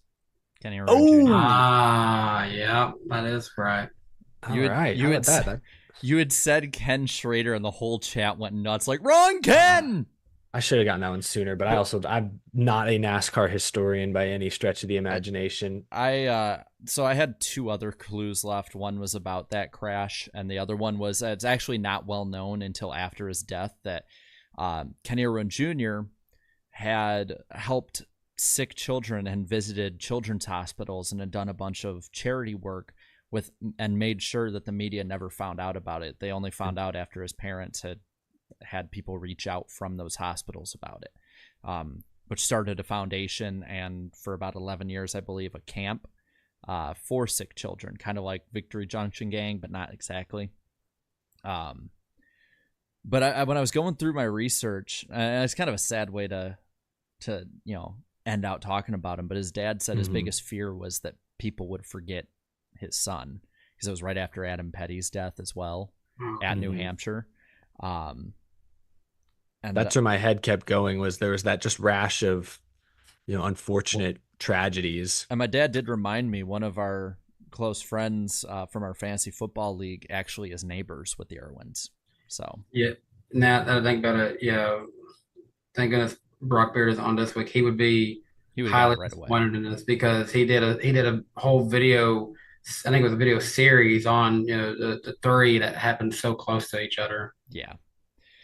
Kenny Irwin Oh! Jr. Yeah, that is right. You had said Ken Schrader and the whole chat went nuts like, wrong Ken! I should have gotten that one sooner, but I'm not a NASCAR historian by any stretch of the imagination. So I had two other clues left. One was about that crash, and the other one was it's actually not well known until after his death that Kenny Irwin Jr. had helped sick children and visited children's hospitals and had done a bunch of charity work and made sure that the media never found out about it. They only found out after his parents had people reach out from those hospitals about it, which started a foundation and for about 11 years, I believe, a camp for sick children, kind of like Victory Junction Gang, but not exactly. But when I was going through my research, it's kind of a sad way to end out talking about him, but his dad said his biggest fear was that people would forget his son, because it was right after Adam Petty's death as well at New Hampshire. And that's where my head kept going, there was that just rash of, unfortunate tragedies. And my dad did remind me, one of our close friends from our fantasy football league actually is neighbors with the Irwins. So yeah, now that I think about it, thank goodness Brock Beard is on this week. He would highly right away disappointed in this because he did a whole video. I think it was a video series on the three that happened so close to each other. Yeah.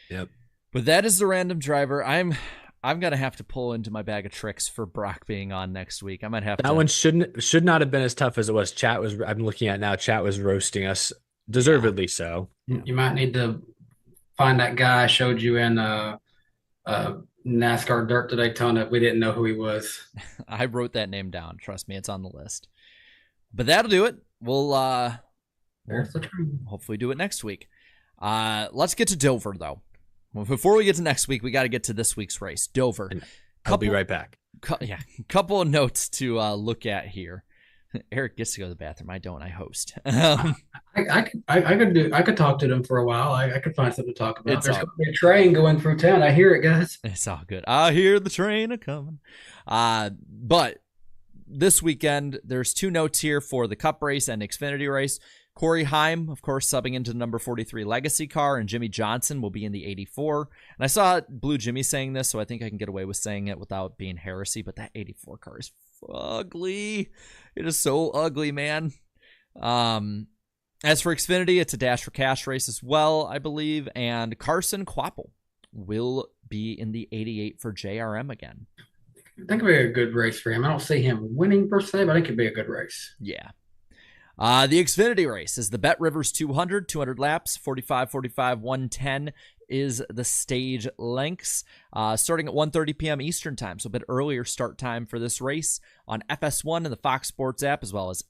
Yep. But that is the random driver. I'm gonna have to pull into my bag of tricks for Brock being on next week. I might have that one should not have been as tough as it was. I'm looking at now. Chat was roasting us, deservedly so. You might need to find that guy I showed you in NASCAR Dirt to Daytona. We didn't know who he was. I wrote that name down. Trust me, it's on the list. But that'll do it. We'll hopefully do it next week. Let's get to Dover, though. Well, before we get to next week, we got to get to this week's race, Dover. I'll be right back. Couple of notes to look at here. Eric gets to go to the bathroom. I don't. I host. I could talk to them for a while. I could find something to talk about. There's going to be a train going through town. I hear it, guys. It's all good. I hear the train a coming. But this weekend, there's two notes here for the Cup race and Xfinity race. Corey Heim, of course, subbing into the number 43 Legacy car, and Jimmy Johnson will be in the 84. And I saw Blue Jimmy saying this, so I think I can get away with saying it without being heresy, but that 84 car is ugly. It is so ugly, man. As for Xfinity, it's a Dash for Cash race as well, I believe, and Carson Kvapil will be in the 88 for JRM again. I think it'll be a good race for him. I don't see him winning per se, but I think it'll be a good race. Yeah. The Xfinity race is the Bet Rivers 200 laps, 45, 110 is the stage lengths, starting at 1:30 p.m. Eastern time, so a bit earlier start time for this race on FS1 and the Fox Sports app, as well as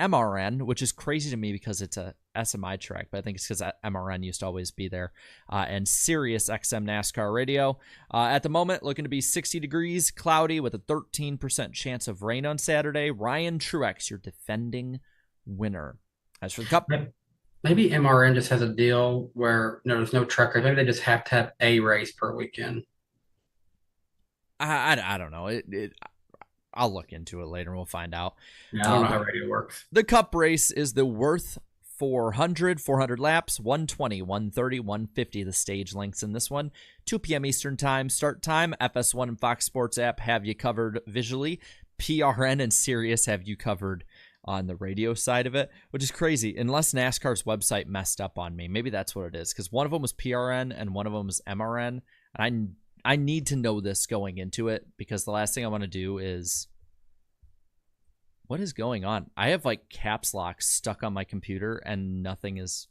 MRN, which is crazy to me because it's a SMI track, but I think it's because MRN used to always be there, and Sirius XM NASCAR radio. At the moment, looking to be 60 degrees, cloudy with a 13% chance of rain on Saturday. Ryan Truex, your defending winner. As for the Cup, maybe MRN just has a deal where there's no truck race. Maybe they just have to have a race per weekend. I don't know. I'll look into it later and we'll find out. Yeah, I don't know how radio works. The Cup race is the Worth 400 laps, 120, 130, 150, the stage lengths in this one. 2 p.m. Eastern time, start time. FS1 and Fox Sports app have you covered visually. PRN and Sirius have you covered on the radio side of it, which is crazy, unless NASCAR's website messed up on me. Maybe that's what it is, because one of them was PRN and one of them was MRN, and I need to know this going into it, because the last thing I want to do is... What is going on? I have like caps lock stuck on my computer and nothing is...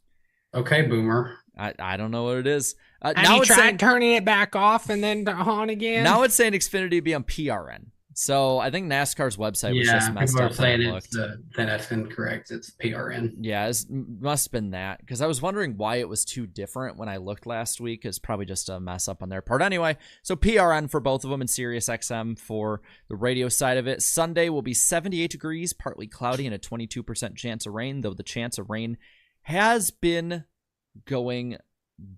Okay, Boomer. I don't know what it is. Now you tried turning it back off and then on again? Now it's saying Xfinity to be on PRN. So I think NASCAR's website was just messed up. Yeah, people are saying that's incorrect. It's PRN. Yeah, it must have been that, because I was wondering why it was too different when I looked last week. It's probably just a mess up on their part. Anyway, so PRN for both of them and Sirius XM for the radio side of it. Sunday will be 78 degrees, partly cloudy, and a 22% chance of rain, though the chance of rain has been going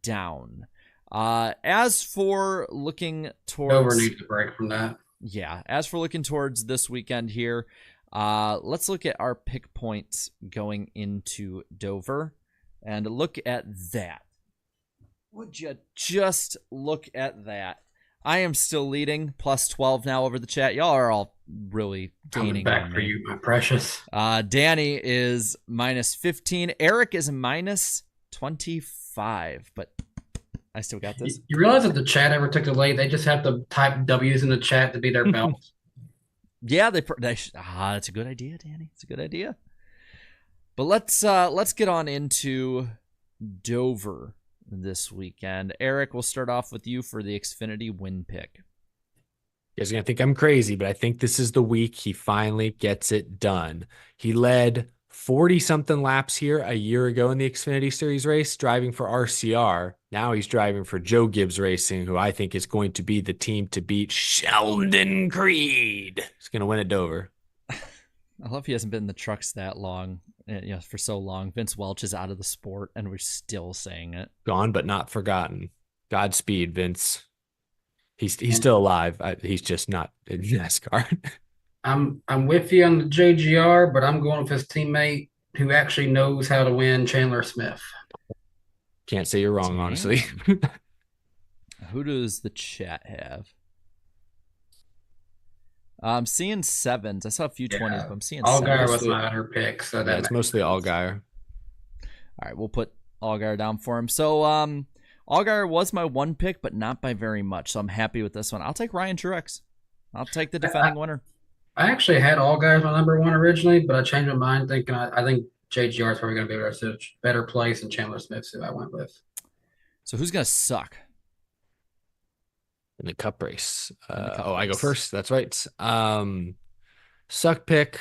down. As for looking towards... Dover needs a break from that. Yeah, as for looking towards this weekend here, let's look at our pick points going into Dover and look at that. Would you just look at that? I am still leading, plus 12 now over the chat. Y'all are all really Coming gaining back on for me. you, my precious. Danny is minus 15. Eric is minus 25, but I still got this. You realize if the chat ever took the lead, they just have to type W's in the chat to be their belt. Yeah, that's a good idea, Danny. It's a good idea. But let's get on into Dover this weekend. Eric, we'll start off with you for the Xfinity win pick. You guys are going to think I'm crazy, but I think this is the week he finally gets it done. He led 40-something laps here a year ago in the Xfinity Series race, driving for RCR. Now he's driving for Joe Gibbs Racing, who I think is going to be the team to beat. Sheldon Creed. He's going to win at Dover. I love he hasn't been in the trucks that long, for so long. Vince Welch is out of the sport, and we're still saying it. Gone but not forgotten. Godspeed, Vince. He's still alive. He's just not in NASCAR. I'm with you on the JGR, but I'm going with his teammate who actually knows how to win, Chandler Smith. Can't say you're wrong, honestly. Who does the chat have? I'm seeing 7s. I saw a few 20s, but I'm seeing 7s. Allgaier was my other pick, so it's mostly Allgaier. All right, we'll put Allgaier down for him. So, Allgaier was my one pick, but not by very much, so I'm happy with this one. I'll take Ryan Truex. I'll take the defending winner. I actually had Allgaier as my number one originally, but I changed my mind thinking I think JGR is probably going to be a better place than Chandler Smith, who I went with. So who's going to suck? In the cup race. I go first. That's right. Suck pick.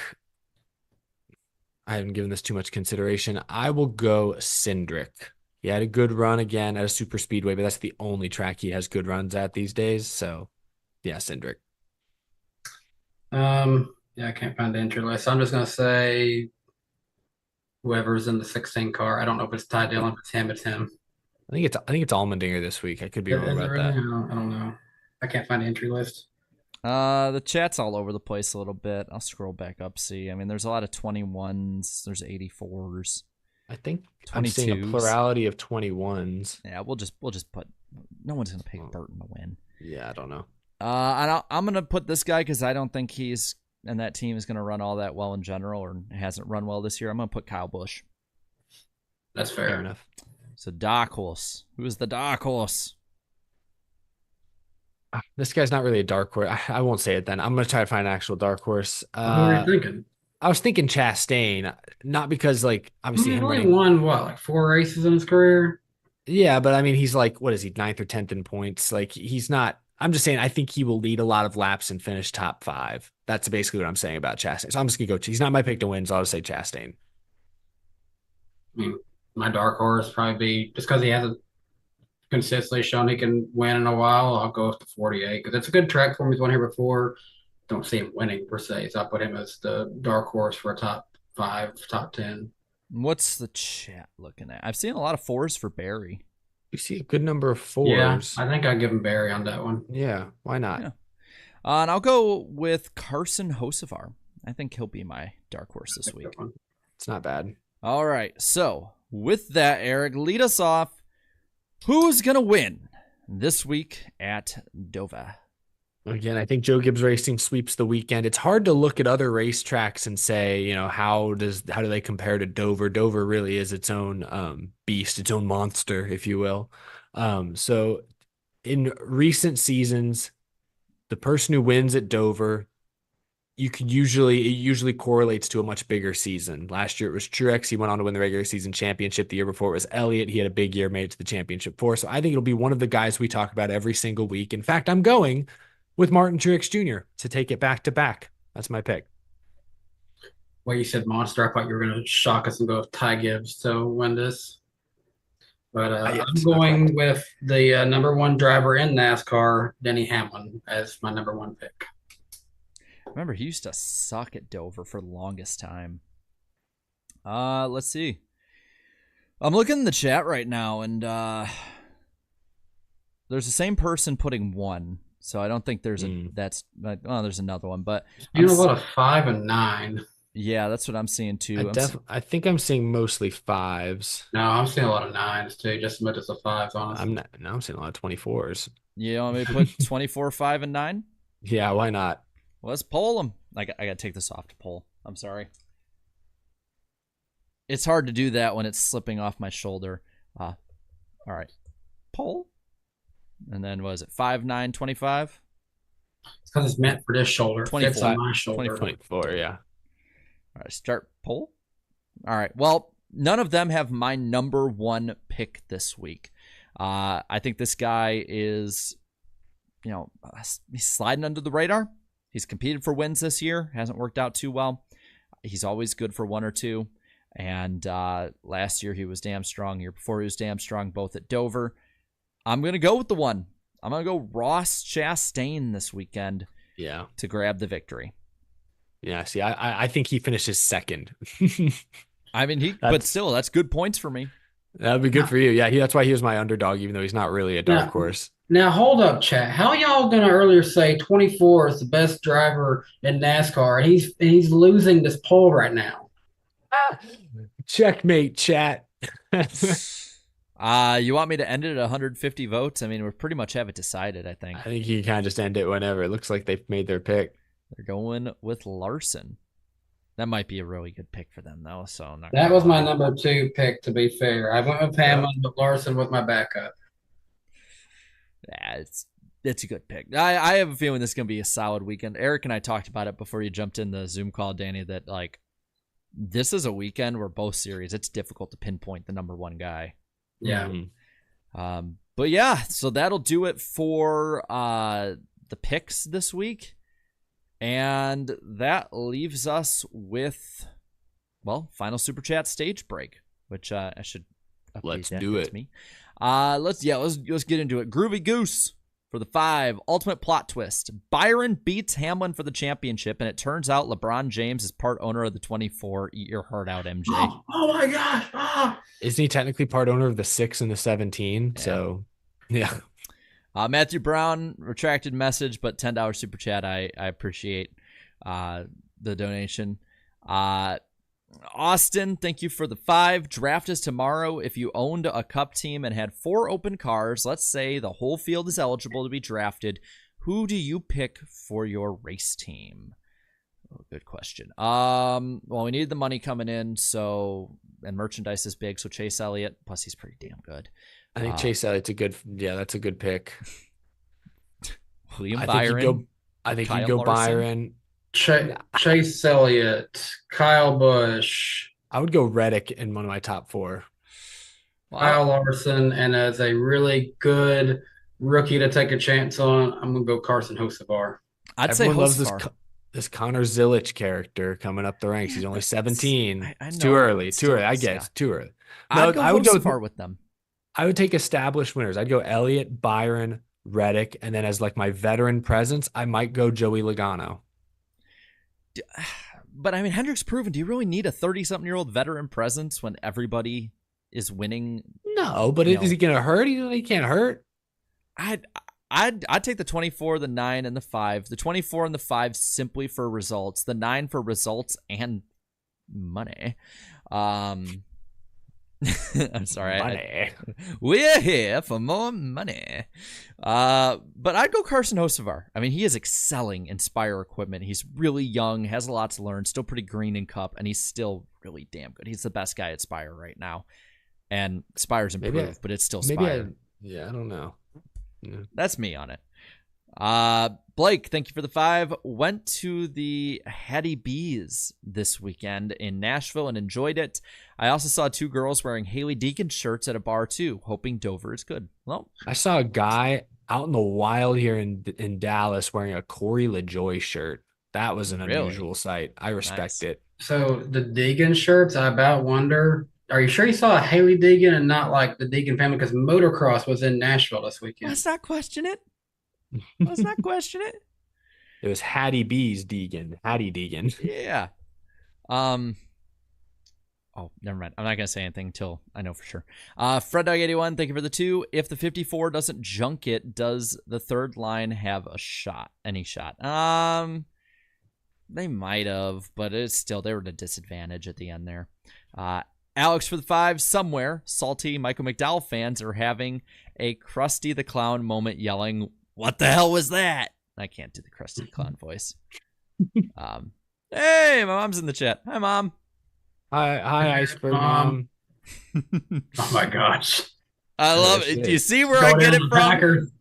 I haven't given this too much consideration. I will go Cindric. He had a good run again at a super speedway, but that's the only track he has good runs at these days. So, yeah, Cindric. I can't find the entry list. I'm just gonna say whoever's in the 16 car. I don't know if it's Ty Dillon, if it's him. I think it's Allmendinger this week. I could be wrong about really? that. I don't know. I can't find the entry list. The chat's all over the place a little bit. I'll scroll back up. See, I mean, there's a lot of 21s. There's 84s. I think 22s. I'm seeing a plurality of 21s. Yeah, we'll just put. No one's gonna pick Burton to win. Yeah, I don't know. I'm gonna put this guy because I don't think he's and that team is gonna run all that well in general, or hasn't run well this year. I'm gonna put Kyle Busch. That's fair enough. So dark horse. Who is the dark horse? This guy's not really a dark horse. I won't say it then. I'm going to try to find an actual dark horse. Who are you thinking? I was thinking Chastain, not because, obviously him only won, 4 races in his career? Yeah, but I mean, he's what is he, 9th or 10th in points? He's not, I'm just saying, I think he will lead a lot of laps and finish top 5. That's basically what I'm saying about Chastain. So I'm just going to go, he's not my pick to win, so I'll just say Chastain. I mean, my dark horse probably be, just because he hasn't consistently shown he can win in a while, I'll go with the 48 because it's a good track for him. He's won here before. Don't see him winning per se, so I put him as the dark horse for a top 5, top 10. What's the chat looking at? I've seen a lot of 4s for Barry. You see a good number of 4s. Yeah, I think I'd give him Barry on that one. Yeah, why not? Yeah. And I'll go with Carson Hocevar. I think he'll be my dark horse this week. It's not bad. All right, so with that, Eric, lead us off. Who's going to win this week at Dover? Again, I think Joe Gibbs Racing sweeps the weekend. It's hard to look at other racetracks and say, how do they compare to Dover? Dover really is its own beast, its own monster, if you will. So in recent seasons, the person who wins at Dover, it usually correlates to a much bigger season. Last year it was Truex. He went on to win the regular season championship. The year before it was Elliott. He had a big year, made it to the championship 4. So I think it'll be one of the guys we talk about every single week. In fact, I'm going with Martin Truex Jr. to take it back to back. That's my pick. Well, you said monster. I thought you were going to shock us and go with Ty Gibbs to win this. But I'm going with the number 1 driver in NASCAR, Denny Hamlin, as my number 1 pick. Remember, he used to suck at Dover for the longest time. Let's see. I'm looking in the chat right now, and there's the same person putting 1. So I don't think there's there's another one. But you know what, a 5 and 9. Yeah, that's what I'm seeing too. I think I'm seeing mostly 5s. No, I'm seeing a lot of 9s too, just as much as the 5s, honestly. I'm seeing a lot of 24s. You want me to put 24, 5, and 9? Yeah, why not? Well, let's poll them. I got to take this off to poll. I'm sorry. It's hard to do that when it's slipping off my shoulder. All right. Poll. And then was it 5, 9, 25? It's because it's meant for this shoulder. 24. Fits on my shoulder. 24, yeah. All right, start poll. All right. Well, none of them have my number one pick this week. I think this guy is, he's sliding under the radar. He's competed for wins this year. Hasn't worked out too well. He's always good for 1 or 2. And last year he was damn strong. Year before he was damn strong, both at Dover. I'm going to go with the one. I'm going to go Ross Chastain this weekend. Yeah. To grab the victory. Yeah, see, I think he finishes second. I mean, but still, that's good points for me. That'd be good for you. Yeah, that's why he was my underdog, even though he's not really a dark horse. Now, hold up, chat. How y'all gonna earlier say 24 is the best driver in NASCAR, and he's losing this poll right now? Checkmate, chat. You want me to end it at 150 votes? I mean, we pretty much have it decided, I think. I think you can kind of just end it whenever. It looks like they've made their pick. They're going with Larson. That might be a really good pick for them, though. So that was my number 2 pick, to be fair. I went with Hamlin, but Larson was my backup. Yeah, it's a good pick. I have a feeling this is going to be a solid weekend. Eric and I talked about it before you jumped in the Zoom call, Danny, that like this is a weekend where both series, it's difficult to pinpoint the number one guy. Yeah. Mm-hmm. But yeah, so that'll do it for the picks this week. And that leaves us with, well, final Super Chat stage break, which I should update. Let's that. do That's it. Me. Let's get into it. Groovy Goose for the 5. Ultimate plot twist. Byron beats Hamlin for the championship, and it turns out LeBron James is part owner of the 24. Eat your heart out, MJ. Oh my gosh. Isn't he technically part owner of the 6 and the 17? Yeah. So, yeah. Matthew Brown, retracted message, but $10 super chat. I appreciate the donation. Austin, thank you for the 5. Draft is tomorrow. If you owned a cup team and had 4 open cars, let's say the whole field is eligible to be drafted, who do you pick for your race team? Oh, good question. Well, we need the money coming in, and merchandise is big, so Chase Elliott, plus he's pretty damn good. I think Chase Elliott's that's a good pick. William Byron. I think you go Byron. Chase Elliott, Kyle Busch. I would go Reddick in one of my top 4. Wow. Kyle Larson, and as a really good rookie to take a chance on, I'm going to go Carson Hocevar. Everyone loves this Connor Zilic character coming up the ranks. He's only 17. It's too early. I guess. Too early. No, I would go far with them. I would take established winners. I'd go Elliott, Byron, Reddick, and then as like my veteran presence, I might go Joey Logano. But I mean, Hendrick's proven. Do you really need a 30-something-year-old veteran presence when everybody is winning? No, but is he going to hurt? He can't hurt. I'd take the 24, the 9, and the 5. The 24 and the 5 simply for results. The 9 for results and money. I'm sorry. We're here for more money. But I'd go Carson Hocevar. I mean, he is excelling in Spire equipment. He's really young, has a lot to learn, still pretty green in Cup, and he's still really damn good. He's the best guy at Spire right now. And Spire's improved, but it's still Spire. I don't know. Yeah. That's me on it. Blake, thank you for the 5. Went to the Hattie B's this weekend in Nashville and enjoyed it. I also saw 2 girls wearing Haley Deacon shirts at a bar too, hoping Dover is good. Well, I saw a guy out in the wild here in Dallas wearing a Corey LaJoy shirt. That was an unusual sight. I respect it. So the Deegan shirts, I about wonder, are you sure you saw Haley Deegan and not like the Deegan family? Because motocross was in Nashville this weekend. Let's not question it. Let's not question it. It was Hattie B's Deegan. Hattie Deegan. Yeah. Oh, never mind. I'm not going to say anything until I know for sure. FredDog81, thank you for the 2. If the 54 doesn't junk it, does the third line have a shot? Any shot? They might have, but it's still, they were at a disadvantage at the end there. Alex for the 5, somewhere, salty Michael McDowell fans are having a Krusty the Clown moment yelling, "What the hell was that?" I can't do the Krusty the Clown voice. Hey, my mom's in the chat. Hi, Mom. Hi, Iceberg Mom. Oh my gosh. I love it. Do you see where I get it from? Packers.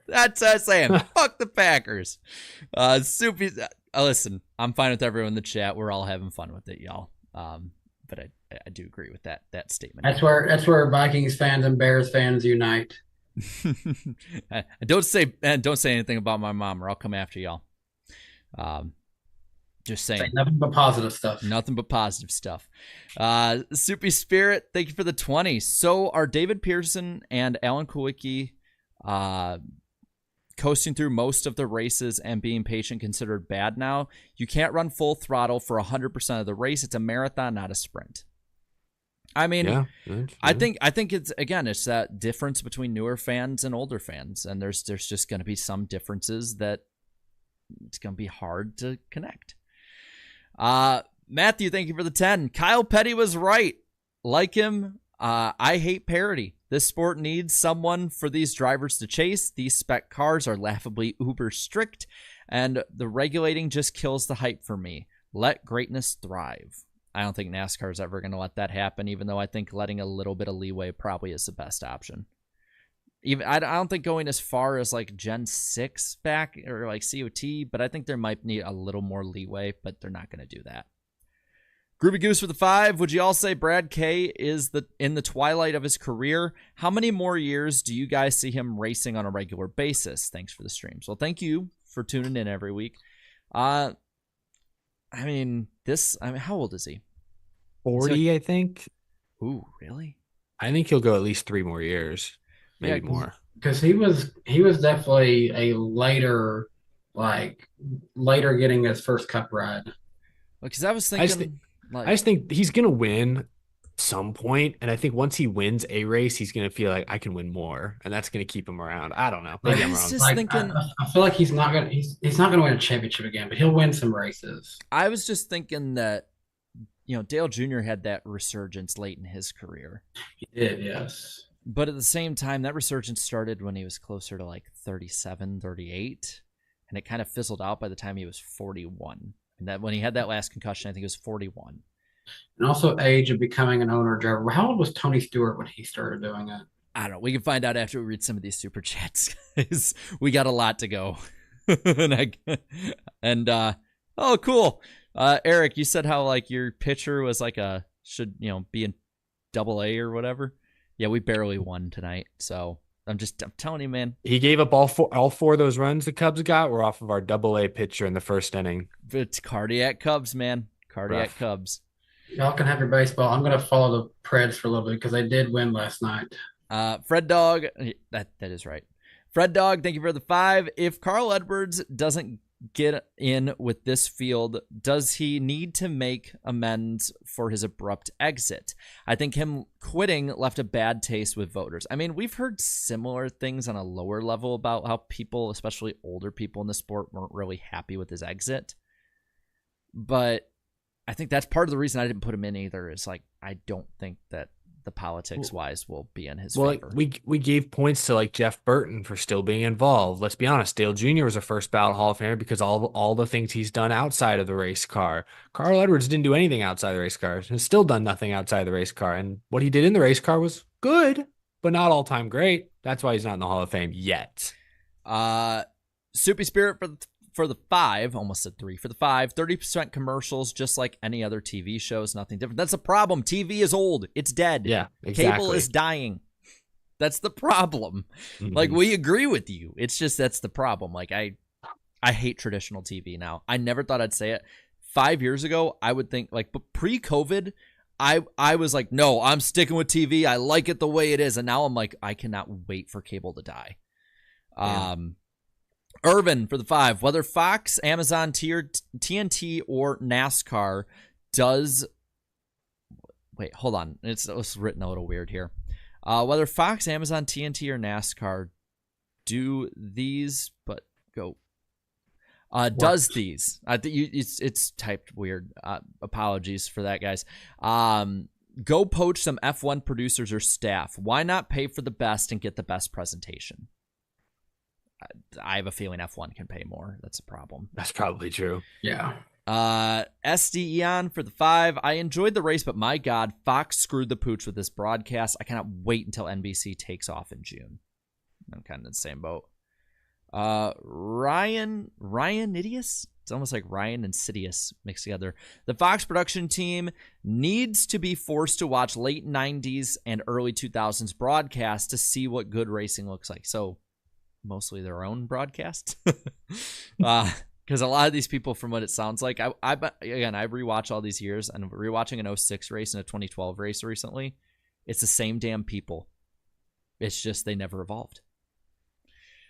That's us saying, fuck the Packers. Soupy, listen, I'm fine with everyone in the chat. We're all having fun with it, y'all. But I do agree with that statement. That's where Vikings fans and Bears fans unite. Don't say anything about my mom, or I'll come after y'all. Just saying. Say nothing but positive stuff. Nothing but positive stuff. Soupy Spirit, thank you for the 20. So are David Pearson and Alan Kulwicki coasting through most of the races and being patient considered bad now? You can't run full throttle for 100% of the race. It's a marathon, not a sprint. I mean, yeah, I think it's that difference between newer fans and older fans, and there's just going to be some differences that it's going to be hard to connect. Matthew, thank you for the 10. Kyle Petty was right. Like him, I hate parity. This sport needs someone for these drivers to chase. These spec cars are laughably uber strict, and the regulating just kills the hype for me. Let greatness thrive. I don't think NASCAR is ever going to let that happen, even though I think letting a little bit of leeway probably is the best option. Even I don't think going as far as like Gen 6 back or like COT, but I think there might need a little more leeway, but they're not going to do that. Groovy Goose for the 5. Would you all say Brad K is in the twilight of his career? How many more years do you guys see him racing on a regular basis? Thanks for the streams. Well, thank you for tuning in every week. How old is he? 40, I think. Ooh, really? I think he'll go at least 3 more years, maybe more. Because he was definitely a later getting his first Cup ride. Because I was thinking, I just think he's gonna win at some point, and I think once he wins a race, he's gonna feel like I can win more, and that's gonna keep him around. I don't know. Maybe I'm wrong. I feel like he's not gonna win a championship again, but he'll win some races. I was just thinking that, Dale Jr. had that resurgence late in his career. He did, yes. But at the same time, that resurgence started when he was closer to like 37, 38, and it kind of fizzled out by the time he was 41. And that when he had that last concussion, I think it was 41. And also age of becoming an owner driver. How old was Tony Stewart when he started doing it? I don't know. We can find out after we read some of these super chats, guys. We got a lot to go. Oh, cool. Eric, you said how like your pitcher was like should be in AA or whatever. Yeah, we barely won tonight, so I'm telling you, man. He gave up all four of those runs the Cubs got were off of our AA pitcher in the first inning. It's cardiac Cubs, man. Cardiac Rough. Cubs. Y'all can have your baseball. I'm gonna follow the Preds for a little bit because they did win last night. Fred Dog, that is right. Fred Dog, thank you for the 5. If Carl Edwards doesn't get in with this field, does he need to make amends for his abrupt exit? I think him quitting left a bad taste with voters. I mean, we've heard similar things on a lower level about how people, especially older people in the sport, weren't really happy with his exit. But I think that's part of the reason I didn't put him in either, is like, I don't think that the politics wise will be in his favor. Like we gave points to like Jeff Burton for still being involved. Let's be honest, Dale Jr. was a first ballot Hall of Famer because all the things he's done outside of the race car. Carl Edwards didn't do anything outside the race car. Has still done nothing outside the race car. And what he did in the race car was good, but not all time great. That's why he's not in the Hall of Fame yet. Soupy Spirit for the 5, almost said 3 for the 5, 30% commercials, just like any other TV shows, nothing different. That's a problem. TV is old. It's dead. Yeah, exactly. Cable is dying. That's the problem. Mm-hmm. Like, we agree with you. It's just, that's the problem. Like, I hate traditional TV now. I never thought I'd say it. 5 years ago, I would think, like, but pre-COVID, I was like, no, I'm sticking with TV. I like it the way it is. And now I'm like, I cannot wait for cable to die. Yeah. Irvin for the 5. Whether Fox, Amazon, TNT, or NASCAR does... Wait, hold on. It's written a little weird here. Whether Fox, Amazon, TNT, or NASCAR do these, but go... does these. I think it's typed weird. Apologies for that, guys. Go poach some F1 producers or staff. Why not pay for the best and get the best presentation? I have a feeling F1 can pay more. That's a problem. That's probably true. Yeah. SD Eon for the 5. I enjoyed the race, but my God, Fox screwed the pooch with this broadcast. I cannot wait until NBC takes off in June. I'm kind of in the same boat. Ryan Idius? It's almost like Ryan and Sidious mixed together. The Fox production team needs to be forced to watch late 90s and early 2000s broadcasts to see what good racing looks like. So mostly their own broadcast. Because a lot of these people, from what it sounds like, I rewatch all these years, and rewatching an 06 race and a 2012 race recently. It's the same damn people. It's just they never evolved.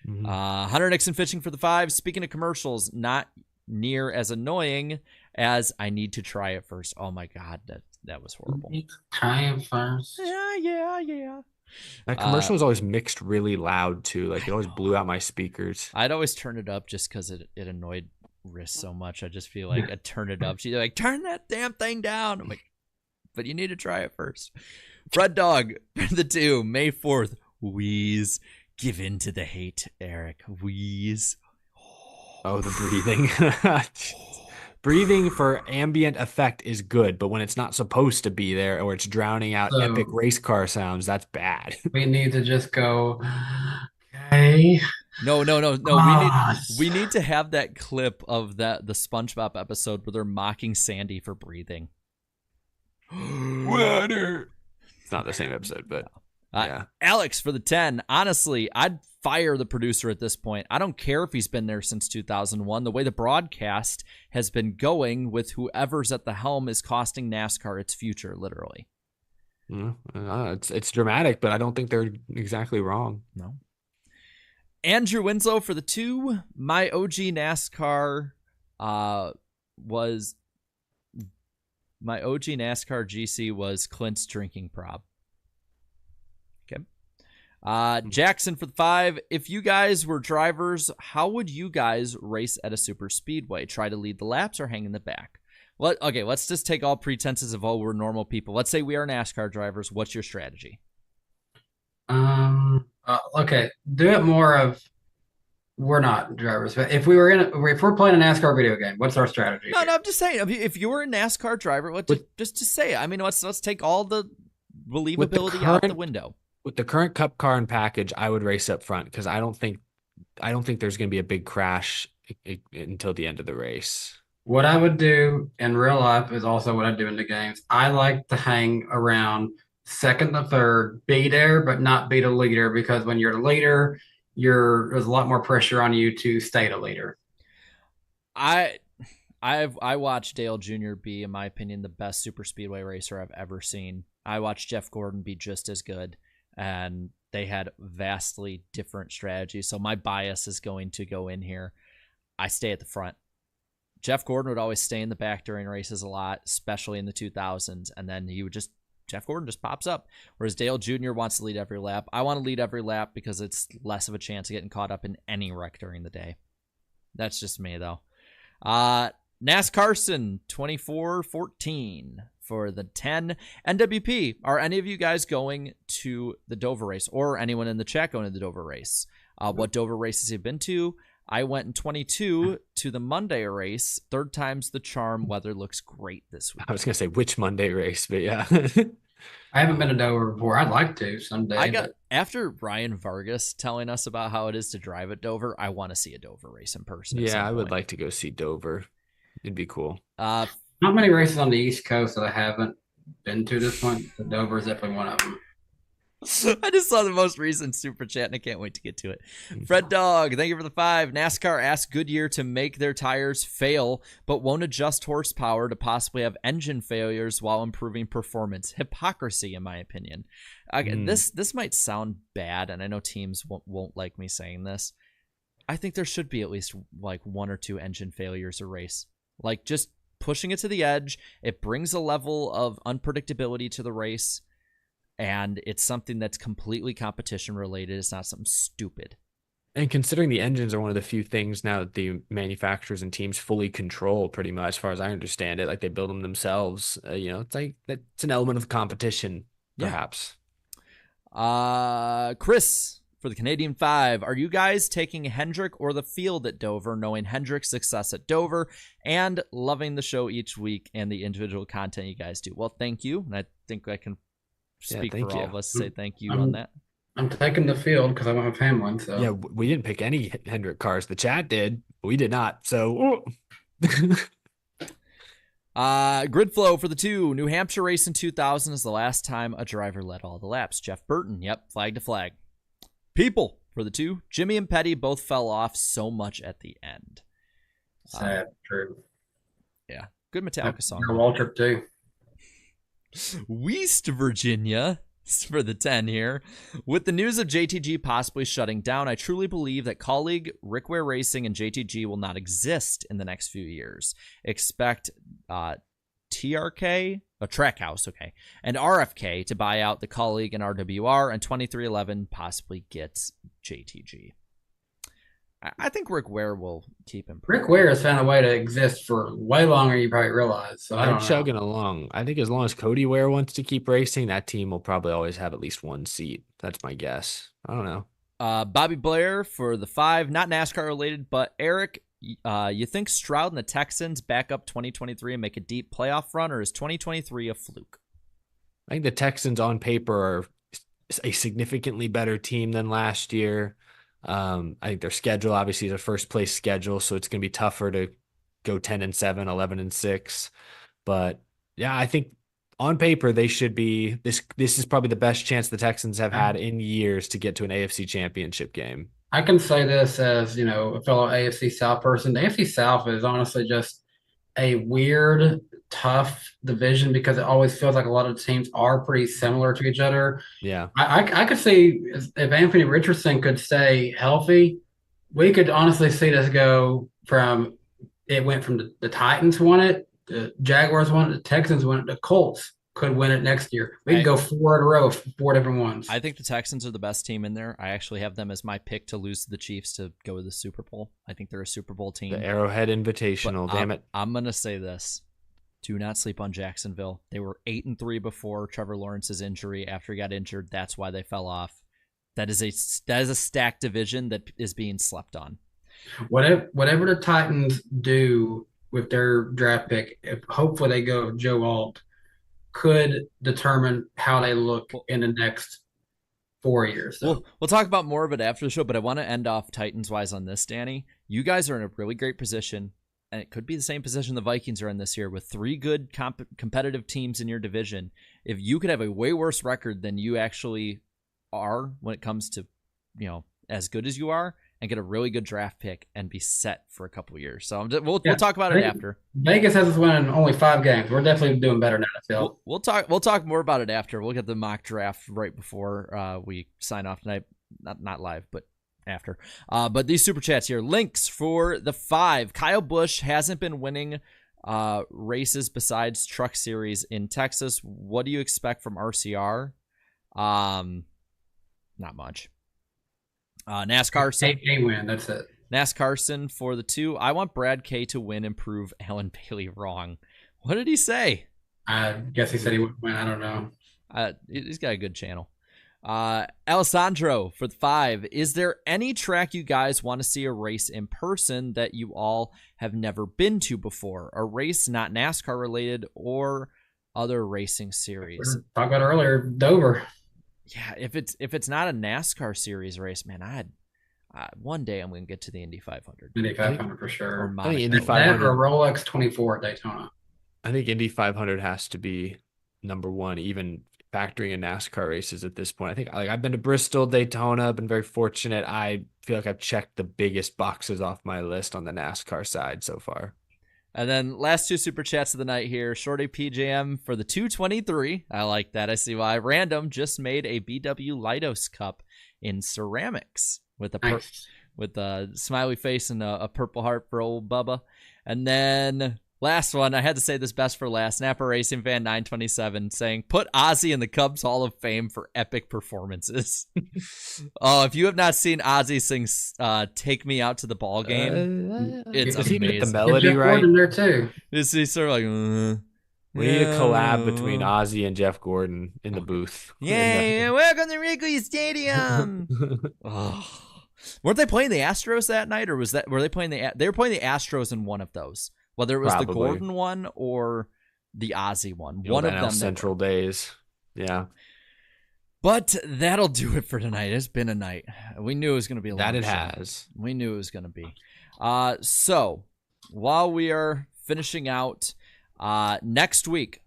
Mm-hmm. Hunter Nixon fishing for the 5. Speaking of commercials, not near as annoying as I need to try it first. Oh my God, that was horrible. Try it first. Yeah. That commercial was always mixed really loud too. Like it always blew out my speakers. I'd always turn it up just because it annoyed Riss so much. I just feel like I'd turn it up. She's like, turn that damn thing down. I'm like, but you need to try it first. Fred Dog for the 2, May 4th. Wheeze. Give in to the hate, Eric. Wheeze. Oh, the breathing. Breathing for ambient effect is good, but when it's not supposed to be there or it's drowning out epic race car sounds, that's bad. We need to just go, okay. No. We need to have that clip of the SpongeBob episode where they're mocking Sandy for breathing. Water. It's not the same episode, but yeah. Alex for the 10. Honestly, I'd fire the producer at this point. I don't care if he's been there since 2001. The way the broadcast has been going with whoever's at the helm is costing NASCAR its future, literally. It's dramatic, but I don't think they're exactly wrong. No. Andrew Winslow for the 2. My OG NASCAR GC was Clint's drinking prop. Okay. Jackson for the 5. If you guys were drivers, how would you guys race at a super speedway? Try to lead the laps or hang in the back? Okay, let's just take all pretenses of, we're normal people. Let's say we are NASCAR drivers. What's your strategy? Okay, do it more of we're not drivers, but if we're playing a NASCAR video game, what's our strategy? No, I'm just saying. If you were a NASCAR driver, just to say it. I mean, let's take all the believability out the window. With the current Cup car and package, I would race up front because I don't think there's going to be a big crash until the end of the race. What I would do in real life is also what I do in the games. I like to hang around second to third, be there, but not be the leader, because when you're the leader, there's a lot more pressure on you to stay the leader. I watched Dale Jr. be, in my opinion, the best super speedway racer I've ever seen. I watched Jeff Gordon be just as good, and they had vastly different strategies. So my bias is going to go in here. I stay at the front. Jeff Gordon would always stay in the back during races a lot, especially in the 2000s, and then Jeff Gordon just pops up, whereas Dale Jr. wants to lead every lap. I want to lead every lap because it's less of a chance of getting caught up in any wreck during the day. That's just me, though. NASCARson 2414 for the 10. NWP, are any of you guys going to the Dover race, or anyone in the chat going to the Dover race? What Dover races you've been to? I went in 22 to the Monday race. Third time's the charm. Weather looks great this week. I was going to say which Monday race, but yeah. I haven't been to Dover before. I'd like to someday. After Ryan Vargas telling us about how it is to drive at Dover, I want to see a Dover race in person. Yeah, I would like to go see Dover. It'd be cool. Not many races on the East Coast that I haven't been to this point, but Dover is definitely one of them. I just saw the most recent super chat and I can't wait to get to it. Fred Dog, thank you for the 5. NASCAR asked Goodyear to make their tires fail, but won't adjust horsepower to possibly have engine failures while improving performance. Hypocrisy, in my opinion. This might sound bad, and I know teams won't like me saying this. I think there should be at least like 1 or 2 engine failures a race. Like just pushing it to the edge. It brings a level of unpredictability to the race. And it's something that's completely competition related. It's not something stupid. And considering the engines are one of the few things now that the manufacturers and teams fully control pretty much, as far as I understand it, like they build them themselves, it's like that's an element of competition, perhaps. Chris, for the Canadian 5, are you guys taking Hendrick or the field at Dover, knowing Hendrick's success at Dover and loving the show each week and the individual content you guys do? Well, thank you. And I think I can speak for all of us to say thank you on that. I'm taking the field because I went with Hamlin. So yeah, we didn't pick any Hendrick cars. The chat did, but we did not. So grid flow for the 2. New Hampshire race in 2000 is the last time a driver led all the laps. Jeff Burton. Yep, flag to flag. People for the 2. Jimmy and Petty both fell off so much at the end. Sad, true. Yeah, good Metallica song. Walter too. West Virginia for the 10 here. With the news of JTG possibly shutting down, I truly believe that colleague Rick Ware Racing and JTG will not exist in the next few years. Expect TRK, a Trackhouse, okay, and RFK to buy out the colleague and RWR, and 2311 possibly gets JTG. I think Rick Ware will keep him. Rick Ware has found a way to exist for way longer than you probably realize. So I'm chugging along. I think as long as Cody Ware wants to keep racing, that team will probably always have at least one seat. That's my guess. I don't know. Bobby Blair for the 5, not NASCAR related, but Eric, you think Stroud and the Texans back up 2023 and make a deep playoff run, or is 2023 a fluke? I think the Texans on paper are a significantly better team than last year. I think their schedule obviously is a first place schedule, so it's going to be tougher to go 10-7, 11-6. But yeah, I think on paper they should be. This is probably the best chance the Texans have had in years to get to an AFC Championship game. I can say this as, a fellow AFC South person. The AFC South is honestly just a weird, tough division because it always feels like a lot of teams are pretty similar to each other. Yeah. I could see if Anthony Richardson could stay healthy, we could honestly see this go from it went from the Titans won it, the Jaguars won it, the Texans won it, the Colts could win it next year. We could go 4 in a row, 4 different ones. I think the Texans are the best team in there. I actually have them as my pick to lose to the Chiefs to go to the Super Bowl. I think they're a Super Bowl team. The Arrowhead Invitational, damn it. I'm going to say this. Do not sleep on Jacksonville. They were 8-3 before Trevor Lawrence's injury. After he got injured, that's why they fell off. That is a stacked division that is being slept on. Whatever the Titans do with their draft pick, hopefully they go with Joe Alt, could determine how they look in the next 4 years. So. We'll talk about more of it after the show, but I want to end off Titans-wise on this, Danny. You guys are in a really great position, and it could be the same position the Vikings are in this year with 3 good competitive teams in your division. If you could have a way worse record than you actually are when it comes to, as good as you are, and get a really good draft pick and be set for a couple of years. So we'll talk about it after. Vegas has us winning only 5 games. We're definitely doing better now, I feel. We'll talk more about it after. We'll get the mock draft right before we sign off tonight. Not live, but after. But these super chats here. Links for the 5. Kyle Busch hasn't been winning races besides Truck Series in Texas. What do you expect from RCR? Not much. NASCAR. A win, that's it. NASCAR for the 2. I want Brad K to win and prove Alan Bailey wrong. What did he say? I guess he said he would win. I don't know. He's got a good channel. Alessandro for the 5. Is there any track you guys want to see a race in person that you all have never been to before? A race not NASCAR related or other racing series? We talked about earlier, Dover. Yeah, if it's not a NASCAR series race, man, one day I'm going to get to the Indy 500. Indy 500 for sure. I think Indy 500 or Rolex 24 at Daytona. I think Indy 500 has to be number 1, even factoring in NASCAR races at this point. I think I've been to Bristol, Daytona. I've been very fortunate. I feel like I've checked the biggest boxes off my list on the NASCAR side so far. And then last 2 super chats of the night here. Shorty PJM for the 223. I like that. I see why. Random just made a BW Leidos cup in ceramics with a smiley face and a purple heart for old Bubba. And then last one. I had to say this best for last. Napa Racing Fan 927 saying, put Ozzy in the Cubs Hall of Fame for epic performances. Oh, if you have not seen Ozzy sing Take Me Out to the Ball Game, it's does he get the amazing. melody Jeff right? Gordon there too. He's sort of like, We need a collab between Ozzy and Jeff Gordon in the booth. yeah, welcome to Wrigley Stadium. Oh. Weren't they playing the Astros that night, or were they playing they were playing the Astros in one of those? Whether it was Probably. the Gordon one or the Ozzy one. The One of NL them. Central days. Yeah. But that'll do it for tonight. It's been a night. We knew it was going to be a long That it show. has. We knew it was going to be. So while we are finishing out, next week,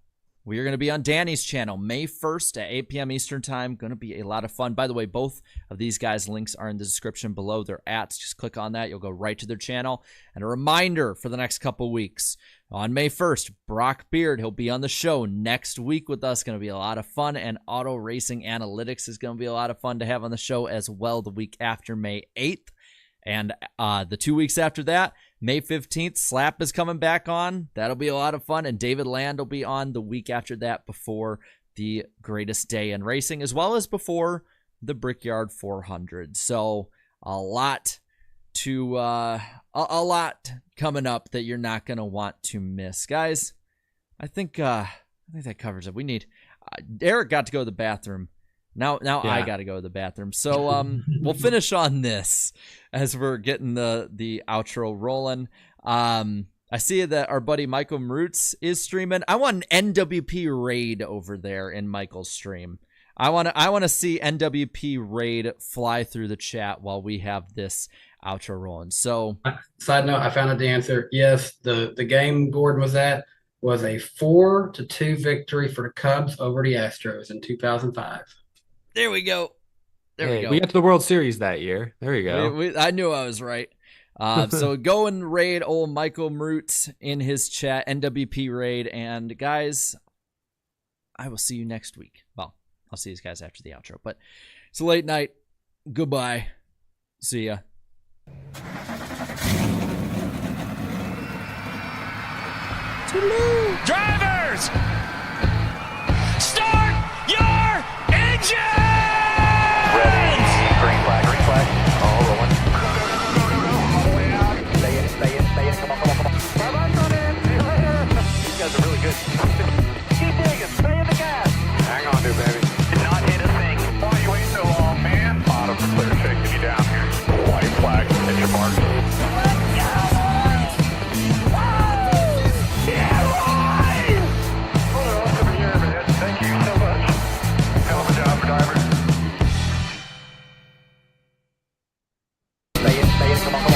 we are going to be on Danny's channel, May 1st at 8 p.m. Eastern Time. Going to be a lot of fun. By the way, both of these guys' links are in the description below. Their ats. Just click on that. You'll go right to their channel. And a reminder for the next couple weeks. On May 1st, Brock Beard, he'll be on the show next week with us. Going to be a lot of fun. And Auto Racing Analytics is going to be a lot of fun to have on the show as well the week after May 8th. And the 2 weeks after that, May 15th, Slap is coming back on. That'll be a lot of fun. And David Land will be on the week after that before the greatest day in racing, as well as before the Brickyard 400. So a lot coming up that you're not going to want to miss. Guys, I think that covers it. We need Eric got to go to the bathroom. Now yeah. I got to go to the bathroom. So we'll finish on this as we're getting the outro rolling. I see that our buddy Michael Marutz is streaming. I want an NWP raid over there in Michael's stream. I want to see NWP raid fly through the chat while we have this outro rolling. So side note, I found out the answer. Yes, the game Gordon was at was a 4-2 victory for the Cubs over the Astros in 2005. There we go. We go. We got to the World Series that year. There you go. I knew I was right. So go and raid old Michael Marutz in his chat, NWP raid. And guys, I will see you next week. Well, I'll see you guys after the outro. But it's a late night. Goodbye. See ya. Toodaloo. Drivers! Start your engine! Green flag, all rolling. All the way out. Stay in, come on. Bye-bye, run in, see you later. These guys are really good. Keep digging, stay in the gas. Hang on, dude, baby. Did not hit a thing. Why are you waiting so long, man? Bottom, clear, shaking you down here. White flag, hit your mark. Let's go, boys! Woo! Yeah, boys! Put it on to the air, man. Thank you so much. Hell of a job, driver. Stay in, come on.